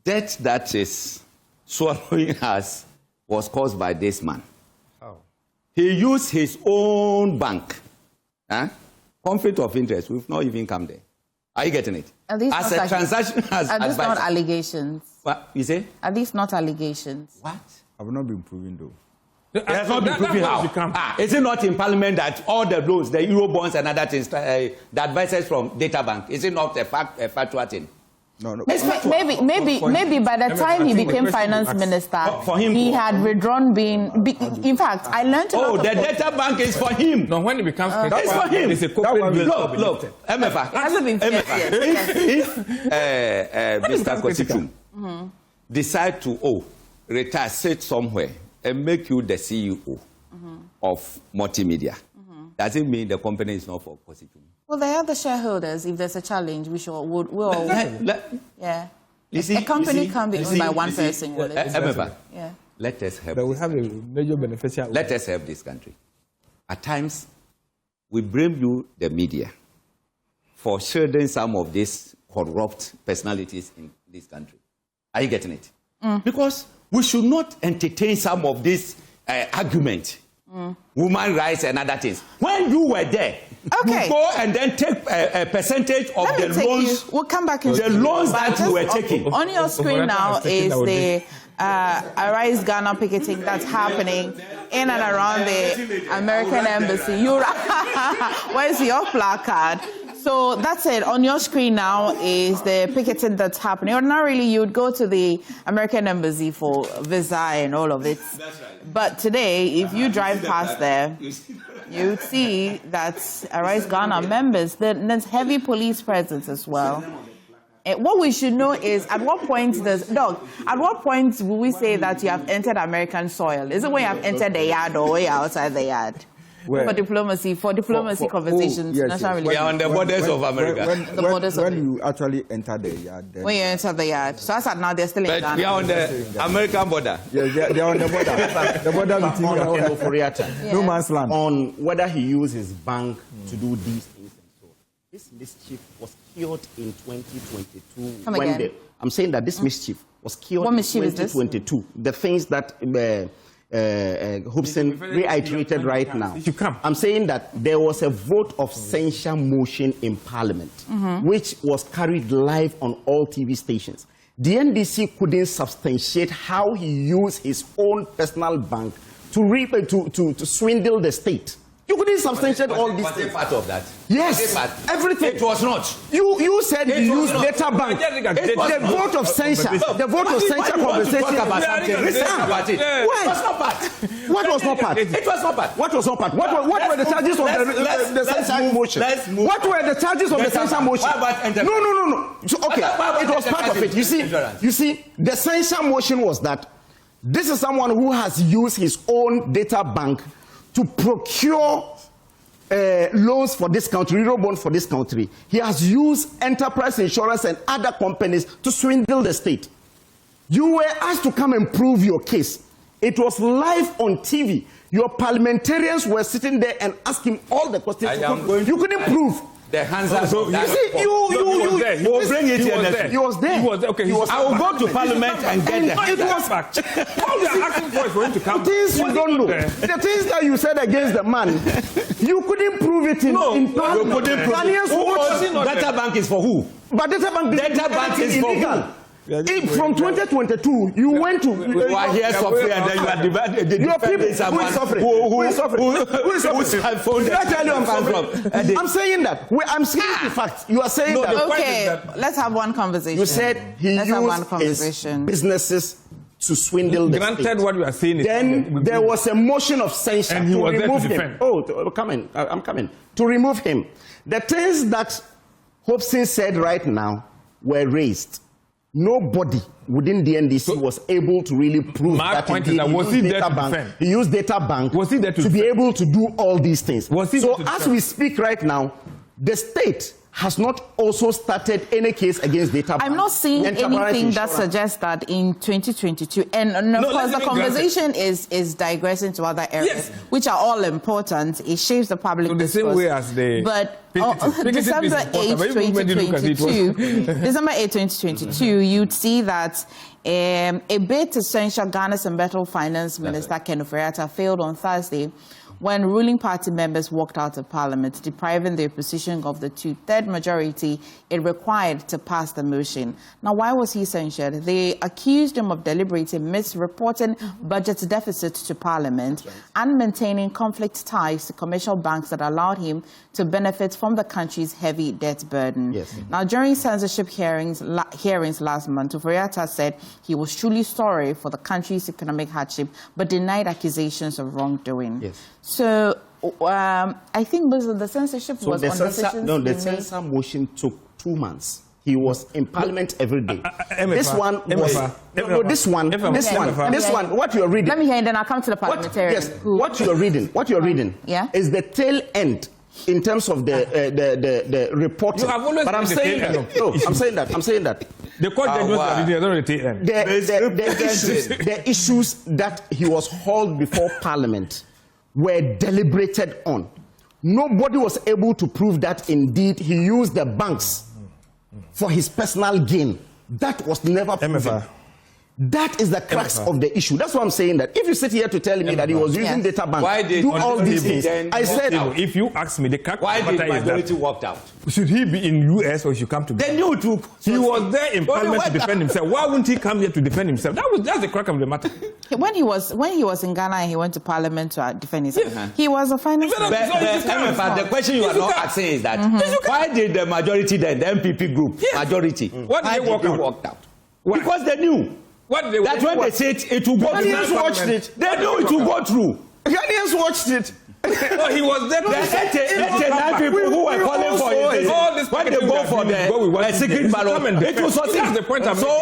S6: debt that is swallowing us was caused by this man.
S22: How?
S6: He used his own bank. Conflict of interest. We've not even come there. Are you getting it?
S20: As a
S6: transaction as
S20: Are these not allegations?
S6: What? You say?
S20: Are these not allegations?
S6: What?
S5: Have not been proven, though.
S6: It has not been proven how. Is it not in Parliament that all the loans, the Euro bonds and other things, the advices from Data Bank, is it not a factual thing?
S20: No. Maybe by the time he became finance minister, he had withdrawn being. In fact, I learned.
S6: The data bank is for him.
S22: No, when it becomes
S6: it's for him.
S22: It's a corporate.
S6: Look, MFA. If Mr. Kotikum decide to retire, sit somewhere, and make you the CEO of multimedia, does it mean the company is not for Kotikum?
S20: Well, they are the shareholders. If there's a challenge, we'll yeah. A company can't be owned by one person.
S6: Yeah. Let us help.
S22: But we have a major beneficiary.
S6: Let us help this country. At times, we blame you, the media, for shielding some of these corrupt personalities in this country. Are you getting it? Because we should not entertain some of these arguments. Women rights and other things. When you were there, you go and then take a percentage of the loans.
S20: We'll come back in
S6: the loans that you were taking.
S20: On your screen now is the Arise Ghana picketing that's happening in and around the American embassy. Where's your placard? So that's it. On your screen now is the picketing that's happening. Ordinarily, you would go to the American embassy for visa and all of it. That's right. But today, if you drive past there, you would see that Arise Ghana members, there's heavy police presence as well. What we should know is at what point will we say that you have entered American soil? Is it when you have entered the yard or when you're outside the yard? For diplomacy conversations.
S6: Yes. We are on the borders of America.
S5: When you actually enter the yard.
S20: When you enter the yard. So as at now, they're still in Ghana.
S6: We are on the American border.
S5: Yes, they are on the border. The border between
S2: Ofori-Atta.
S5: No man's land.
S2: On whether he used his bank to do these things and so on. This mischief was cured in 2022.
S20: Come again.
S2: I'm saying that this mischief was cured in 2022. The things that Hobson reiterated right now. I'm saying that there was a vote of censure motion in Parliament, which was carried live on all TV stations. The NDC couldn't substantiate how he used his own personal bank to swindle the state. You couldn't substantiate all these things.
S6: Part of that?
S2: Yes, everything.
S6: It was not.
S2: You said you used data bank. The vote of censure. The vote of censure conversation.
S6: About it.
S2: It was not part. What was not part?
S6: It was not part.
S2: What was not part? What were the charges of the censure motion? What were the charges of the censure motion? No. So, okay, it was part of it. You see, the censure motion was that this is someone who has used his own data bank to procure loans for this country, Eurobond for this country. He has used enterprise insurance and other companies to swindle the state. You were asked to come and prove your case. It was live on TV. Your parliamentarians were sitting there and asking all the questions. You couldn't prove.
S6: The hands are
S2: so. You see, you
S6: will bring it here.
S2: He was there.
S6: Okay. I will go to Parliament and get the hands.
S2: It was
S22: back. All they are asking for is for him to come.
S2: Things you don't know. The things that you said against the man, you couldn't prove it in Parliament.
S6: You couldn't prove it. Data bank is for who?
S2: But data bank
S6: is illegal. For who?
S2: From 2022, you went to.
S6: You are here suffering and then you are divided.
S2: Your people who is suffering. Who is suffering? Who is suffering? Did I tell you I'm suffering? I'm saying that. I'm saying the facts. You are saying that.
S20: Okay, let's have one conversation.
S2: You said he used his businesses to swindle the state.
S22: Granted, what you are saying is.
S2: Then there was a motion of censure
S22: and he was
S2: to remove
S22: there to
S2: him. Oh, come in. I'm coming. To remove him. The things that Hobson said right now were raised. Nobody within the NDC was able to really prove that he used data bank to be able to do all these things. So as we speak right now, the state has not also started any case against data bank.
S20: I'm not seeing anything that suggests that in 2022, and of course the conversation is digressing to other areas, which are all important. It shapes the public discourse.
S22: The same way as the...
S20: But December 8, 2022, you'd see that a bid to censure Ghana's embattled finance minister Ken Ofori-Atta failed on Thursday when ruling party members walked out of parliament, depriving the opposition of the 2/3 majority it required to pass the motion. Now, why was he censured? They accused him of deliberately misreporting budget deficits to parliament and maintaining conflict ties to commercial banks that allowed him to benefit from the country's heavy debt burden.
S2: Yes.
S20: Now, during censorship hearings last month, Ofori-Atta said he was truly sorry for the country's economic hardship, but denied accusations of wrongdoing.
S2: Yes.
S20: So, I think most of the censorship was on decisions.
S2: No, the censor motion took 2 months. He was in parliament every day. This one was this one. What you're reading?
S20: Let me hear, and then I'll come to the parliamentarian.
S2: What you're reading is the tail end in terms of the reporting.
S22: You have always
S2: but I'm saying that. No, I'm saying that.
S22: The court judgment
S2: the issues that he was hauled before parliament were deliberated on. Nobody was able to prove that indeed he used the banks for his personal gain. That was never proven. That is the crux of the issue. That's why I'm saying that. If you sit here to tell me that he was using data bank, do all these things, I said,
S22: if you ask me,
S6: why did majority walked out?
S22: Should he be in US or should come to?
S6: They knew to.
S22: He was there in parliament to defend himself. Why wouldn't he come here to defend himself? That's the crack of the matter.
S20: When he was in Ghana and he went to parliament to defend himself, he was a finance minister.
S6: The question you are not asking is that why did the majority then, the MPP group majority,
S22: why did they walk out?
S6: Because they knew. That when they said it will go through.
S2: Ghanaians watched it.
S6: They knew it will go through.
S2: Ghanaians watched it.
S22: No, he was there.
S6: The 89 people who were calling for it, when they go for the secret ballot, it was so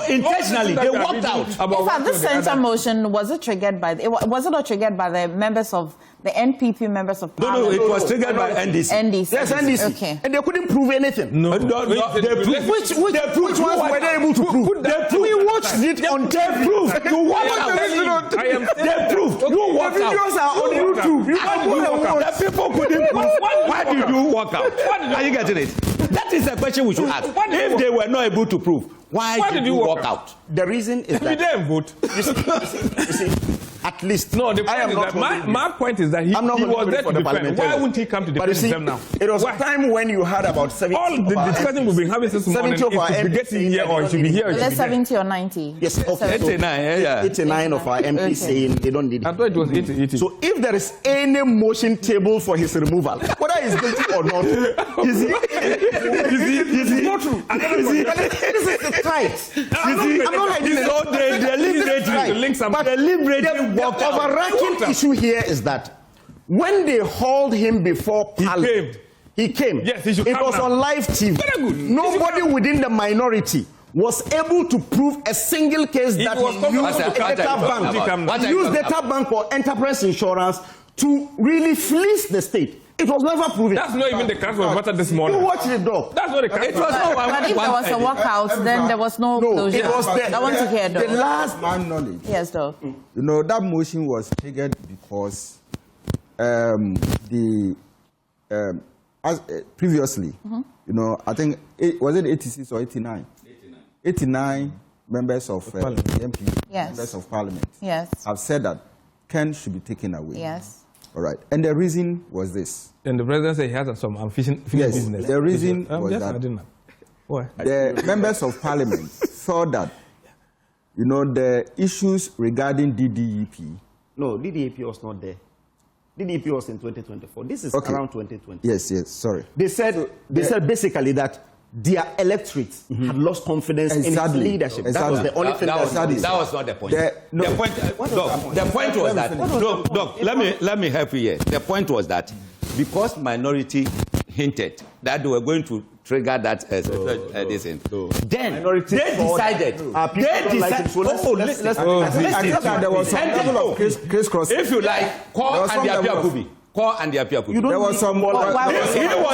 S6: intentionally they walked out.
S20: In fact, this censor motion, was it not triggered by the members of the NPP members of parliament?
S6: No, it was triggered by NDC.
S20: NDC.
S2: Yes, NDC.
S20: Okay.
S2: And they couldn't prove anything.
S22: No.
S2: Which ones were they able to prove? We watched it on
S6: they proved. You walked out. They proved. You walked out.
S2: The videos are on YouTube.
S6: The people couldn't prove. Why did you walk out? Are you getting it? That is the question we should ask. If they were not able to prove, why did you walk out?
S2: The reason is that...
S22: We didn't vote.
S2: You see, at least...
S22: No, the point is that my point is that he was there to defend. Why wouldn't he come to defend himself now?
S2: It was a time when you had about 70
S22: all the discussion we've been having since morning, if we get in here or it should be here.
S20: Is it 70 or 90?
S2: Yes, okay. 89 of our MPs saying they don't need it.
S22: I thought it was 80.
S2: So if there is any motion table for his removal, whether he's guilty or not, is he not true? This is tight. I'm not like this.
S6: So they deliberately walked out.
S2: The overarching issue here is that when they hauled him before parliament, he came.
S22: Yes, he should
S2: it
S22: come
S2: was
S22: now.
S2: on live TV.
S22: Very good.
S2: Nobody within the minority was able to prove a single case that he used data bank or enterprise insurance to really fleece the state. It was never proven.
S22: That's not even the case of matter this morning.
S2: You watch it, though.
S22: That's not the case.
S20: But if there was a walkout, then there was no closure.
S2: It was
S20: I want to hear, though.
S5: The last man knowledge.
S20: Yes, though.
S5: You know, that motion was triggered because previously, you know, I think, was it 86 or 89? 89 members of the MP, members of parliament, have said that Ken should be taken away.
S20: Yes.
S5: All right. And the reason was this.
S22: And the president said he has some unfinished business.
S5: The reason was that the members of parliament thought that, you know, the issues regarding DDEP.
S2: No, DDEP was not there. DDEP was in 2024. This is around 2020.
S5: Yes, sorry.
S2: They said basically that their electorate had lost confidence in his leadership. That was the only thing
S6: that was not the point. The point was that, look, let me help you here. The point was that because minority hinted that they were going to trigger that this thing, then they decided. If you like, call and the Kubi. And the Apia Kubi.
S5: There was some.
S6: He was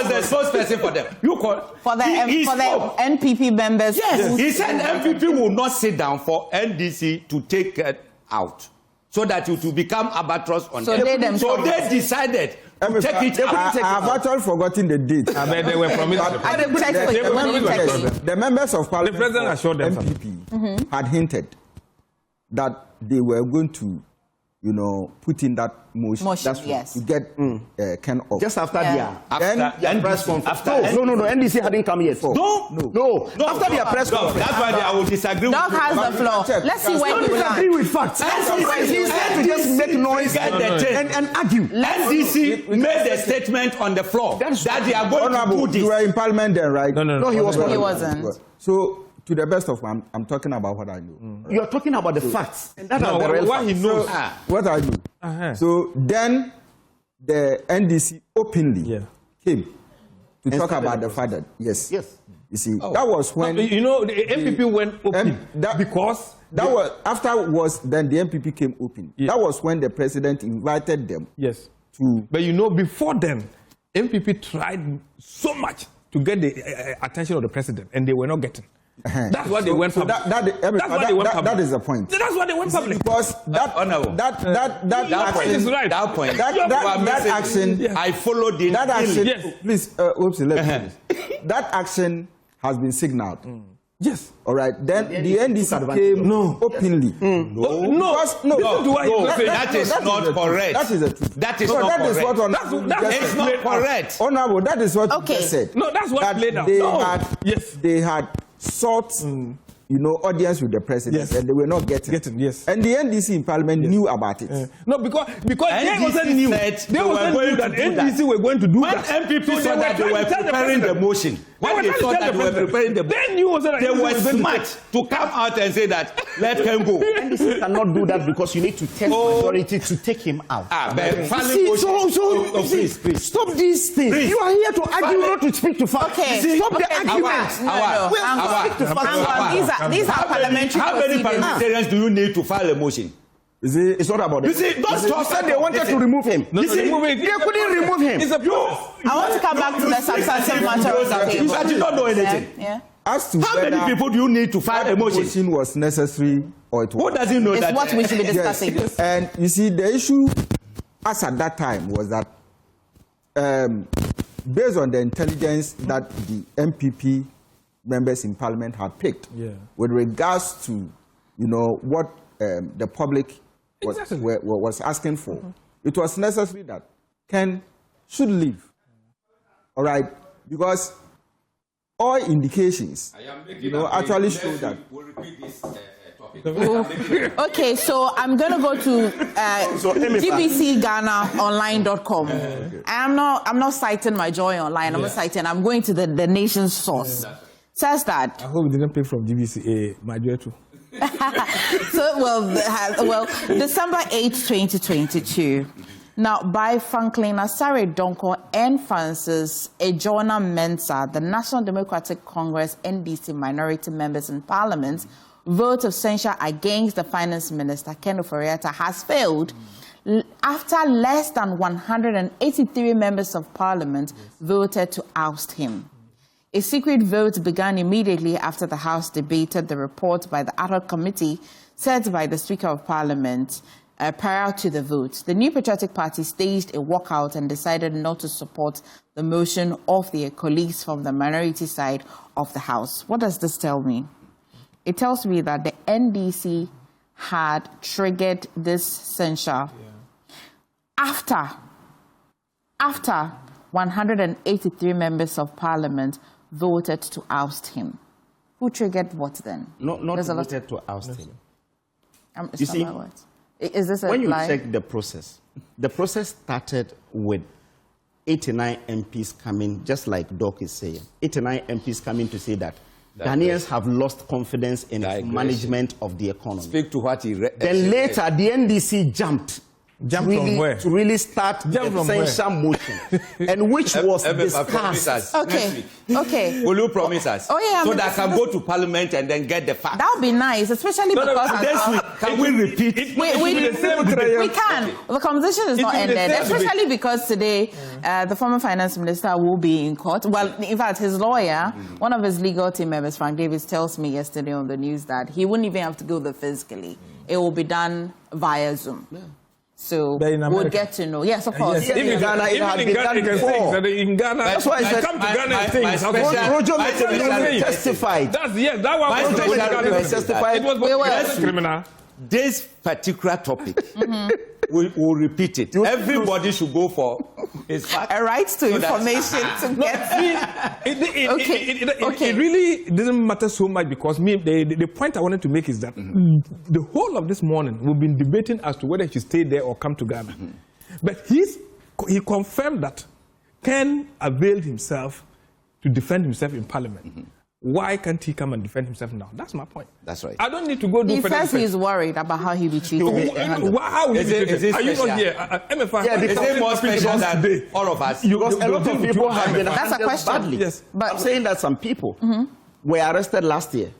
S6: the spokesperson for them. You call
S20: for the NPP members.
S6: Yes, he said NPP will not sit down for NDC to take it out, so that it will become albatross on them. So they decided to take it out.
S5: I have actually forgotten the date.
S22: They were promised.
S5: The members of parliament,
S22: the president assured them,
S5: MPP, had hinted that they were going to, put in that motion.
S20: That's yes.
S5: To get Ken off.
S2: Just after
S5: their
S2: press conference. No, NDC hadn't come yet. No. After their press conference.
S6: That's why I will disagree
S20: Doc
S6: with you.
S20: has the floor. Let's see where we land.
S2: Disagree with facts. He's there to just make noise and argue.
S6: NDC made a statement on the floor that they are going to do this.
S5: You were in Parliament then, right?
S2: No, he was not.
S20: He wasn't.
S5: So, to the best of I'm talking about what I know.
S2: You're talking about the facts. And that's
S6: what he knows.
S5: What I know. So then the NDC openly came to talk about the fact that yes. You see, that was when
S22: the MPP went open because
S5: that was afterwards. Then the MPP came open. That was when the president invited them.
S22: Yes.
S5: To
S22: but before then, MPP tried so much to get the attention of the president, and they were not getting. That's what they went for.
S5: That is the point.
S22: That's why they went public.
S5: Because that
S22: point is right.
S6: That point.
S5: That action.
S6: I followed it.
S5: That action. Yes. Please, that action has been signaled.
S22: Yes.
S5: All right. Then the NDC came openly.
S6: That is not correct.
S5: That is the truth.
S6: That is not correct. That's not correct.
S5: Honorable, that is what you just said.
S22: No, that's what played out.
S5: They had sought, audience with the president, and they were not getting. And the NDC in Parliament knew about it.
S22: No, because they wasn't new. They wasn't new that NDC were going to do that.
S6: When MPP said that they were preparing the motion, when they thought that they were preparing the motion, they were smart to come out and say that, let him go.
S2: NDC cannot do that because you need to test majority to take him out.
S6: Please.
S2: Stop these things. You are here to argue, not to speak to facts. Stop the argument.
S20: These are parliamentary
S6: How many parliamentarians do you need to file a motion?
S2: It's not about it. Don't said they wanted to remove him. They couldn't remove him.
S20: I want to come back to the substantive matter of the table.
S6: I did not know anything.
S5: As to
S6: how many people do you need to file a motion?
S5: Motion was necessary or it was.
S6: Who doesn't know
S20: it's
S6: that?
S20: It's what we should be discussing.
S5: Yes. And you see, the issue as at that time was that based on the intelligence that the MPP members in Parliament had picked with regards to, what the public was asking for, it was necessary that Ken should leave. All right, because all indications, actually show that.
S20: Okay, so I'm going to go to gbcghanaonline.com. I'm not citing my joy online. I'm going to the nation's source. Says that.
S22: I hope you didn't pay from GBC. My joy too.
S20: December 8, 2022. Now, by Franklin Asare Donko and Francis Ejona Mensah, the National Democratic Congress NDC minority members in Parliament, vote of censure against the Finance Minister, Ken Ofori-Atta, has failed after less than 183 members of Parliament voted to oust him. A secret vote began immediately after the House debated the report by the ad hoc committee set by the Speaker of Parliament prior to the vote. The New Patriotic Party staged a walkout and decided not to support the motion of their colleagues from the minority side of the House. What does this tell me? It tells me that the NDC had triggered this censure after 183 members of Parliament voted to oust him. Who triggered what then?
S2: Not voted to oust him.
S20: You see, is this a
S2: when
S20: lie?
S2: You check the process started with 89 MPs coming, just like Doc is saying. 89 MPs coming to say that Ghanaians have lost confidence in the management of the economy.
S6: Speak to what he read.
S2: Then later, the NDC jumped
S22: from where?
S2: To really start the censure motion, and which was discussed.
S20: Okay.
S6: Will you promise us?
S20: Oh yeah.
S6: So that I can go to Parliament and then get the facts.
S20: That would be nice, especially because
S6: can we repeat it?
S20: We can. The conversation is not ended, especially because today the former finance minister will be in court. Well, in fact, his lawyer, one of his legal team members, Frank Davis, tells me yesterday on the news that he wouldn't even have to go there physically. It will be done via Zoom. So we'll get to know. Yes, of course.
S2: Yes. In Ghana, it had been done before.
S22: In Ghana,
S2: that's why I said,
S22: come to Ghana and things.
S2: Roger testified.
S22: That one was
S2: testified.
S22: criminal.
S6: this particular topic, we'll repeat it. Everybody should go for his fact.
S20: A right to information to get.
S22: It really doesn't matter so much because the point I wanted to make is that the whole of this morning we've been debating as to whether he should stay there or come to Ghana. But he confirmed that Ken availed himself to defend himself in Parliament. Why can't he come and defend himself now? That's my point.
S6: That's right.
S22: I don't need to go do.
S20: He says he's worried about how he'll be treated.
S22: How will he be treated? Are you not here? MFR,
S6: yeah, is it more special than all of us?
S2: Because a lot of people have been
S20: That's a question.
S2: badly.
S22: Yes.
S2: But I'm saying that some people were arrested last year.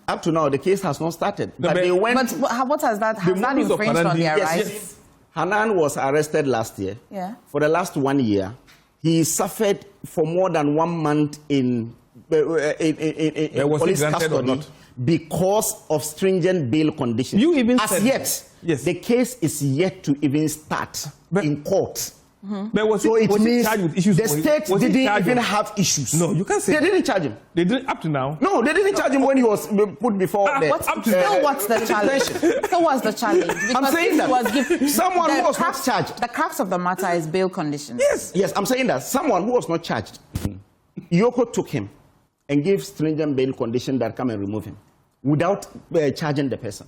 S2: Up to now, the case has not started. But they went.
S20: But what has that? Has that infringed on their rights?
S2: Yes. Hanan was arrested last year.
S20: Yeah.
S2: For the last 1 year, he suffered for more than 1 month in police custody because of stringent bail conditions.
S22: You even
S2: as
S22: said
S2: yet, the case is yet to even start in court.
S22: But
S2: so it means the state didn't even have issues.
S22: No, you can't say
S2: they didn't charge him.
S22: They didn't up to now.
S2: No, they didn't charge him when he was put before
S20: Still, what's the challenge? Still, what's the challenge? Because
S2: I'm saying that someone who was not charged.
S20: The crux of the matter is bail conditions.
S2: Yes, I'm saying that someone who was not charged, Yoko took him and gave stringent bail conditions that come and remove him without charging the person.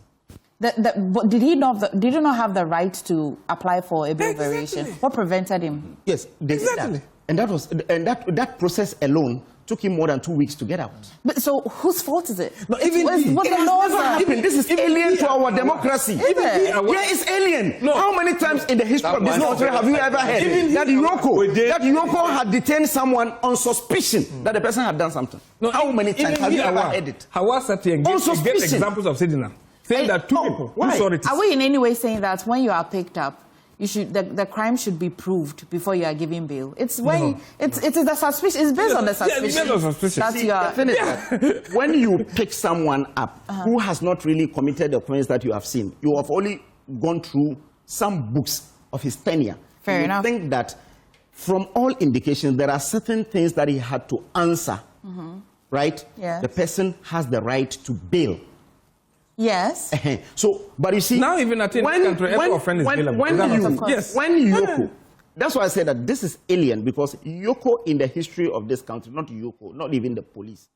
S20: But did he not have the right to apply for a bail variation? What prevented him?
S2: Yes, they did that. And that process alone took him more than 2 weeks to get out.
S20: But so whose fault is it?
S2: What the laws are happening. This is alien to our democracy. Yeah, it's alien. No. How many times in the history of this country have you ever heard that Yoko had detained someone on suspicion that the person had done something?
S22: No,
S2: how many times have you ever heard it?
S22: Hawa sat here and gave examples of Sidina, saying that two people who saw it.
S20: Are we in any way saying that when you are picked up, the crime should be proved before you are given bail? It's when it is the suspicion. It's based on the suspicion. That's your.
S2: When you pick someone up who has not really committed the crimes that you have seen, you have only gone through some books of his tenure.
S20: Fair enough.
S2: I think that from all indications, there are certain things that he had to answer. Right?
S20: Yes.
S2: The person has the right to bail.
S20: Yes.
S2: So, but you see,
S22: now even at this country, every offense is bailable.
S2: When Yoko, that's why I say that this is alien, because Yoko in the history of this country, not Yoko, not even the police.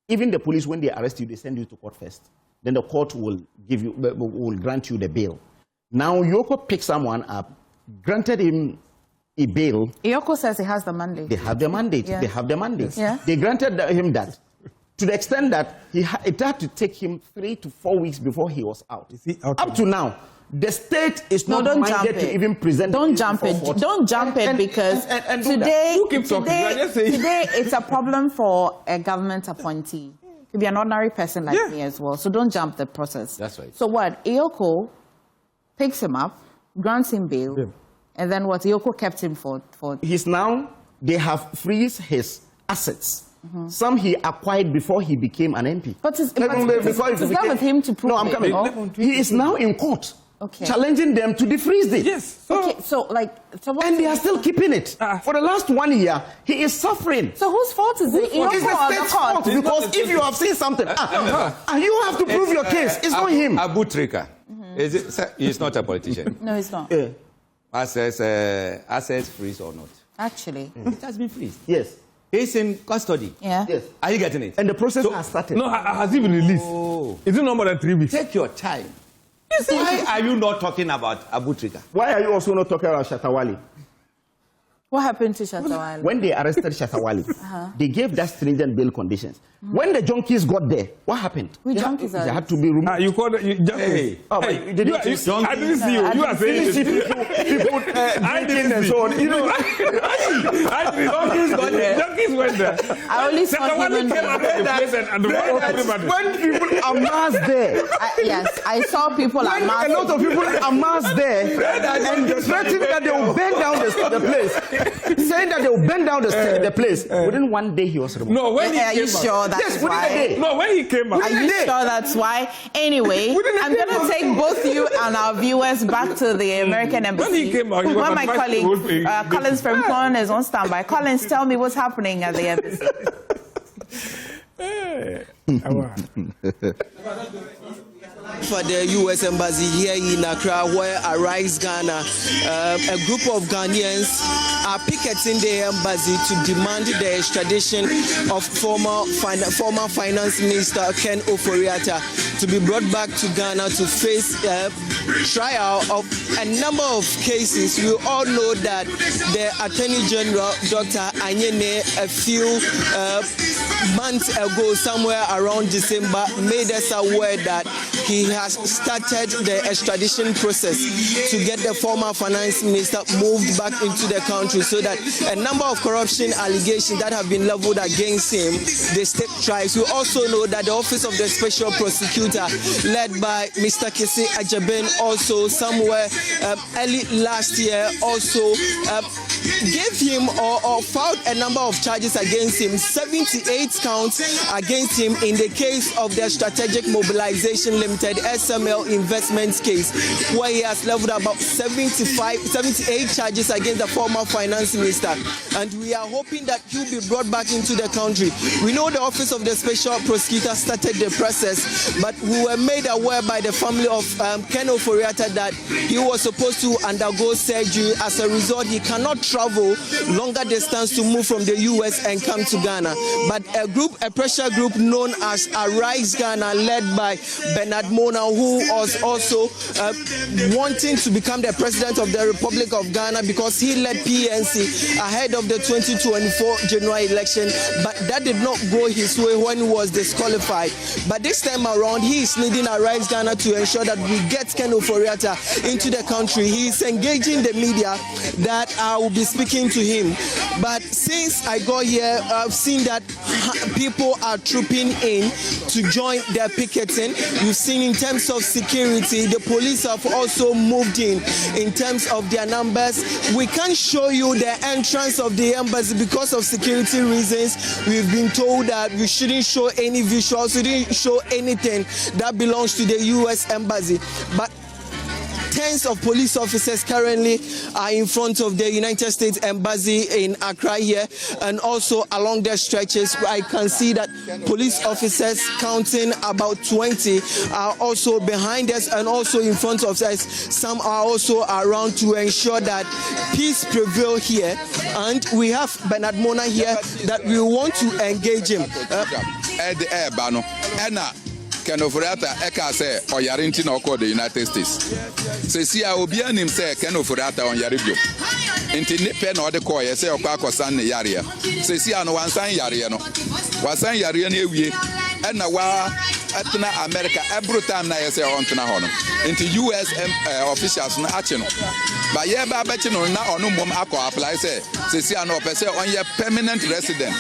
S2: Even the police, when they arrest you, they send you to court first. Then the court will grant you the bail. Now Yoko picked someone up, granted him a bail.
S20: Yoko says he has the mandate.
S2: They have the mandate.
S20: Yeah.
S2: They have the mandate.
S20: Yeah.
S2: They granted him that. To the extent that it had to take him 3 to 4 weeks before he was out. Up to now, the state is not minded to even present.
S20: Don't jump it. Don't jump it because today it's a problem for a government appointee. It could be an ordinary person like me as well. So don't jump the process.
S6: That's right.
S20: So what? Yoko picks him up, grants him bail, and then what? Yoko kept him for.
S2: He's now. They have freezed his assets. Some he acquired before he became an MP.
S20: But is that with him to prove?
S2: No, I'm coming. He is now in court, challenging them to defreeze it.
S22: Yes.
S2: And they are still keeping it. For the last 1 year, he is suffering.
S20: So whose fault is it?
S2: It's the state's fault. Because if you have seen something, you have to prove your case. It's not him.
S6: Abu Trika. He's not a politician.
S20: No, he's not.
S6: Assets freeze or not?
S20: Actually.
S6: It has been freezed.
S2: Yes.
S6: He's in custody.
S20: Yeah.
S2: Yes.
S6: Are you getting it?
S2: And the process has started.
S22: No, has he been released? Is it no more than 3 weeks?
S6: Take your time. Why are you not talking about Abu Trika?
S2: Why are you also not talking about Shatawali?
S20: What happened to Shatawali?
S2: When they arrested Shatawali, they gave that stringent bail conditions. When the junkies got there, what happened?
S20: Which junkies
S2: they had to be removed.
S22: You called it junkies.
S2: I didn't see you.
S22: I didn't see you. You are saying
S2: people drinking and so on. You know,
S22: junkies got there. Junkies went there.
S20: I only saw
S22: Shatawali came out of the place and everybody.
S2: When people amassed there.
S20: Yes, I saw people amassed.
S2: A lot of people amassed there and threatening that they will burn down the place. Saying that they will burn down the place. Within 1 day, he was removed.
S22: No, when he
S20: are
S22: came
S20: you sure that's why?
S22: No, when he came out.
S20: Are you sure that's why? Anyway, I'm going to take both you and our viewers back to the American Embassy.
S22: When he came out, he was
S20: my colleague, Collins from Con is on standby. Collins, tell me what's happening at the embassy.
S7: For the U.S. Embassy here in Accra, where Arise Ghana, a group of Ghanaians are picketing the embassy to demand the extradition of former Finance Minister Ken Ofori-Atta to be brought back to Ghana to face trial of a number of cases. We all know that the Attorney General, Dr. Anyene, a few months ago, somewhere around December, made us aware that he has started the extradition process to get the former finance minister moved back into the country, so that a number of corruption allegations that have been leveled against him, the state tries. We also know that the Office of the Special Prosecutor, led by Mr. Kisi Ajaben, also somewhere early last year, also gave him or filed a number of charges against him, 78 counts against him in the case of the Strategic Mobilization Limited SML investments case, where he has leveled about 78 charges against the former finance minister. And we are hoping that he'll be brought back into the country. We know the Office of the Special Prosecutor started the process, but we were made aware by the family of Ken Ofori-Atta that he was supposed to undergo surgery. As a result, he cannot travel longer distance to move from the U.S. and come to Ghana. But a pressure group known as Arise Ghana, led by Bernard Mornah, who was also wanting to become the president of the Republic of Ghana because he led PNC ahead of the 2024 general election, but that did not go his way when he was disqualified. But this time around, he is leading Arise Ghana to ensure that we get Ken Ofori-Atta into the country. He is engaging the media that I will be speaking to him. But since I got here, I've seen that people are trooping in to join their picketing. You've seen in terms of security, the police have also moved in terms of their numbers. We can't show you the entrance of the embassy because of security reasons. We've been told that we shouldn't show any visuals, we didn't show anything that belongs to the U.S. Embassy. But tens of police officers currently are in front of the United States Embassy in Accra here, and also along the stretches I can see that police officers counting about 20 are also behind us and also in front of us. Some are also around to ensure that peace prevail here, and we have Bernard Mornah here that we want to engage him.
S8: Ken Ofori-Atta eka say oyarinti na oko the United States. Se si a obi anim say Ken Ofori-Atta on yare bio. Nti ne pe na ode call ye say okwa akosan ne yare. Se si a no wansan yare no. Wansan yare na ewie. Na wa atena America every time na ye say on tena ho no. Nti US officials no ache no. Ba ye ba beche no na onu mom akọ apply say se si a no pese on ye permanent resident.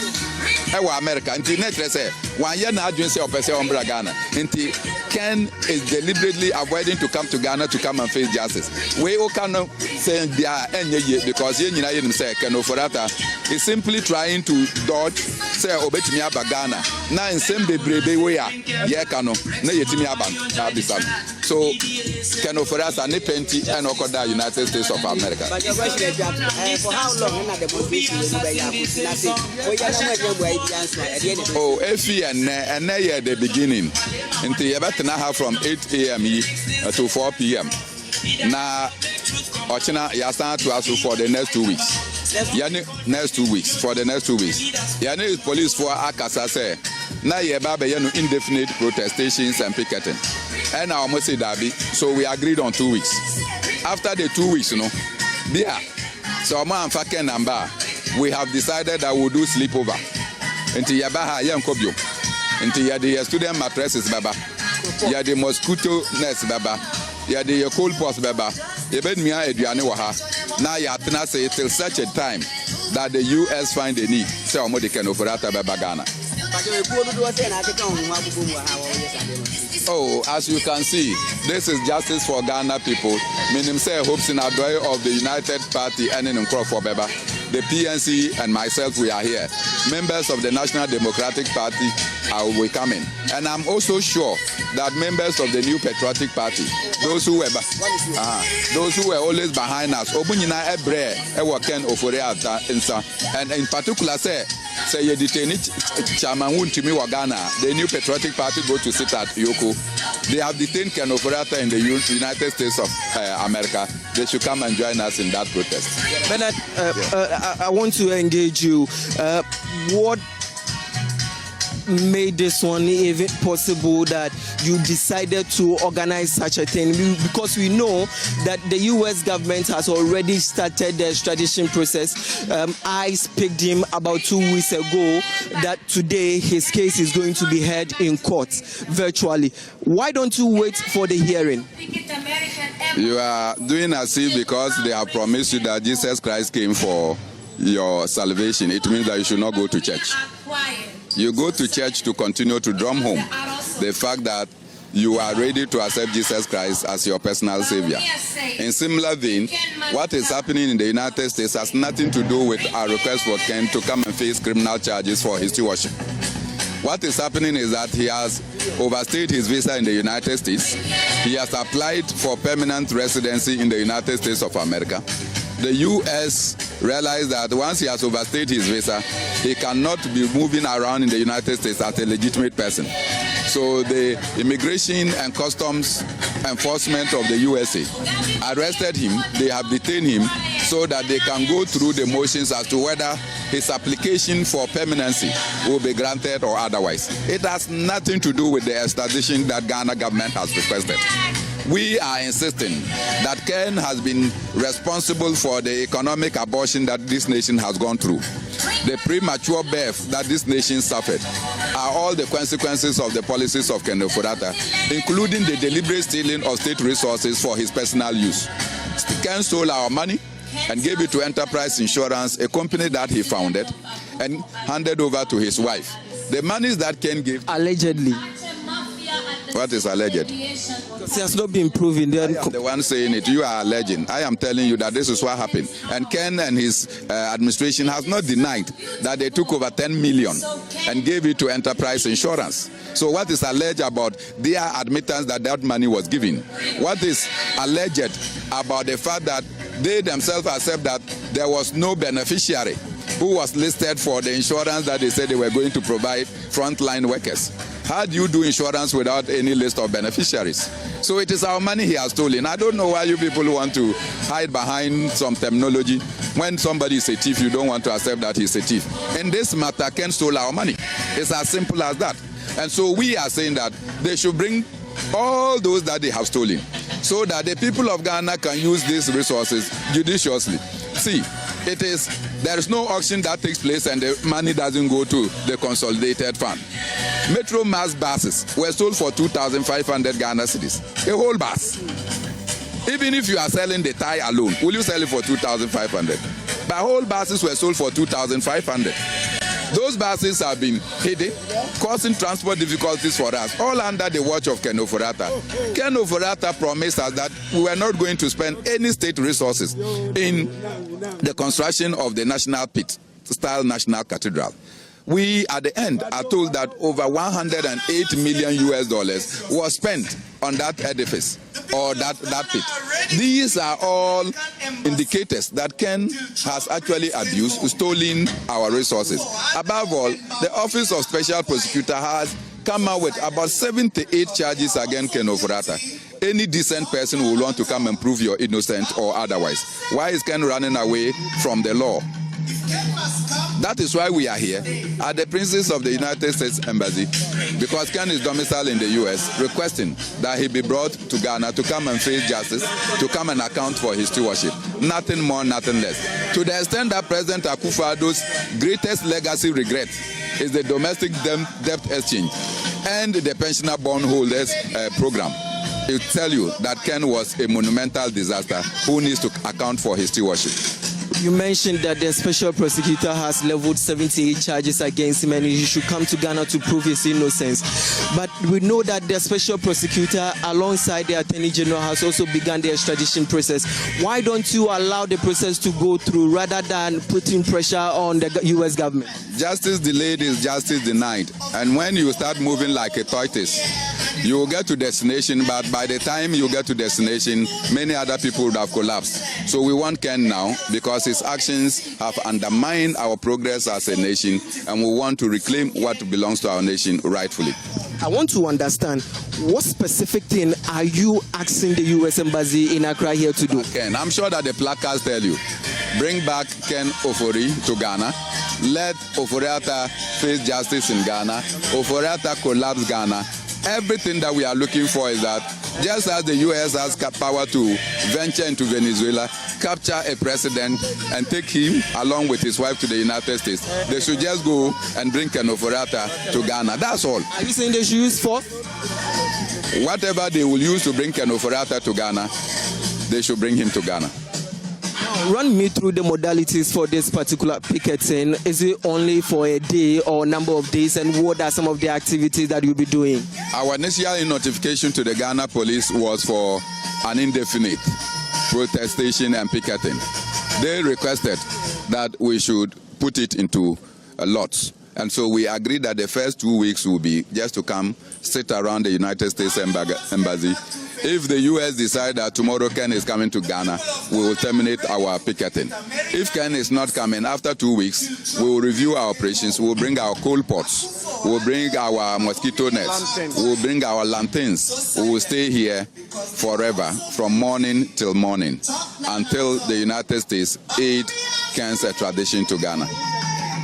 S8: Ewa America nti netre say one year na adwin say opese on Ghana. Nti Ken is deliberately avoiding to come to Ghana to come and face justice. We can say they are enye because ye nyina ye say Ken Ofori-Atta is simply trying to dodge say obetimi aba Ghana. Na nsem bebrebe we ya ye ka no na yetimi aba abisa. So Ken Ofori-Atta ne penti and okoda United States of America.
S7: But your question is for how long na demonstration will be
S8: oh, and now the beginning. Until you better now have from 8 a.m. to 4 p.m. Now, Ochina, you start to ask for the next 2 weeks. Next 2 weeks. For the next 2 weeks. Yani police for Akasa say, now you have indefinite protestations and picketing. And I almost say that. So we agreed on 2 weeks. After the 2 weeks, yeah. So man fucking number. We have decided that we'll do sleepover. Until Yabaha Yankobio. Until you the student mattresses, Baba. You the mosquito nest, Baba. You the cold post, Baba. You bet me Adrianawaha. Now you have to say till such a time that the US find a need. So I'm going to Ofori-Atta Baba Ghana. Oh, as you can see, this is justice for Ghana people. Meaning say hopes in a joy of the United Party and in Crawford Baba. the PNC and myself, we are here. Members of the National Democratic Party will come in. And I'm also sure that members of the New Patriotic Party, those who were always behind us, and in particular, say you detain Chairman Ghana, the New Patriotic Party go to sit at Yoko. They have detained Ken Ofori-Atta in the United States of America. They should come and join us in that protest.
S7: Bernard, I want to engage you. What made this one even possible that you decided to organize such a thing? Because we know that the U.S. government has already started the extradition process. ICE picked him about 2 weeks ago that today his case is going to be heard in court virtually. Why don't you wait for the hearing?
S8: You are doing as if because they have promised you that Jesus Christ came for your salvation, it means that you should not go to church. You go to church to continue to drum home the fact that you are ready to accept Jesus Christ as your personal savior. In similar vein, what is happening in the United States has nothing to do with our request for Ken to come and face criminal charges for his stewardship. What is happening is that he has overstayed his visa in the United States. He has applied for permanent residency in the United States of America. The U.S. realized that once he has overstayed his visa, he cannot be moving around in the United States as a legitimate person. So the Immigration and Customs Enforcement of the USA arrested him. They have detained him so that they can go through the motions as to whether his application for permanency will be granted or otherwise. It has nothing to do with the extradition that Ghana government has requested. We are insisting that Ken has been responsible for the economic abortion that this nation has gone through. The premature birth that this nation suffered are all the consequences of the policies of Ken Ofori-Atta, including the deliberate stealing of state resources for his personal use. Ken stole our money and gave it to Enterprise Insurance, a company that he founded, and handed over to his wife. The monies that Ken gave...
S7: Allegedly.
S8: What is alleged?
S7: It has not been proven.
S8: I am the one saying it. You are alleging. I am telling you that this is what happened. And Ken and his administration has not denied that they took over 10 million and gave it to Enterprise Insurance. So what is alleged about their admittance that that money was given? What is alleged about the fact that they themselves accept that there was no beneficiary who was listed for the insurance that they said they were going to provide frontline workers? How do you do insurance without any list of beneficiaries? So it is our money he has stolen. I don't know why you people want to hide behind some terminology. When somebody is a thief, you don't want to accept that he's a thief. In this matter, Ken stole our money. It's as simple as that. And so we are saying that they should bring all those that they have stolen so that the people of Ghana can use these resources judiciously. See, there is no auction that takes place and the money doesn't go to the consolidated fund. Metro mass buses were sold for 2,500 Ghana cedis. A whole bus. Even if you are selling the tie alone, will you sell it for 2,500? But whole buses were sold for 2,500. Those buses have been hidden, causing transport difficulties for us, all under the watch of Ken Ofori-Atta. Ken Ofori-Atta promised us that we were not going to spend any state resources in the construction of the National Pit-style National Cathedral. We, at the end, are told that over $108 million was spent on that edifice or that pit. These are all indicators that Ken has actually abused, stolen our resources. Above all, the Office of Special Prosecutor has come out with about 78 charges against Ken Ofori-Atta. Any decent person will want to come and prove you're innocent or otherwise. Why is Ken running away from the law? That is why we are here at the Princess of the United States Embassy, because Ken is domiciled in the U.S., requesting that he be brought to Ghana to come and face justice, to come and account for his stewardship. Nothing more, nothing less. To the extent that President Akufo-Addo's greatest legacy regret is the domestic debt exchange and the pensioner bondholders program. It will tell you that Ken was a monumental disaster who needs to account for his stewardship.
S7: You mentioned that the special prosecutor has leveled 78 charges against him and he should come to Ghana to prove his innocence. But we know that the special prosecutor, alongside the Attorney General, has also begun the extradition process. Why don't you allow the process to go through rather than putting pressure on the U.S. government?
S8: Justice delayed is justice denied. And when you start moving like a tortoise, you will get to destination, but by the time you get to destination, many other people would have collapsed. So we want Ken now because his actions have undermined our progress as a nation, and we want to reclaim what belongs to our nation rightfully.
S7: I want to understand, what specific thing are you asking the U.S. Embassy in Accra here to do?
S8: Ken, I'm sure that the placards tell you, bring back Ken Ofori to Ghana, let Ofori-Atta face justice in Ghana, Ofori-Atta collapse Ghana. Everything that we are looking for is that just as the U.S. has power to venture into Venezuela, capture a president and take him along with his wife to the United States, they should just go and bring Ken Ofori-Atta to Ghana. That's all.
S7: Are you saying they should use force?
S8: Whatever they will use to bring Ken Ofori-Atta to Ghana, they should bring him to Ghana.
S7: Run me through the modalities for this particular picketing. Is it only for a day or a number of days, and what are some of the activities that you'll be doing?
S8: Our initial notification to the Ghana police was for an indefinite protestation and picketing. They requested that we should put it into lots. And so we agreed that the first 2 weeks will be just to come sit around the United States Embassy. If the U.S. decide that tomorrow Ken is coming to Ghana, we will terminate our picketing. If Ken is not coming, after 2 weeks, we will review our operations. We will bring our coal pots. We will bring our mosquito nets. We will bring our lanterns. We will stay here forever, from morning till morning, until the United States aid Ken's extradition to Ghana.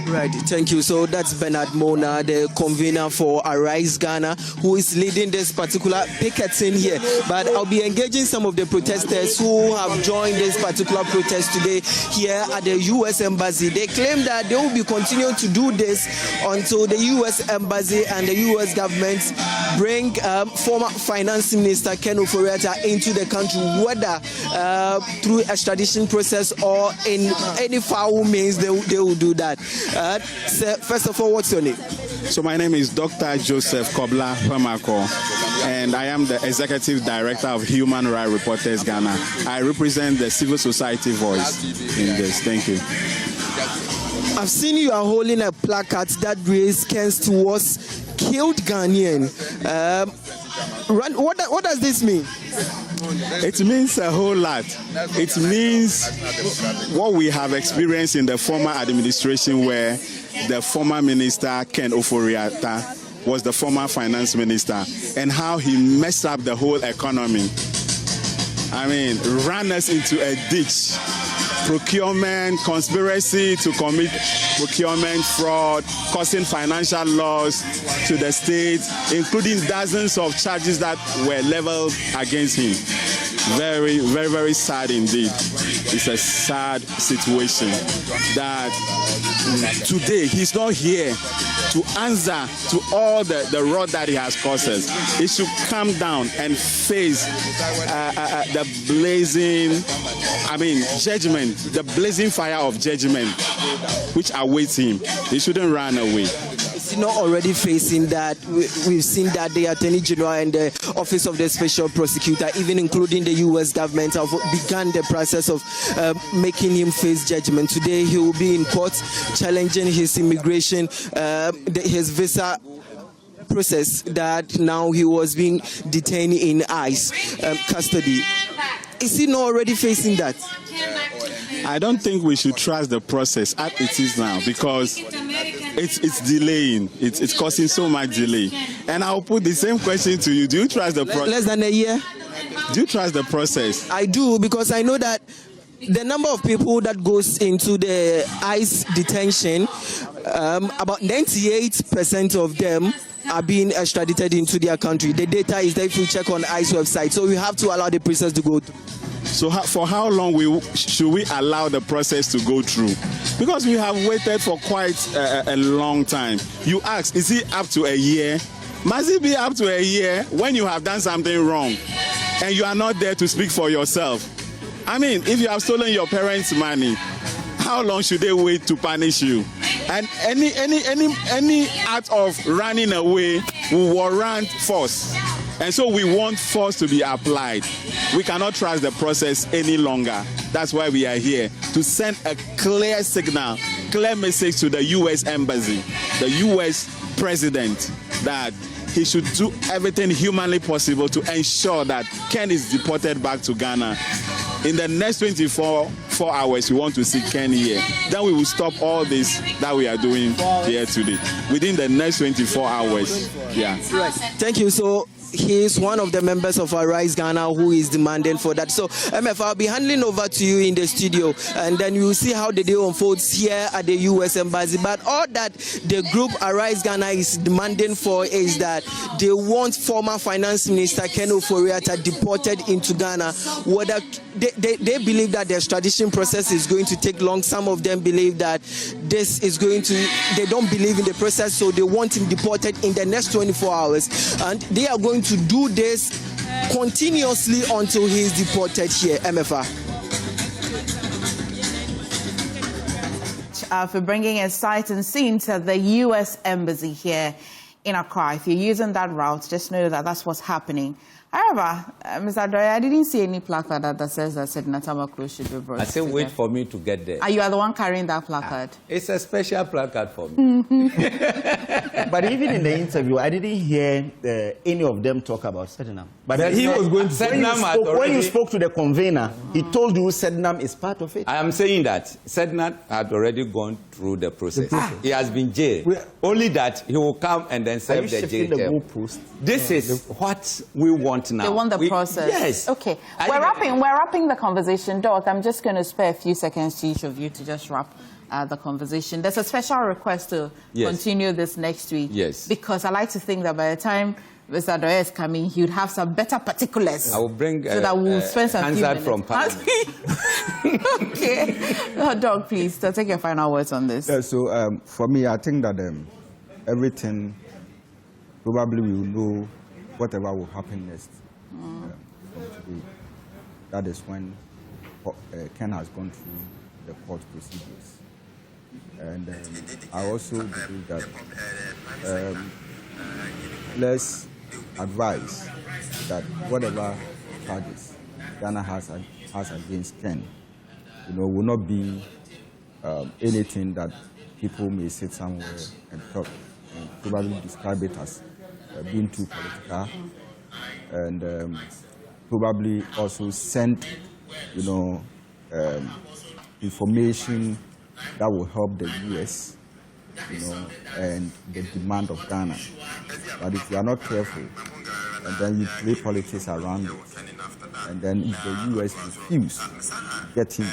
S7: Right, thank you. So that's Bernard Mornah, the convener for Arise Ghana, who is leading this particular picketing here. But I'll be engaging some of the protesters who have joined this particular protest today here at the U.S. Embassy. They claim that they will be continuing to do this until the U.S. Embassy and the U.S. government bring former Finance Minister Ken Ofori-Atta into the country, whether through extradition process or in any foul means they will do that. Sir, first of all, what's your name?
S9: So my name is Dr. Joseph Kobla Pamako, and I am the Executive Director of Human Rights Reporters Ghana. I represent the civil society voice in this. Thank you.
S7: I've seen you are holding a placard that reads Ken's towards killed Ghanaian. What does this mean?
S9: It means a whole lot. It means what we have experienced in the former administration, where the former minister, Ken Ofori-Atta, was the former finance minister, and how he messed up the whole economy. I mean, ran us into a ditch. Procurement, conspiracy to commit procurement fraud, causing financial loss to the state, including dozens of charges that were leveled against him. Very, very, very sad indeed. It's a sad situation that today he's not here to answer to all the wrath that he has caused us. He should come down and face the blazing, judgment, the blazing fire of judgment which awaits him. He shouldn't run away.
S7: Is he not already facing that? We've seen that the Attorney General and the Office of the Special Prosecutor, even including the U.S. government, have begun the process of making him face judgment. Today he will be in court challenging his immigration, his visa process, that now he was being detained in ICE custody. Is he not already facing that?
S9: I don't think we should trust the process as it is now, because it's delaying. It's causing so much delay. And I'll put the same question to you. Do you trust the process?
S7: Less than a year?
S9: Do you trust the process?
S7: I do, because I know that the number of people that goes into the ICE detention, about 98% of them are being extradited into their country. The data is there if you check on ICE website. So we have to allow the process to go through.
S9: So for how long should we allow the process to go through? Because we have waited for quite a long time. You ask, is it up to a year? Must it be up to a year when you have done something wrong and you are not there to speak for yourself? I mean, if you have stolen your parents' money, how long should they wait to punish you? And any act of running away will warrant force. And so we want force to be applied. We cannot trust the process any longer. That's why we are here, to send a clear signal, clear message to the U.S. Embassy, the U.S. President, that he should do everything humanly possible to ensure that Ken is deported back to Ghana. In the next 24 hours, we want to see Ken here. Then we will stop all this that we are doing here today. Within the next 24 hours. Yeah.
S7: Right. Thank you. So he is one of the members of Arise Ghana who is demanding for that. So, MF, I'll be handing over to you in the studio, and then you'll see how the day unfolds here at the U.S. Embassy. But all that the group Arise Ghana is demanding for is that they want former Finance Minister Ken Ofori-Atta deported into Ghana. Whether they believe that the extradition process is going to take long. Some of them believe that this is going to, they don't believe in the process, so they want him deported in the next 24 hours. And they are going to do this continuously until he is deported here. MFR.
S20: For bringing a sight and scene to the U.S. Embassy here in Accra. If you're using that route, just know that that's what's happening. However, Mr. Doyle, I didn't see any placard that says that Senator Macron should be brought.
S6: I said wait for me to get there.
S20: You are the one carrying that placard.
S6: It's a special placard for me.
S2: But even in the interview, I didn't hear any of them talk about Sednam. But
S6: he was going to
S2: when you spoke to the convener, he told you Sednam is part of it.
S6: I am saying that Sednam had already gone through the process. He has been jailed. Only that he will come and then serve the jail term. This is what we want now.
S20: They want the process.
S6: Yes.
S20: Okay. We're wrapping the conversation. Doc, I'm just going to spare a few seconds to each of you to just wrap the conversation. There's a special request to continue this next week.
S6: Yes.
S20: Because I like to think that by the time Mr. Doyle is coming, he would have some better particulars.
S6: I will bring
S20: so that we'll spend some few minutes.
S6: from Parliament.
S20: Okay. Doc, please, take your final words on this.
S5: Yeah, so for me, I think that everything, probably we will know whatever will happen next from today. That is when Ken has gone through the court procedures. And I also believe that let's advise that whatever charges Ghana has against Ken, will not be anything that people may sit somewhere and talk and probably describe it as being too political, and probably also send, information that will help the U.S., and the demand of Ghana. But if you are not careful, and then you play politics around it, and then if the U.S. refuses to get him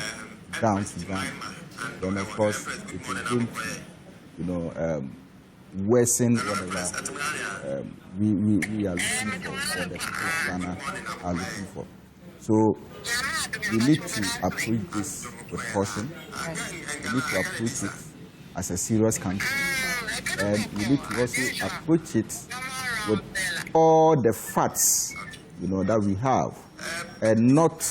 S5: down to Ghana, then of course it is going to, worsen whatever we are looking for, or the people of Ghana are looking for. So we need to approach this with caution. We need to approach it as a serious country. And we need to also approach it with all the facts, that we have, and not,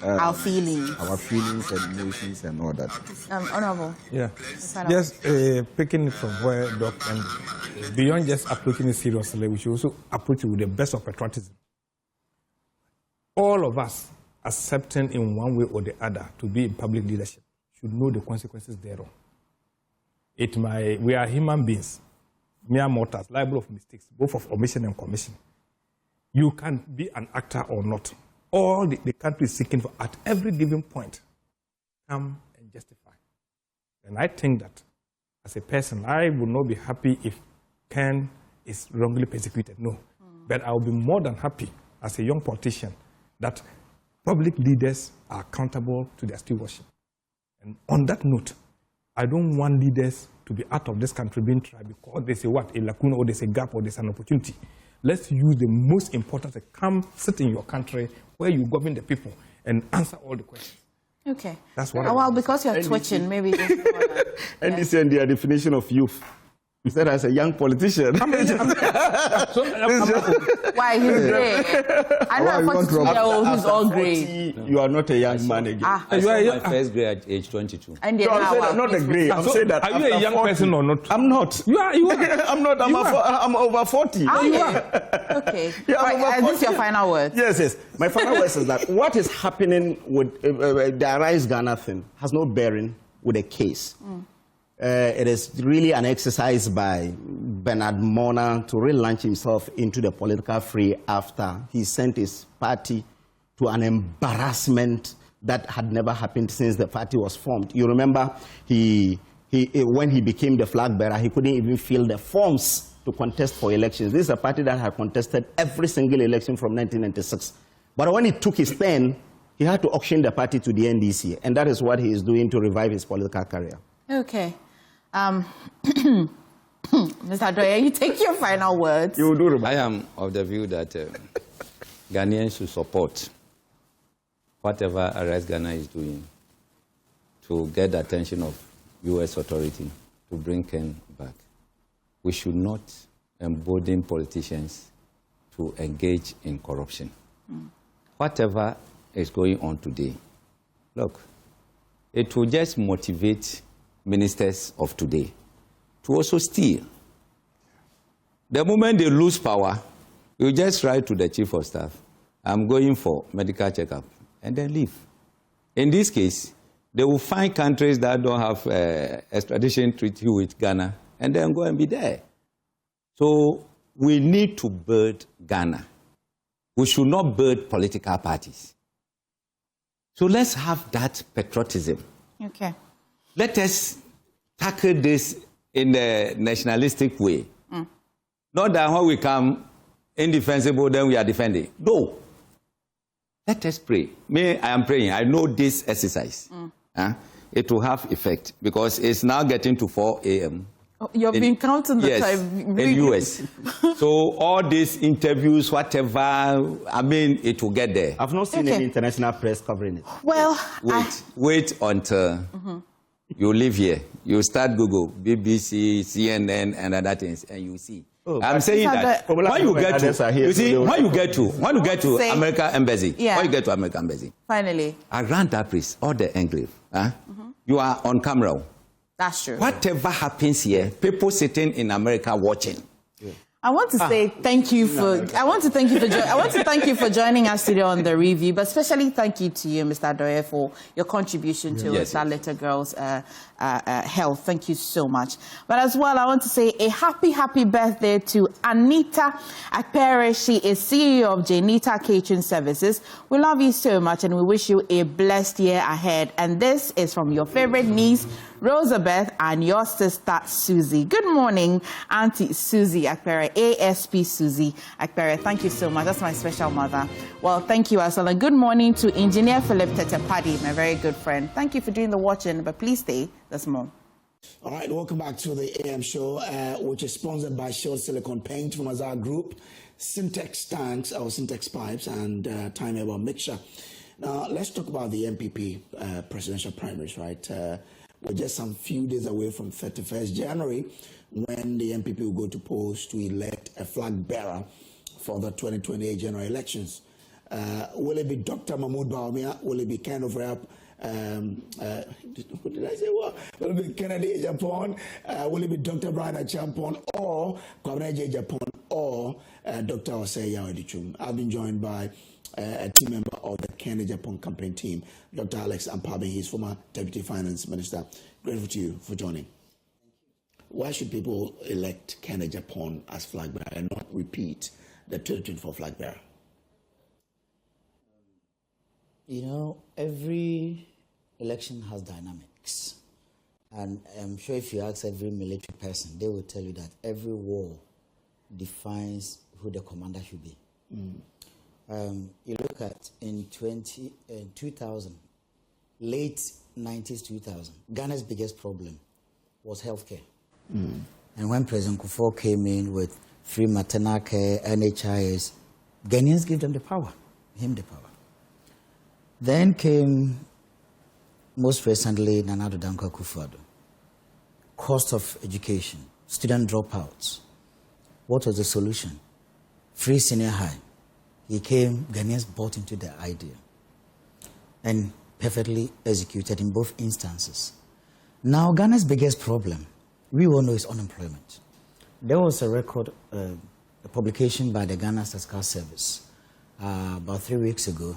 S20: our feelings
S5: and emotions and all that.
S20: Honorable.
S22: Yeah. Just picking it from where Doc ended, beyond just approaching it seriously, we should also approach it with the best of patriotism. All of us accepting in one way or the other to be in public leadership should know the consequences thereof. We are human beings, mere mortals, liable of mistakes, both of omission and commission. You can be an actor or not. All the country is seeking for at every given point, come and justify. And I think that as a person, I would not be happy if Ken is wrongly persecuted. No. But I will be more than happy as a young politician that public leaders are accountable to their stewardship. And on that note, I don't want leaders to be out of this country being tried because they say a lacuna, or there's a gap, or there's an opportunity. Let's use the most important to come sit in your country where you govern the people and answer all the questions.
S20: Okay.
S22: That's what
S20: well, because you're twitching, maybe.
S2: NDC and their definition of youth. He said, as a young politician.
S20: Why, he's gray. I know a 42-year-old who's all gray.
S2: You are not a young man again.
S21: I saw my first grade at age 22.
S20: And
S2: no, I'm saying that, not a grade. I'm saying that.
S22: Are you a young person or not?
S2: I'm not.
S22: You are.
S2: I'm not. I'm over 40.
S20: You are. Okay.
S2: Yeah,
S20: this is your final words.
S2: Yes. My final words is that what is happening with the Arise Ghana thing has no bearing with the case. It is really an exercise by Bernard Mornah to relaunch himself into the political fray after he sent his party to an embarrassment that had never happened since the party was formed. You remember, when he became the flag bearer, he couldn't even fill the forms to contest for elections. This is a party that had contested every single election from 1996. But when he took his pen, he had to auction the party to the NDC, and that is what he is doing to revive his political career.
S20: Okay. Mr. Adoye, you take your final words.
S2: You do.
S21: I am of the view that Ghanaians should support whatever Arise Ghana is doing to get the attention of U.S. authority to bring Ken back. We should not embolden politicians to engage in corruption. Whatever is going on today, look, it will just motivate ministers of today to also steal. The moment they lose power, you just write to the chief of staff, I'm going for medical checkup, and then leave. In this case, they will find countries that don't have extradition treaty with Ghana, and then go and be there. So we need to build Ghana. We should not build political parties. So let's have that patriotism.
S20: Okay.
S21: Let us tackle this in a nationalistic way. Not that when we come indefensible, then we are defending. No. Let us pray. I am praying. I know this exercise. It will have effect because it's now getting to 4 a.m.
S20: Oh, you've been counting the time.
S21: In U.S. So all these interviews, whatever, I mean, it will get there.
S2: I've not seen any international press covering it.
S20: Well,
S21: wait until you live here. You start Google, BBC, CNN, and other things, and you see. I'm saying that when you get to, you see, when you get to American Embassy, when you get to American Embassy,
S20: finally,
S21: around that place, all the enclave, you are on camera.
S20: That's true.
S21: Whatever happens here, people sitting in America watching.
S20: I want to say thank you for. I want to thank you for joining us today on the review, but especially thank you to you, Mr. Adoye, for your contribution to that little girl's health. Thank you so much. But as well, I want to say a happy birthday to Anita Akpere. She is CEO of Janita Catering Services. We love you so much, and we wish you a blessed year ahead. And this is from your favorite niece, Rosabeth, and your sister, Susie. Good morning, Auntie Susie Akpere, ASP Susie Akpere. Thank you so much. That's my special mother. Well, thank you as well. And good morning to Engineer Philip Tetepadi, my very good friend. Thank you for doing the watching, but please stay. There's more.
S19: All right, welcome back to the AM show, which is sponsored by Shell Silicon Paint from Azar Group, Syntex tanks, or Syntex pipes, and Time Ever Mixture. Now, let's talk about the MPP presidential primaries, right? We're just some few days away from 31st January when the MPP will go to polls to elect a flag bearer for the 2028 general elections. Will it be Dr. Mahmoud Bawumia? Will it be Ken Ofori-Atta? What did I say? What? Will it be Kennedy Japan? Will it be Dr. Brian Achampon or Kwabena J. Japan or Dr. Osei Yawadichum? I've been joined by a team member of the Kennedy Japan campaign team, Dr. Alex Ampabe. He's former Deputy Finance Minister. Grateful to you for joining. Why should people elect Kennedy Japan as flag bearer and not repeat the 2024 flag bearer?
S11: You know, every election has dynamics. And I'm sure if you ask every military person, they will tell you that every war defines who the commander should be. You look at in 2000, late 90s, 2000, Ghana's biggest problem was healthcare. And when President Kufuor came in with free maternal care, NHIS, Ghanaians gave them the power, him the power. Then came, most recently, Nana Addo Dankwa Akufo-Addo. Cost of education, student dropouts. What was the solution? Free senior high. He came, Ghanaians bought into the idea and perfectly executed in both instances. Now, Ghana's biggest problem, we all know, is unemployment. There was a record, a publication by the Ghana Statistical Service about 3 weeks ago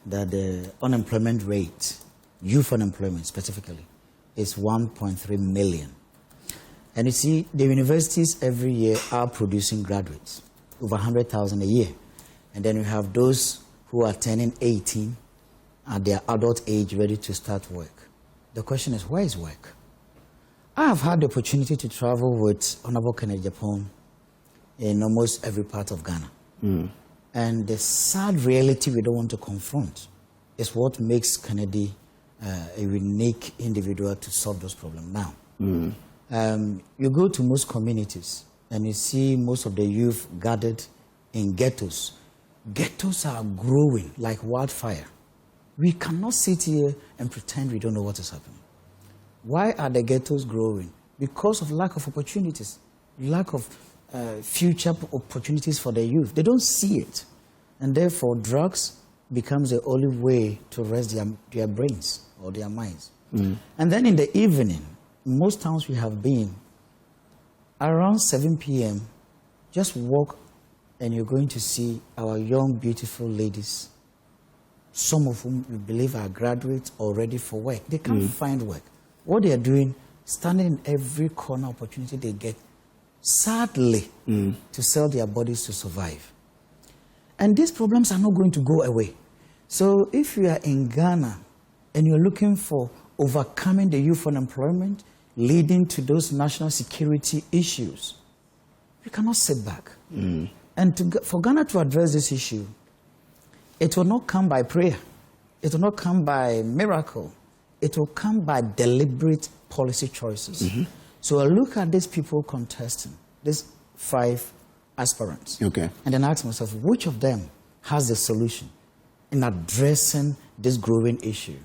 S11: that the unemployment rate, youth unemployment specifically, is 1.3 million. And you see, the universities every year are producing graduates, over 100,000 a year. And then we have those who are turning 18 at their adult age ready to start work. The question is, where is work? I have had the opportunity to travel with Honorable Kennedy Japan in almost every part of Ghana. And the sad reality we don't want to confront is what makes Kennedy a unique individual to solve those problems now. You go to most communities and you see most of the youth gathered in ghettos. Ghettos are growing like wildfire. We cannot sit here and pretend we don't know what is happening. Why are the ghettos growing? Because of lack of opportunities, lack of future opportunities for the youth. They don't see it. And therefore, drugs becomes the only way to rest their brains or their minds. And then in the evening, most towns we have been, around 7 p.m., just walk and you're going to see our young, beautiful ladies, some of whom we believe are graduates or ready for work. They can't find work. What they are doing, standing in every corner opportunity they get, sadly, to sell their bodies to survive. And these problems are not going to go away. So if you are in Ghana and you're looking for overcoming the youth unemployment, leading to those national security issues, you cannot sit back. And for Ghana to address this issue, it will not come by prayer. It will not come by miracle. It will come by deliberate policy choices. So I look at these people contesting, these 5 aspirants, and then ask myself, which of them has the solution in addressing this growing issue?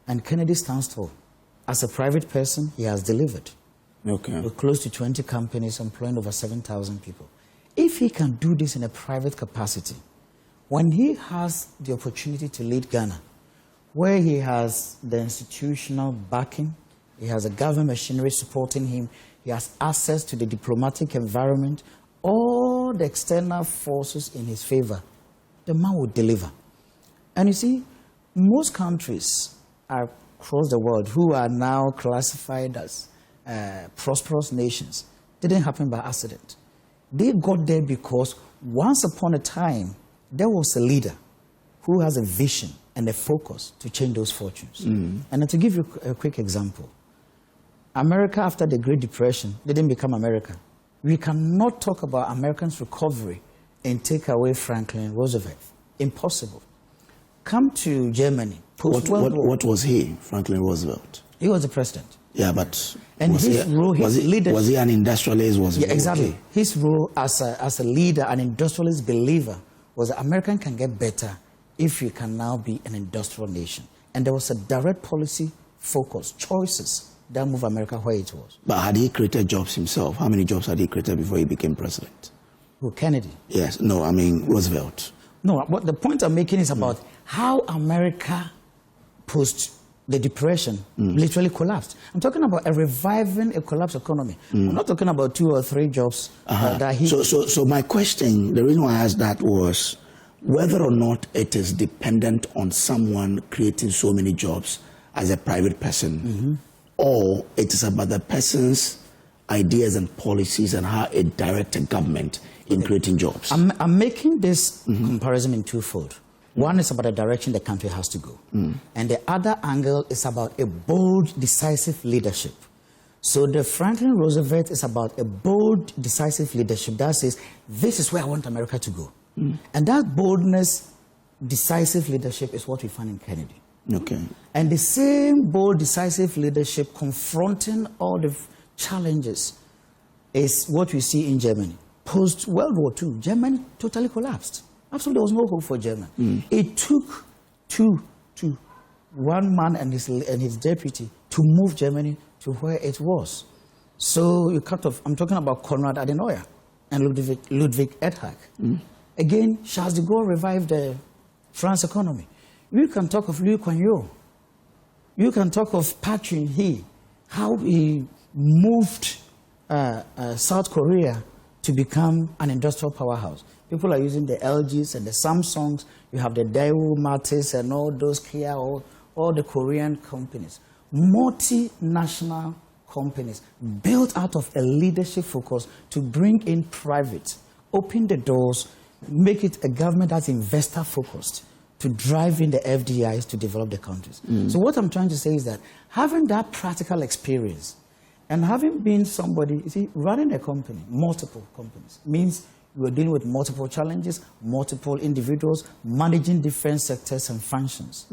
S11: And Kennedy stands tall. As a private person, he has delivered. With close to 20 companies employing over 7,000 people. If he can do this in a private capacity, when he has the opportunity to lead Ghana, where he has the institutional backing, he has a government machinery supporting him, he has access to the diplomatic environment, all the external forces in his favor, the man will deliver. And you see, most countries across the world who are now classified as prosperous nations didn't happen by accident. They got there because once upon a time, there was a leader who has a vision and a focus to change those fortunes. And to give you a quick example, America after the Great Depression didn't become America. We cannot talk about Americans' recovery and take away Franklin Roosevelt. Impossible. Come to Germany.
S19: What was he, Franklin Roosevelt?
S11: He was the president.
S19: Yeah, but
S11: and
S19: was he an industrialist?
S11: Exactly. His role as a leader, an industrialist believer, was that America can get better if we can now be an industrial nation. And there was a direct policy focus, choices that move America where it was.
S19: But had he created jobs himself? How many jobs had he created before he became president?
S11: Who, Kennedy?
S19: Yes, no, I mean Roosevelt.
S11: No, what the point I'm making is about how America post the Depression literally collapsed. I'm talking about reviving a collapsed economy. I'm not talking about 2 or 3 jobs that he...
S19: So my question, the reason why I asked that was whether or not it is dependent on someone creating so many jobs as a private person, or it is about the person's ideas and policies and how it directs a government in creating jobs.
S11: I'm making this comparison in twofold. One is about the direction the country has to go. And the other angle is about a bold, decisive leadership. So the Franklin Roosevelt is about a bold, decisive leadership that says, this is where I want America to go. And that boldness, decisive leadership is what we find in Kennedy. And the same bold, decisive leadership confronting all the challenges is what we see in Germany. Post-World War II, Germany totally collapsed. Absolutely, there was no hope for Germany. It took one man and his deputy to move Germany to where it was. So you cut off, I'm talking about Konrad Adenauer and Ludwig Erhard. Again, Charles de Gaulle revived the France economy. You can talk of Lee Kuan Yew. You can talk of Park Geun-hye, how he moved South Korea to become an industrial powerhouse. People are using the LGs and the Samsungs. You have the Daewoo, Matis, and all those Kia, all the Korean companies. Multinational companies built out of a leadership focus to bring in private, open the doors, make it a government that's investor focused to drive in the FDIs to develop the countries. So what I'm trying to say is that having that practical experience and having been somebody, you see, running a company, multiple companies, means you are dealing with multiple challenges, multiple individuals, managing different sectors and functions,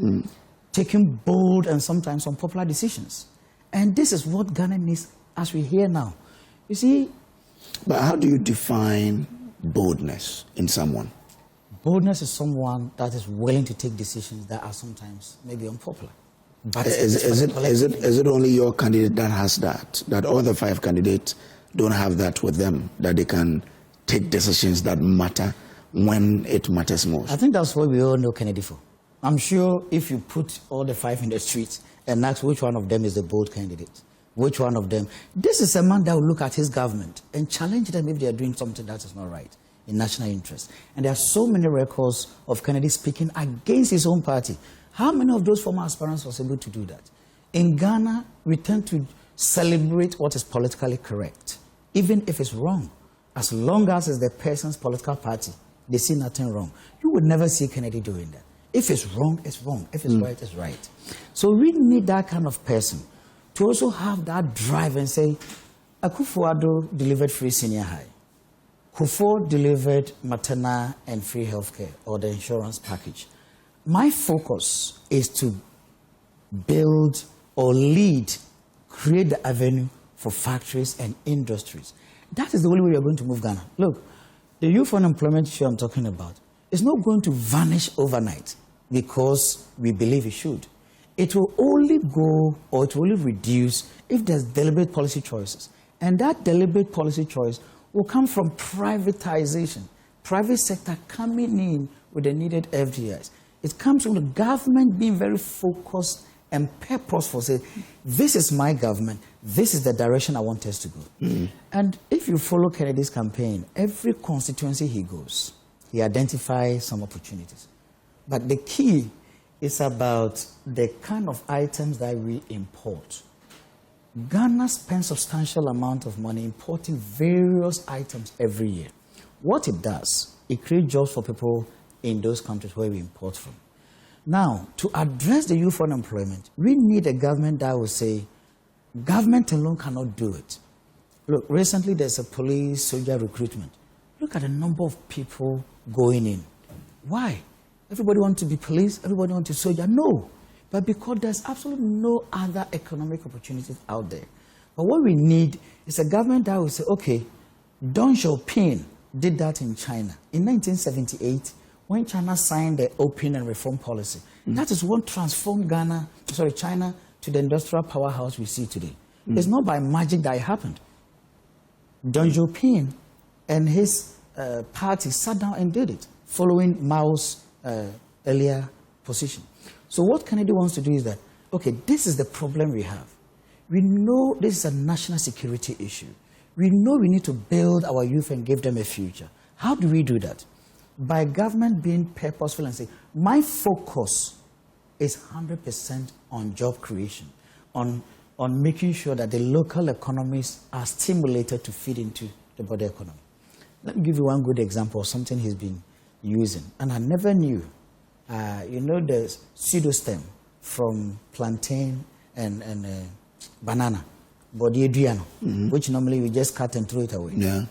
S11: taking bold and sometimes unpopular decisions. And this is what Ghana needs as we hear now. You see.
S19: But how do you define boldness in someone?
S11: Boldness is someone that is willing to take decisions that are sometimes maybe unpopular. But
S19: is it only your candidate that has that? That all the 5 candidates don't have that with them, that they can take decisions that matter when it matters most?
S11: I think that's what we all know Kennedy for. I'm sure if you put all the 5 in the streets and ask which one of them is the bold candidate, which one of them, this is a man that will look at his government and challenge them if they are doing something that is not right in national interest. And there are so many records of Kennedy speaking against his own party. How many of those former aspirants was able to do that? In Ghana, we tend to celebrate what is politically correct, even if it's wrong. As long as it's the person's political party, they see nothing wrong. You would never see Kennedy doing that. If it's wrong, it's wrong. If it's right, it's right. So we need that kind of person to also have that drive and say, Akufo-Addo delivered free senior high. Kufuor delivered maternal and free healthcare, or the insurance package. My focus is to build or lead, create the avenue for factories and industries. That is the only way we are going to move Ghana. Look, the youth unemployment issue I'm talking about is not going to vanish overnight because we believe it should. It will only go, or it will only reduce if there's deliberate policy choices. And that deliberate policy choice will come from privatization, private sector coming in with the needed FDIs. It comes from the government being very focused and purposeful, say, this is my government, this is the direction I want us to go. And if you follow Kennedy's campaign, every constituency he goes, he identifies some opportunities. But the key is about the kind of items that we import. Ghana spends substantial amount of money importing various items every year. What it does, it creates jobs for people in those countries where we import from. Now, to address the youth unemployment, we need a government that will say, government alone cannot do it. Look, recently there's a police soldier recruitment. Look at the number of people going in. Why? Everybody wants to be police, everybody wants to be soldier. No. But because there's absolutely no other economic opportunities out there. But what we need is a government that will say, okay, Deng Xiaoping did that in China. In 1978, when China signed the open and reform policy, that is what transformed China to the industrial powerhouse we see today. It's not by magic that it happened. Deng Xiaoping and his party sat down and did it, following Mao's earlier position. So what Kennedy wants to do is that, okay, this is the problem we have. We know this is a national security issue. We know we need to build our youth and give them a future. How do we do that? By government being purposeful and saying, my focus is 100% on job creation, on making sure that the local economies are stimulated to feed into the broader economy. Let me give you one good example of something he's been using, and I never knew. You know the pseudostem from plantain and banana, bodiediano, which normally we just cut and throw it away.
S19: Yeah.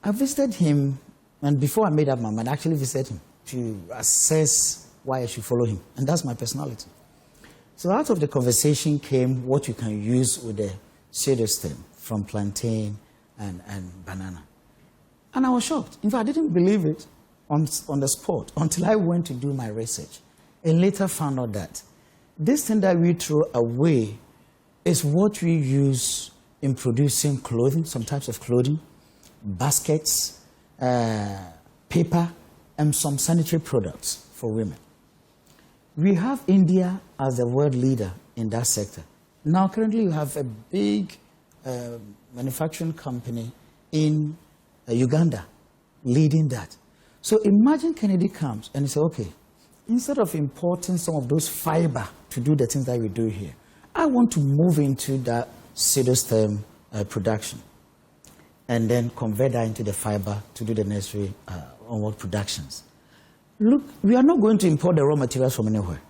S11: I visited him, and before I made up my mind, I actually visited him to assess why I should follow him, and that's my personality. So out of the conversation came what you can use with the pseudostem from plantain and banana. And I was shocked. In fact, I didn't believe it on the spot until I went to do my research and later found out that this thing that we throw away is what we use in producing clothing, some types of clothing, baskets, paper, and some sanitary products for women. We have India as the world leader in that sector. Now, currently, you have a big manufacturing company in Uganda leading that. So imagine Kennedy comes and he says, okay, instead of importing some of those fiber to do the things that we do here, I want to move into that pseudo-stem production and then convert that into the fiber to do the necessary onward productions. Look, we are not going to import the raw materials from anywhere.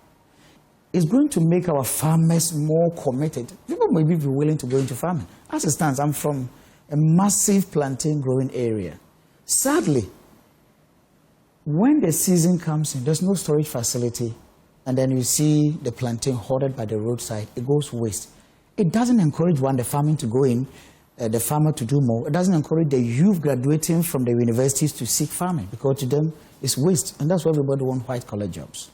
S11: It's going to make our farmers more committed. People may be willing to go into farming. As it stands, I'm from a massive plantain growing area. Sadly, when the season comes in, there's no storage facility, and then you see the plantain hoarded by the roadside, it goes waste. It doesn't encourage the farming to go in, the farmer to do more. It doesn't encourage the youth graduating from the universities to seek farming, because to them it's waste, and that's why everybody wants white-collar jobs.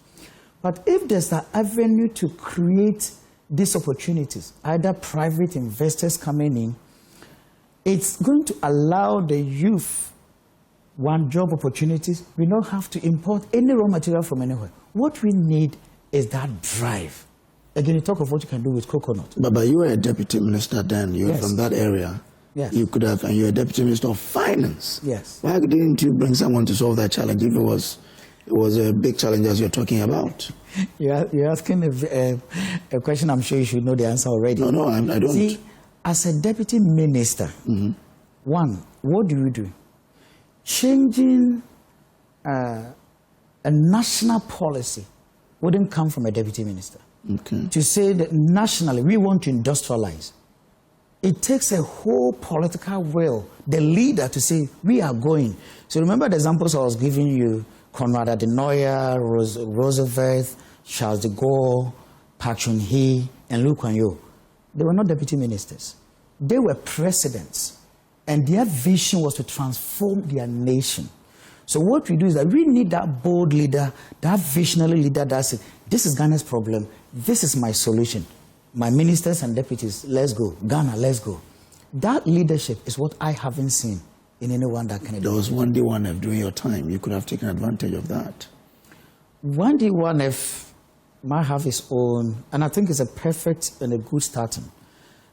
S11: But if there's an avenue to create these opportunities, either private investors coming in, it's going to allow the youth job opportunities. We don't have to import any raw material from anywhere. What we need is that drive. Again, you talk of what you can do with coconut.
S19: But you were a deputy minister then. You were
S11: Yes.
S19: from that area.
S11: Yes.
S19: You could have, and you're a deputy minister of finance.
S11: Yes.
S19: Why didn't you bring someone to solve that challenge if it was a big challenge as you're talking about?
S11: You're asking a question I'm sure you should know the answer already.
S19: No, I don't.
S11: See, as a deputy minister, one, what do you do? Changing a national policy wouldn't come from a deputy minister.
S19: Okay.
S11: To say that nationally we want to industrialize, it takes a whole political will, the leader, to say we are going. So remember the examples I was giving you: Konrad Adenauer, Roosevelt, Charles de Gaulle, Park Chung-hee, and Lee Kuan Yew. They were not deputy ministers. They were presidents. And their vision was to transform their nation. So what we do is that we need that bold leader, that visionary leader that says, this is Ghana's problem, this is my solution. My ministers and deputies, let's go. Ghana, let's go. That leadership is what I haven't seen in anyone that can do.
S19: There was 1D1F during your time. You could have taken advantage of that.
S11: 1D1F might have its own, and I think it's a perfect and a good starting.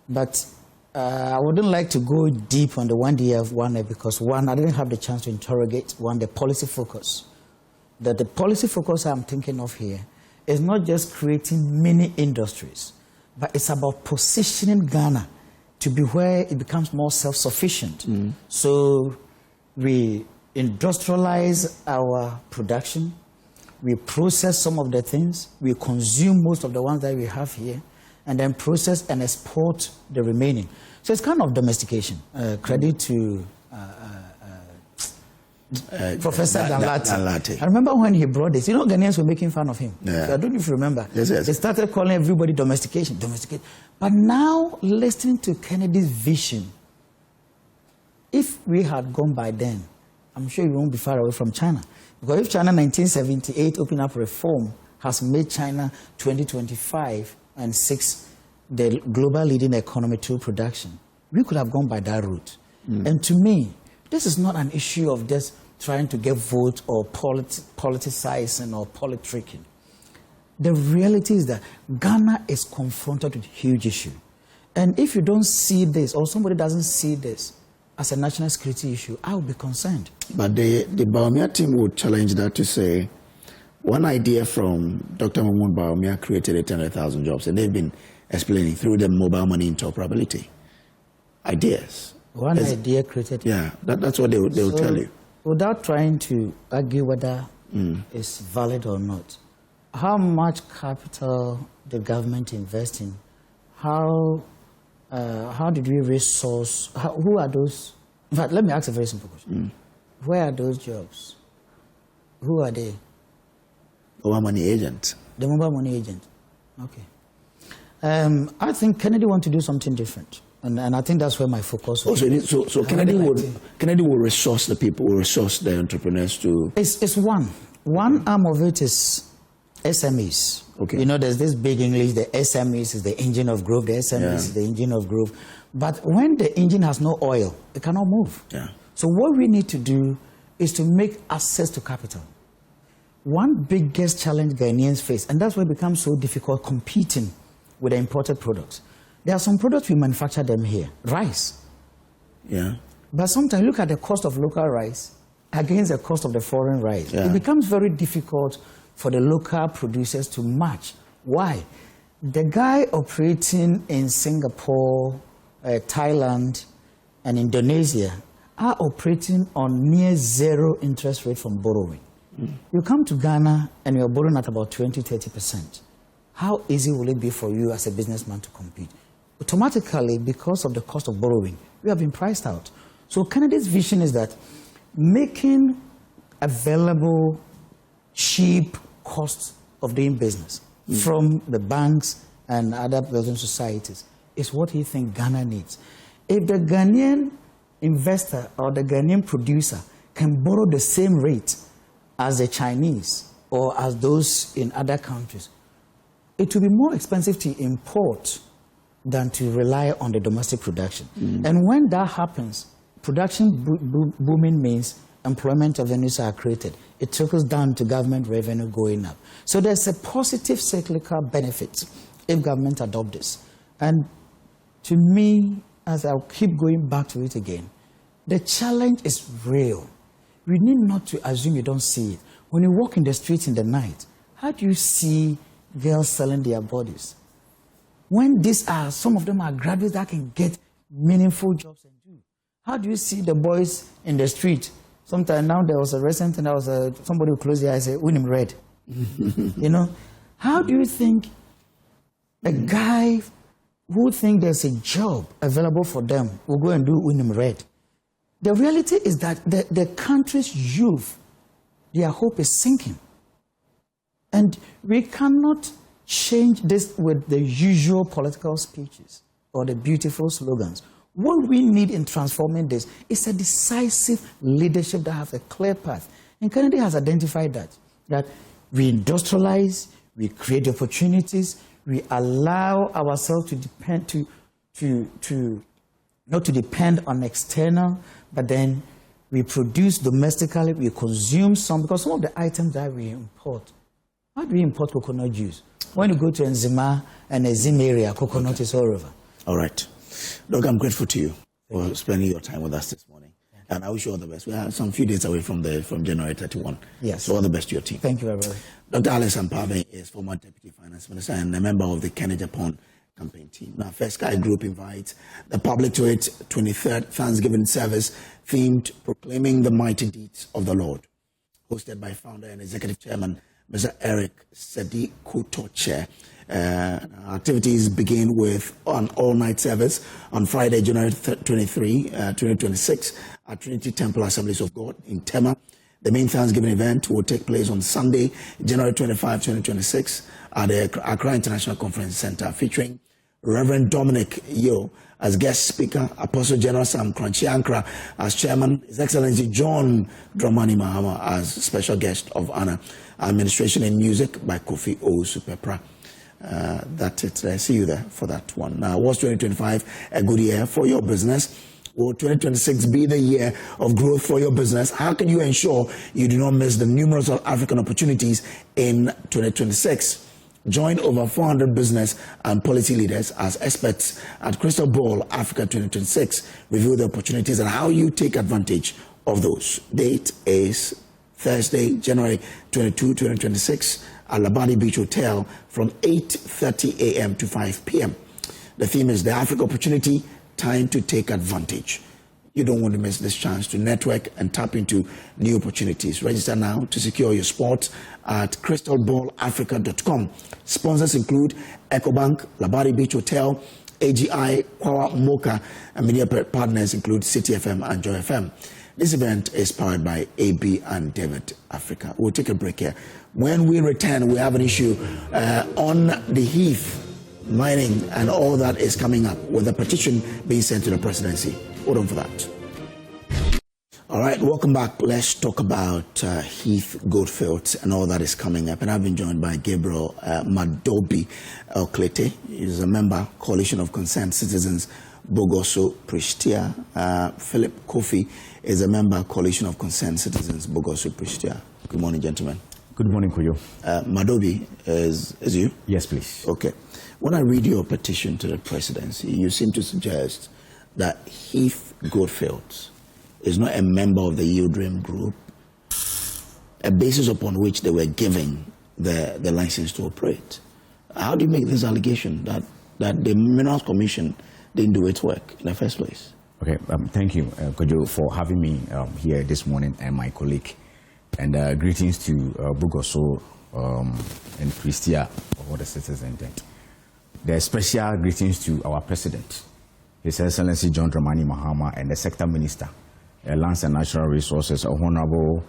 S11: But I wouldn't like to go deep on the 1D1F because, one, I didn't have the chance to interrogate, the policy focus. That the policy focus I'm thinking of here is not just creating mini industries, but it's about positioning Ghana to be where it becomes more self-sufficient. So we industrialize our production, we process some of the things, we consume most of the ones that we have here, and then process and export the remaining. So it's kind of domestication. Credit to Professor Danlati. I remember when he brought this, Ghanaians were making fun of him.
S19: Yeah.
S11: So I don't know if you remember.
S19: Yes.
S11: They started calling everybody domestication. But now, listening to Kennedy's vision, if we had gone by then, I'm sure we won't be far away from China. Because if China 1978 open up reform has made China 2025 and 6 the global leading economy through production, we could have gone by that route. And to me, this is not an issue of just trying to get votes or politicizing or politicking. The reality is that Ghana is confronted with a huge issue. And if you don't see this, or somebody doesn't see this as a national security issue, I would be concerned.
S19: But the Bawumia team would challenge that to say, one idea from Dr. Mahmoud Bawumia created 800,000 jobs, and they've been explaining through the mobile money interoperability. Ideas.
S11: One idea created.
S19: Yeah, that's what they will tell you.
S11: Without trying to argue whether it's valid or not, how much capital the government invest in? How did we resource? Who are those? In fact, let me ask a very simple question. Where are those jobs? Who are they?
S19: Mobile money agent.
S11: The mobile money agent. Okay. I think Kennedy wants to do something different. And I think that's where my focus was.
S19: So Kennedy will resource the people, will resource the entrepreneurs to...
S11: It's one. One arm of it is SMEs, Okay. You know, there's this big English, the SMEs is the engine of growth, the SMEs is the engine of growth. But when the engine has no oil, it cannot move.
S19: Yeah.
S11: So what we need to do is to make access to capital. One biggest challenge Ghanaians face, and that's why it becomes so difficult competing with the imported products. There are some products we manufacture them here, rice.
S19: Yeah.
S11: But sometimes look at the cost of local rice against the cost of the foreign rice.
S19: Yeah.
S11: It becomes very difficult for the local producers to match. Why? The guy operating in Singapore, Thailand, and Indonesia are operating on near zero interest rate from borrowing. You come to Ghana and you're borrowing at about 20–30%. How easy will it be for you as a businessman to compete? Automatically, because of the cost of borrowing, we have been priced out. So Kennedy's vision is that making available cheap costs of doing business from the banks and other building societies is what he thinks Ghana needs. If the Ghanaian investor or the Ghanaian producer can borrow the same rate as the Chinese or as those in other countries, it will be more expensive to import than to rely on the domestic production. And when that happens, production booming means employment avenues are created. It trickles down to government revenue going up. So there's a positive cyclical benefit if government adopt this. And to me, as I'll keep going back to it again, the challenge is real. We need not to assume you don't see it. When you walk in the streets in the night, how do you see girls selling their bodies? When some of them are graduates that can get meaningful jobs and do. How do you see the boys in the street? Sometimes now there was a recent, and there was somebody who closed their eyes and said, "Win him red." You know, how do you think a guy who thinks there's a job available for them will go and do win him red? The reality is that the country's youth, their hope is sinking. And we cannot change this with the usual political speeches or the beautiful slogans. What we need in transforming this is a decisive leadership that has a clear path. And Kennedy has identified that we industrialize, we create opportunities, we allow ourselves to depend not to depend on external, but then we produce domestically, we consume some, because some of the items that we import, how do we import coconut juice? When you go to Nzima and Ezim area, coconut is all over.
S19: All right. Doc, I'm grateful to you for spending your time with us this morning. And I wish you all the best. We are some few days away from January 31.
S11: Yes.
S19: So all the best to your team.
S11: Thank you, everybody.
S19: Dr. Alex Ampave is former Deputy Finance Minister and a member of the Kennedy Japan campaign team. Now, First Sky Group invites the public to its 23rd Thanksgiving service themed Proclaiming the Mighty Deeds of the Lord, hosted by founder and executive chairman, Mr. Eric Sedi Kutoche. Activities begin with an all-night service on Friday, January 23, 2026 at Trinity Temple Assemblies of God in Tema. The main Thanksgiving event will take place on Sunday, January 25, 2026 at the Accra International Conference Center, featuring Reverend Dominic Yo as guest speaker, Apostle General Sam Kranchi as chairman, His Excellency John Dramani Mahama as special guest of honor, administration and music by Kofi Owusu-Pepra. That's it. See you there for that one. Now, was 2025 a good year for your business? Will 2026 be the year of growth for your business? How can you ensure you do not miss the numerous African opportunities in 2026? Join over 400 business and policy leaders as experts at Crystal Ball Africa 2026. Review the opportunities and how you take advantage of those. Date is Thursday, January 22, 2026 at Labadi Beach Hotel from 8:30 a.m. to 5 p.m. The theme is the Africa opportunity, time to take advantage. You don't want to miss this chance to network and tap into new opportunities. Register now to secure your spot at crystalballafrica.com. Sponsors include EcoBank, Labadi Beach Hotel, AGI, Kwawa Mocha, and media partners include City FM and Joy FM. This event is powered by AB and David Africa. We'll take a break here. When we return, we have an issue on the Heath mining and all that is coming up with a petition being sent to the presidency. Hold on for that. All right, welcome back. Let's talk about Heath Goldfield and all that is coming up. And I've been joined by Gabriel Madobi Elklete. He's a member, Coalition of Concerned Citizens, Bogoso Pristia. Philip Kofi is a member, Coalition of Concerned Citizens, Bogoso Pristia. Good morning, gentlemen.
S12: Good morning, Kuyo.
S19: Madobi, is you?
S12: Yes, please.
S19: Okay. When I read your petition to the presidency, you seem to suggest that Heath Goldfield is not a member of the Dream group, a basis upon which they were giving the license to operate. How do you make this allegation that the Minerals Commission didn't do its work in the first place?
S12: Okay, thank you, Kojo, for having me here this morning and my colleague. And greetings to Bugoso and Christia, all the citizens. The special greetings to our president, His Excellency John Dramani Mahama, and the sector minister, Lands and Natural Resources, Honorable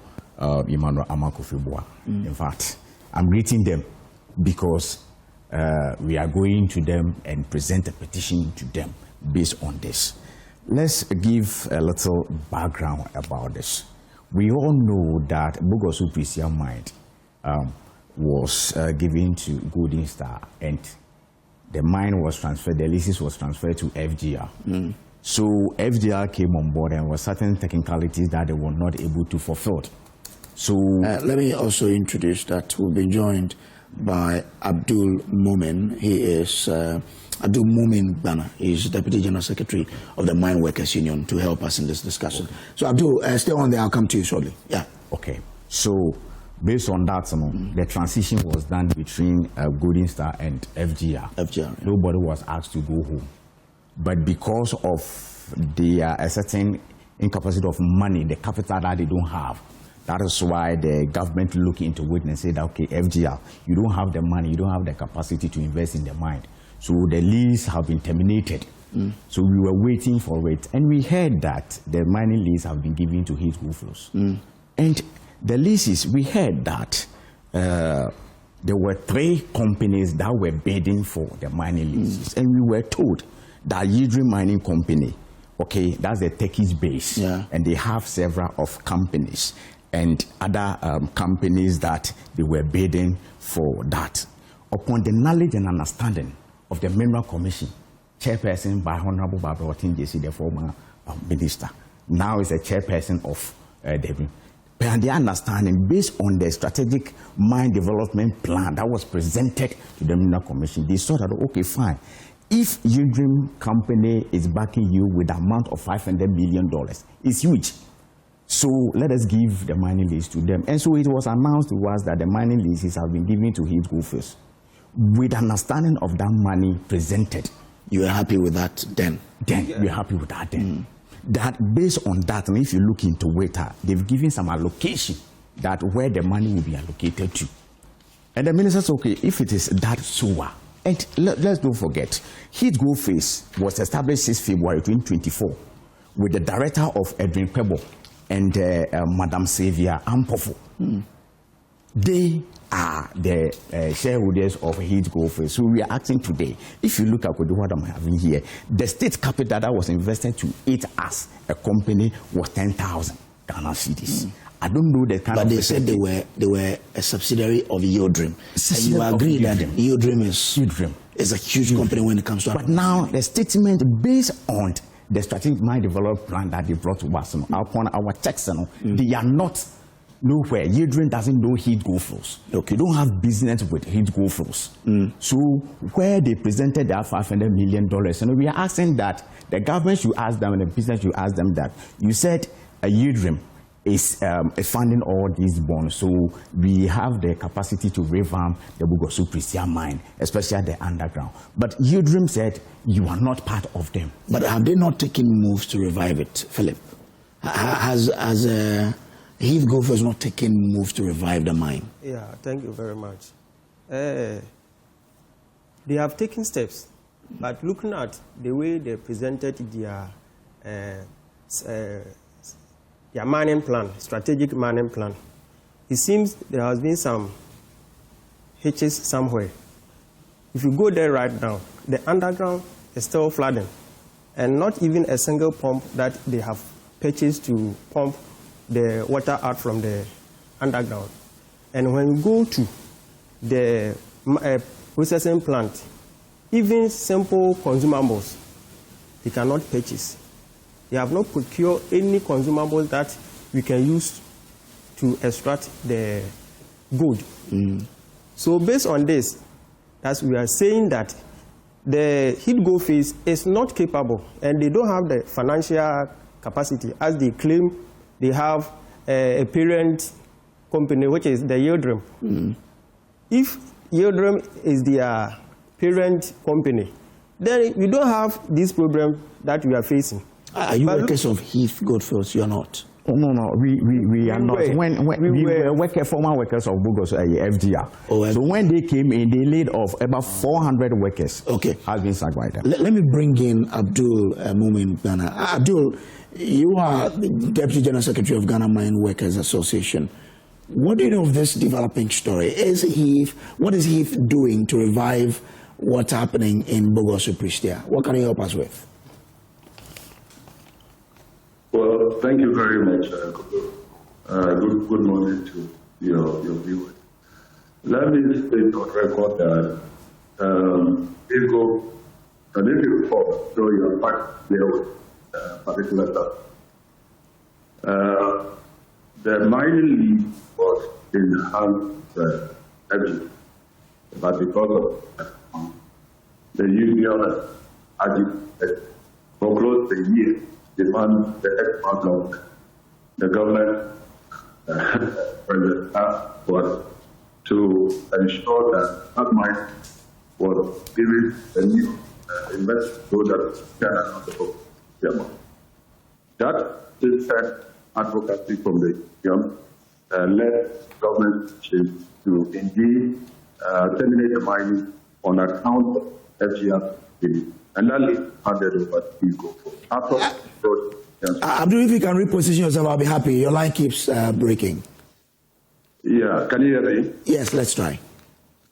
S12: Emmanuel Amakofi-Boa. In fact, I'm greeting them because we are going to them and present a petition to them based on this. Let's give a little background about this. We all know that Bogoso Prisia mine was given to Golden Star, and the mine was transferred, the leases was transferred to FGR. So FGR came on board and were certain technicalities that they were not able to fulfill. So
S19: let me also introduce that we'll be joined by Abdul Mumin. He is Abdul Mumin Bana. He's Deputy General Secretary of the Mine Workers Union to help us in this discussion. Okay. So Abdul, stay on there. I'll come to you shortly. Yeah.
S12: Okay. So based on that, the transition was done between Golden Star and FGR.
S19: FGR.
S12: Nobody was asked to go home. But because of a certain incapacity of money, the capital that they don't have, that is why the government looked into it and said, okay, FGR, you don't have the money, you don't have the capacity to invest in the mine. So the lease have been terminated. So we were waiting for it. And we heard that the mining lease have been given to Heath Goldfield. And the leases, we heard that there were 3 companies that were bidding for the mining leases. And we were told that Yidri Mining Company, okay, that's a Turkish base, and they have several of companies and other companies that they were bidding for that. Upon the knowledge and understanding of the Mineral Commission, chairperson by Honorable Barbara Otinjesi, the former minister, now is a chairperson of and the understanding based on the strategic mine development plan that was presented to the Mineral Commission, they saw that, okay, fine. If Yidrim Company is backing you with an amount of $500 million, it's huge. So let us give the mining lease to them. And so it was announced to us that the mining leases have been given to Heath Goldfield. With understanding of that money presented.
S19: You were happy with that then?
S12: We're happy with that then. That based on that, and if you look into it, they've given some allocation that where the money will be allocated to. And the minister said, okay, if it is that sewer, and let's don't forget, Heath Goldfield was established 6 February 2024 with the director of Edwin Pebo and Madam Xavier Ampofo. They are the shareholders of Heath Goldfield. So we are acting today. If you look at what I'm having here, the state capital that was invested to it as a company was 10,000 Ghana cedis. I don't know the kind
S19: but
S12: of...
S19: But they said they were a subsidiary of Yodrim. And you agree that Yodrim is a huge company when it comes to...
S12: But now the statement based on the strategic mine development plan that they brought to us, upon our checks, they are not nowhere. Yodrim doesn't know Heath Goldfield. Okay. You don't have business with Heath Goldfield. So where they presented that $500 million, we are asking that the government should ask them and the business should ask them that. You said Yodrim is funding all these bonds, so we have the capacity to revamp the Bogoso Prisia mine, especially the underground. But Yodrim said you are not part of them.
S19: But have they not taken moves to revive it, Philip? Has Heath Goldfield not taken moves to revive the mine?
S13: Yeah, thank you very much. They have taken steps, but looking at the way they presented their mining plan, strategic mining plan, it seems there has been some hitches somewhere. If you go there right now, the underground is still flooding, and not even a single pump that they have purchased to pump the water out from the underground. And when you go to the processing plant, even simple consumables, they cannot purchase. They have not procured any consumables that we can use to extract the gold. So based on this, as we are saying that the Hidgo phase is not capable and they don't have the financial capacity as they claim they have a parent company, which is the Yildirim. If Yildirim is their parent company, then we don't have this problem that we are facing.
S19: Are you workers of Heath Goldfields? You are not.
S12: Oh, no, we are not. When we were former workers of Bogos FGR. So when they came in, they laid off about 400 workers.
S19: Okay.
S12: Has been sacked by them.
S19: Let me bring in Abdul Mumin Ghana. Abdul, you are the Deputy General Secretary of Ghana Mine Workers Association. What do you know of this developing story? What is Heath doing to revive what's happening in Bogos Pristia? What can you help us with?
S14: Well, thank you very much. Good morning to your viewers. Let me state on record that if you recall, so you are back there with particular stuff. The mining lead was in the hands of everyone, but because of the union agitated for close to a year, demand the expert government, the government was to ensure that mine was given a new investment so that Ghana not the book. That is advocacy from the union led government to indeed terminate the mining on account of FGR bidding. And that is handed over to Hidgo.
S19: Abdul, if you can reposition yourself, I'll be happy. Your line keeps breaking.
S14: Yeah, can you hear me?
S19: Yes, let's try.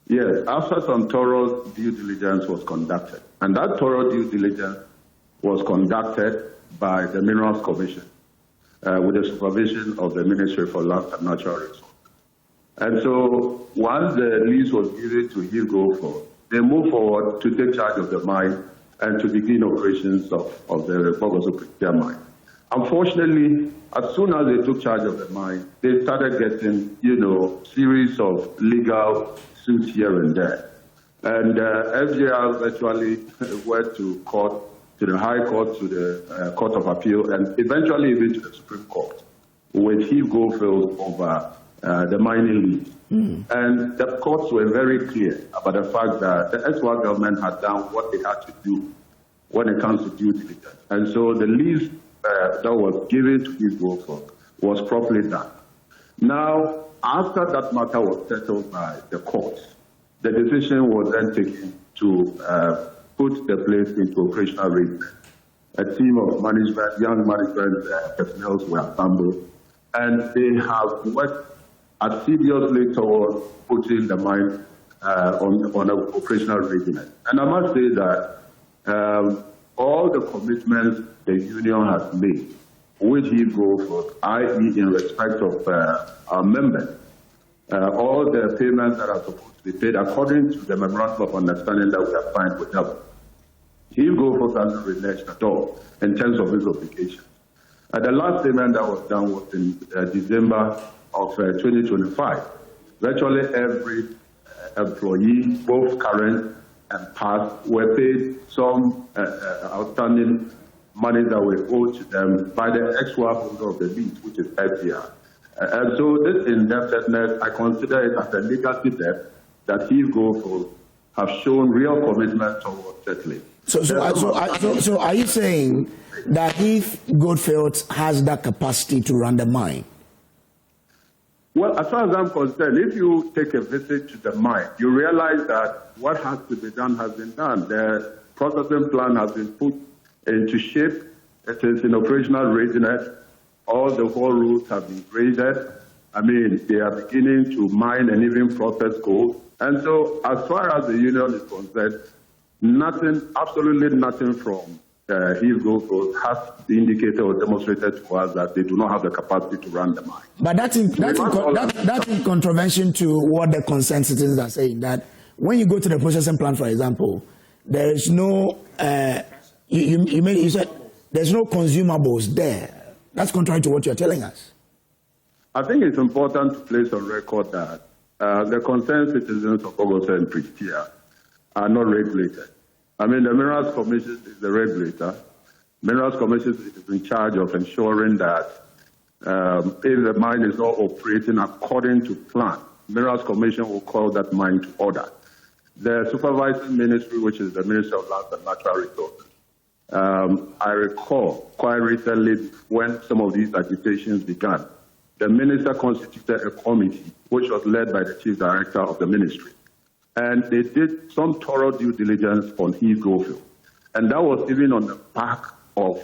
S14: Yes, after some thorough due diligence was conducted, and that thorough due diligence was conducted by the Minerals Commission with the supervision of the Ministry for Land and Natural Resources. And so once the lease was given to Hidgo, they moved forward to take charge of the mine and to begin operations of the Bogos mine. Unfortunately, as soon as they took charge of the mine, they started getting, series of legal suits here and there. And FGR virtually went to court, to the High Court, to the Court of Appeal, and eventually even to the Supreme Court, with Hidgo over the mining lease. And the courts were very clear about the fact that the SWA government had done what they had to do when it comes to due diligence. And so the lease that was given to Hidgo was properly done. Now, after that matter was settled by the courts, the decision was then taken to put the place into operational readiness. A team of management, young management personnel were assembled, and they have worked assiduously towards putting the mine on operational readiness. And I must say that all the commitments the union has made, which Hidgo, i.e. in respect of our members, all the payments that are supposed to be paid according to the memorandum of understanding that we have signed with them, Hidgo hasn't reneged at all in terms of his obligations. The last payment that was done was in December of 2025. Virtually every employee, both current and past, were paid some outstanding money that were owed to them by the ex-SWA holder of the lease, which is FGR. And so this indebtedness, I consider it as a legacy debt that Hidgo have shown real commitment towards settling.
S19: So are you saying that Heath Goldfields has that capacity to run the mine?
S14: Well, as far as I'm concerned, if you take a visit to the mine, you realize that what has to be done has been done. The processing plan has been put into shape. It is in operational readiness. All the whole routes have been graded. I mean, they are beginning to mine and even process gold. And so, as far as the union is concerned, nothing, absolutely nothing from His Gold Coast has indicated or demonstrated to us that they do not have the capacity to run the mine.
S19: But that's in contravention to what the concerned citizens are saying, that when you go to the processing plant, for example, there is no, you said there's no consumables there. That's contrary to what you're telling us.
S14: I think it's important to place on record that the concerned citizens of Bogosa and Pristia are not regulated. I mean, the Minerals Commission is the regulator. Minerals Commission is in charge of ensuring that if the mine is not operating according to plan, Minerals Commission will call that mine to order. The supervising ministry, which is the Ministry of Lands and Natural Resources, I recall quite recently when some of these agitations began, the minister constituted a committee which was led by the chief director of the ministry. And they did some thorough due diligence on East Goldfield. And that was even on the back of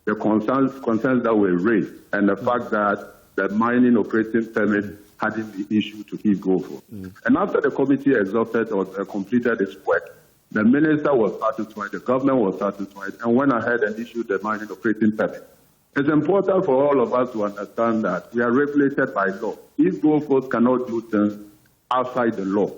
S14: the concerns that were raised and the fact that the mining operating permit hadn't been issued to East Goldfield. And after the committee exhausted or completed its work, the minister was satisfied, the government was satisfied, and went ahead and issued the mining operating permit. It's important for all of us to understand that we are regulated by law. East Goldfield cannot do things outside the law.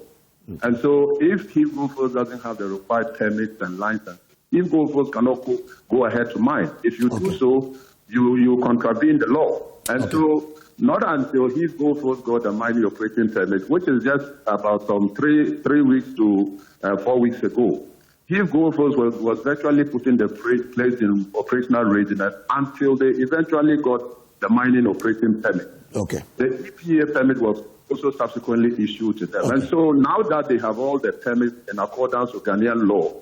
S14: And so if East Goldfield doesn't have the required permits and licenses, East Goldfield cannot go ahead to mine. If you do so, you contravene the law. And so not until East Goldfield got a mining operating permit, which is just about some three weeks to 4 weeks ago, East Goldfield was virtually put in the place in operational readiness until they eventually got the mining operating permit.
S19: Okay.
S14: The EPA permit was also subsequently issued to them. And so now that they have all the permits in accordance with Ghanaian law,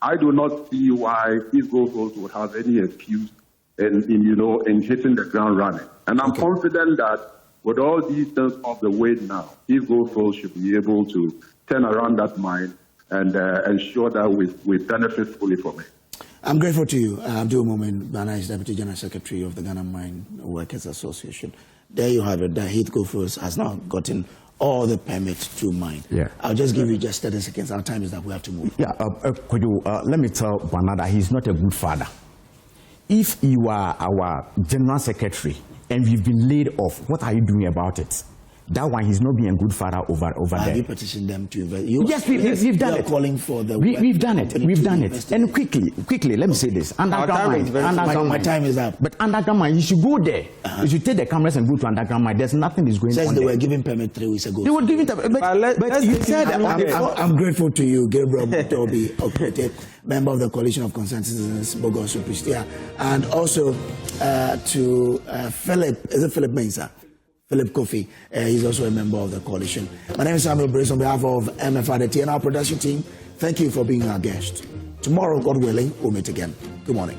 S14: I do not see why East Goldfield would have any excuse in hitting the ground running. And I'm confident that with all these things off the way now, East Goldfield should be able to turn around that mine and ensure that we benefit fully from it.
S19: I'm grateful to you. Abdul Momin Bana is Deputy General Secretary of the Ghana Mine Workers Association. There you have it. The Heath Goldfield has now gotten all the permits to mine.
S12: Yeah.
S19: I'll just give you just 30 seconds. Our time is that we have to move.
S12: Yeah, let me tell Bana that he's not a good father. If you are our General Secretary and we've been laid off, what are you doing about it? That one, he's not being a good father over there.
S19: Have you petitioned them to invest?
S12: Yes, we've done it.
S19: Calling for the
S12: we've done it. We've done it. And quickly, let me say this.
S19: My time is up.
S12: But underground mine, you should go there. You should take the cameras and go to underground mine. There's nothing is going on.
S19: Says they were giving permit 3 weeks ago.
S12: They were giving but you said
S19: I'm grateful to you, Gabriel Mutobi, operated member of the Coalition of Concerned Citizens, Bogos Pristia, and also to Philip. Is it Philip Mensah? Philip Kofi, he's also a member of the coalition. My name is Samuel Brace on behalf of MFR, the TNR production team. Thank you for being our guest. Tomorrow, God willing, we'll meet again. Good morning.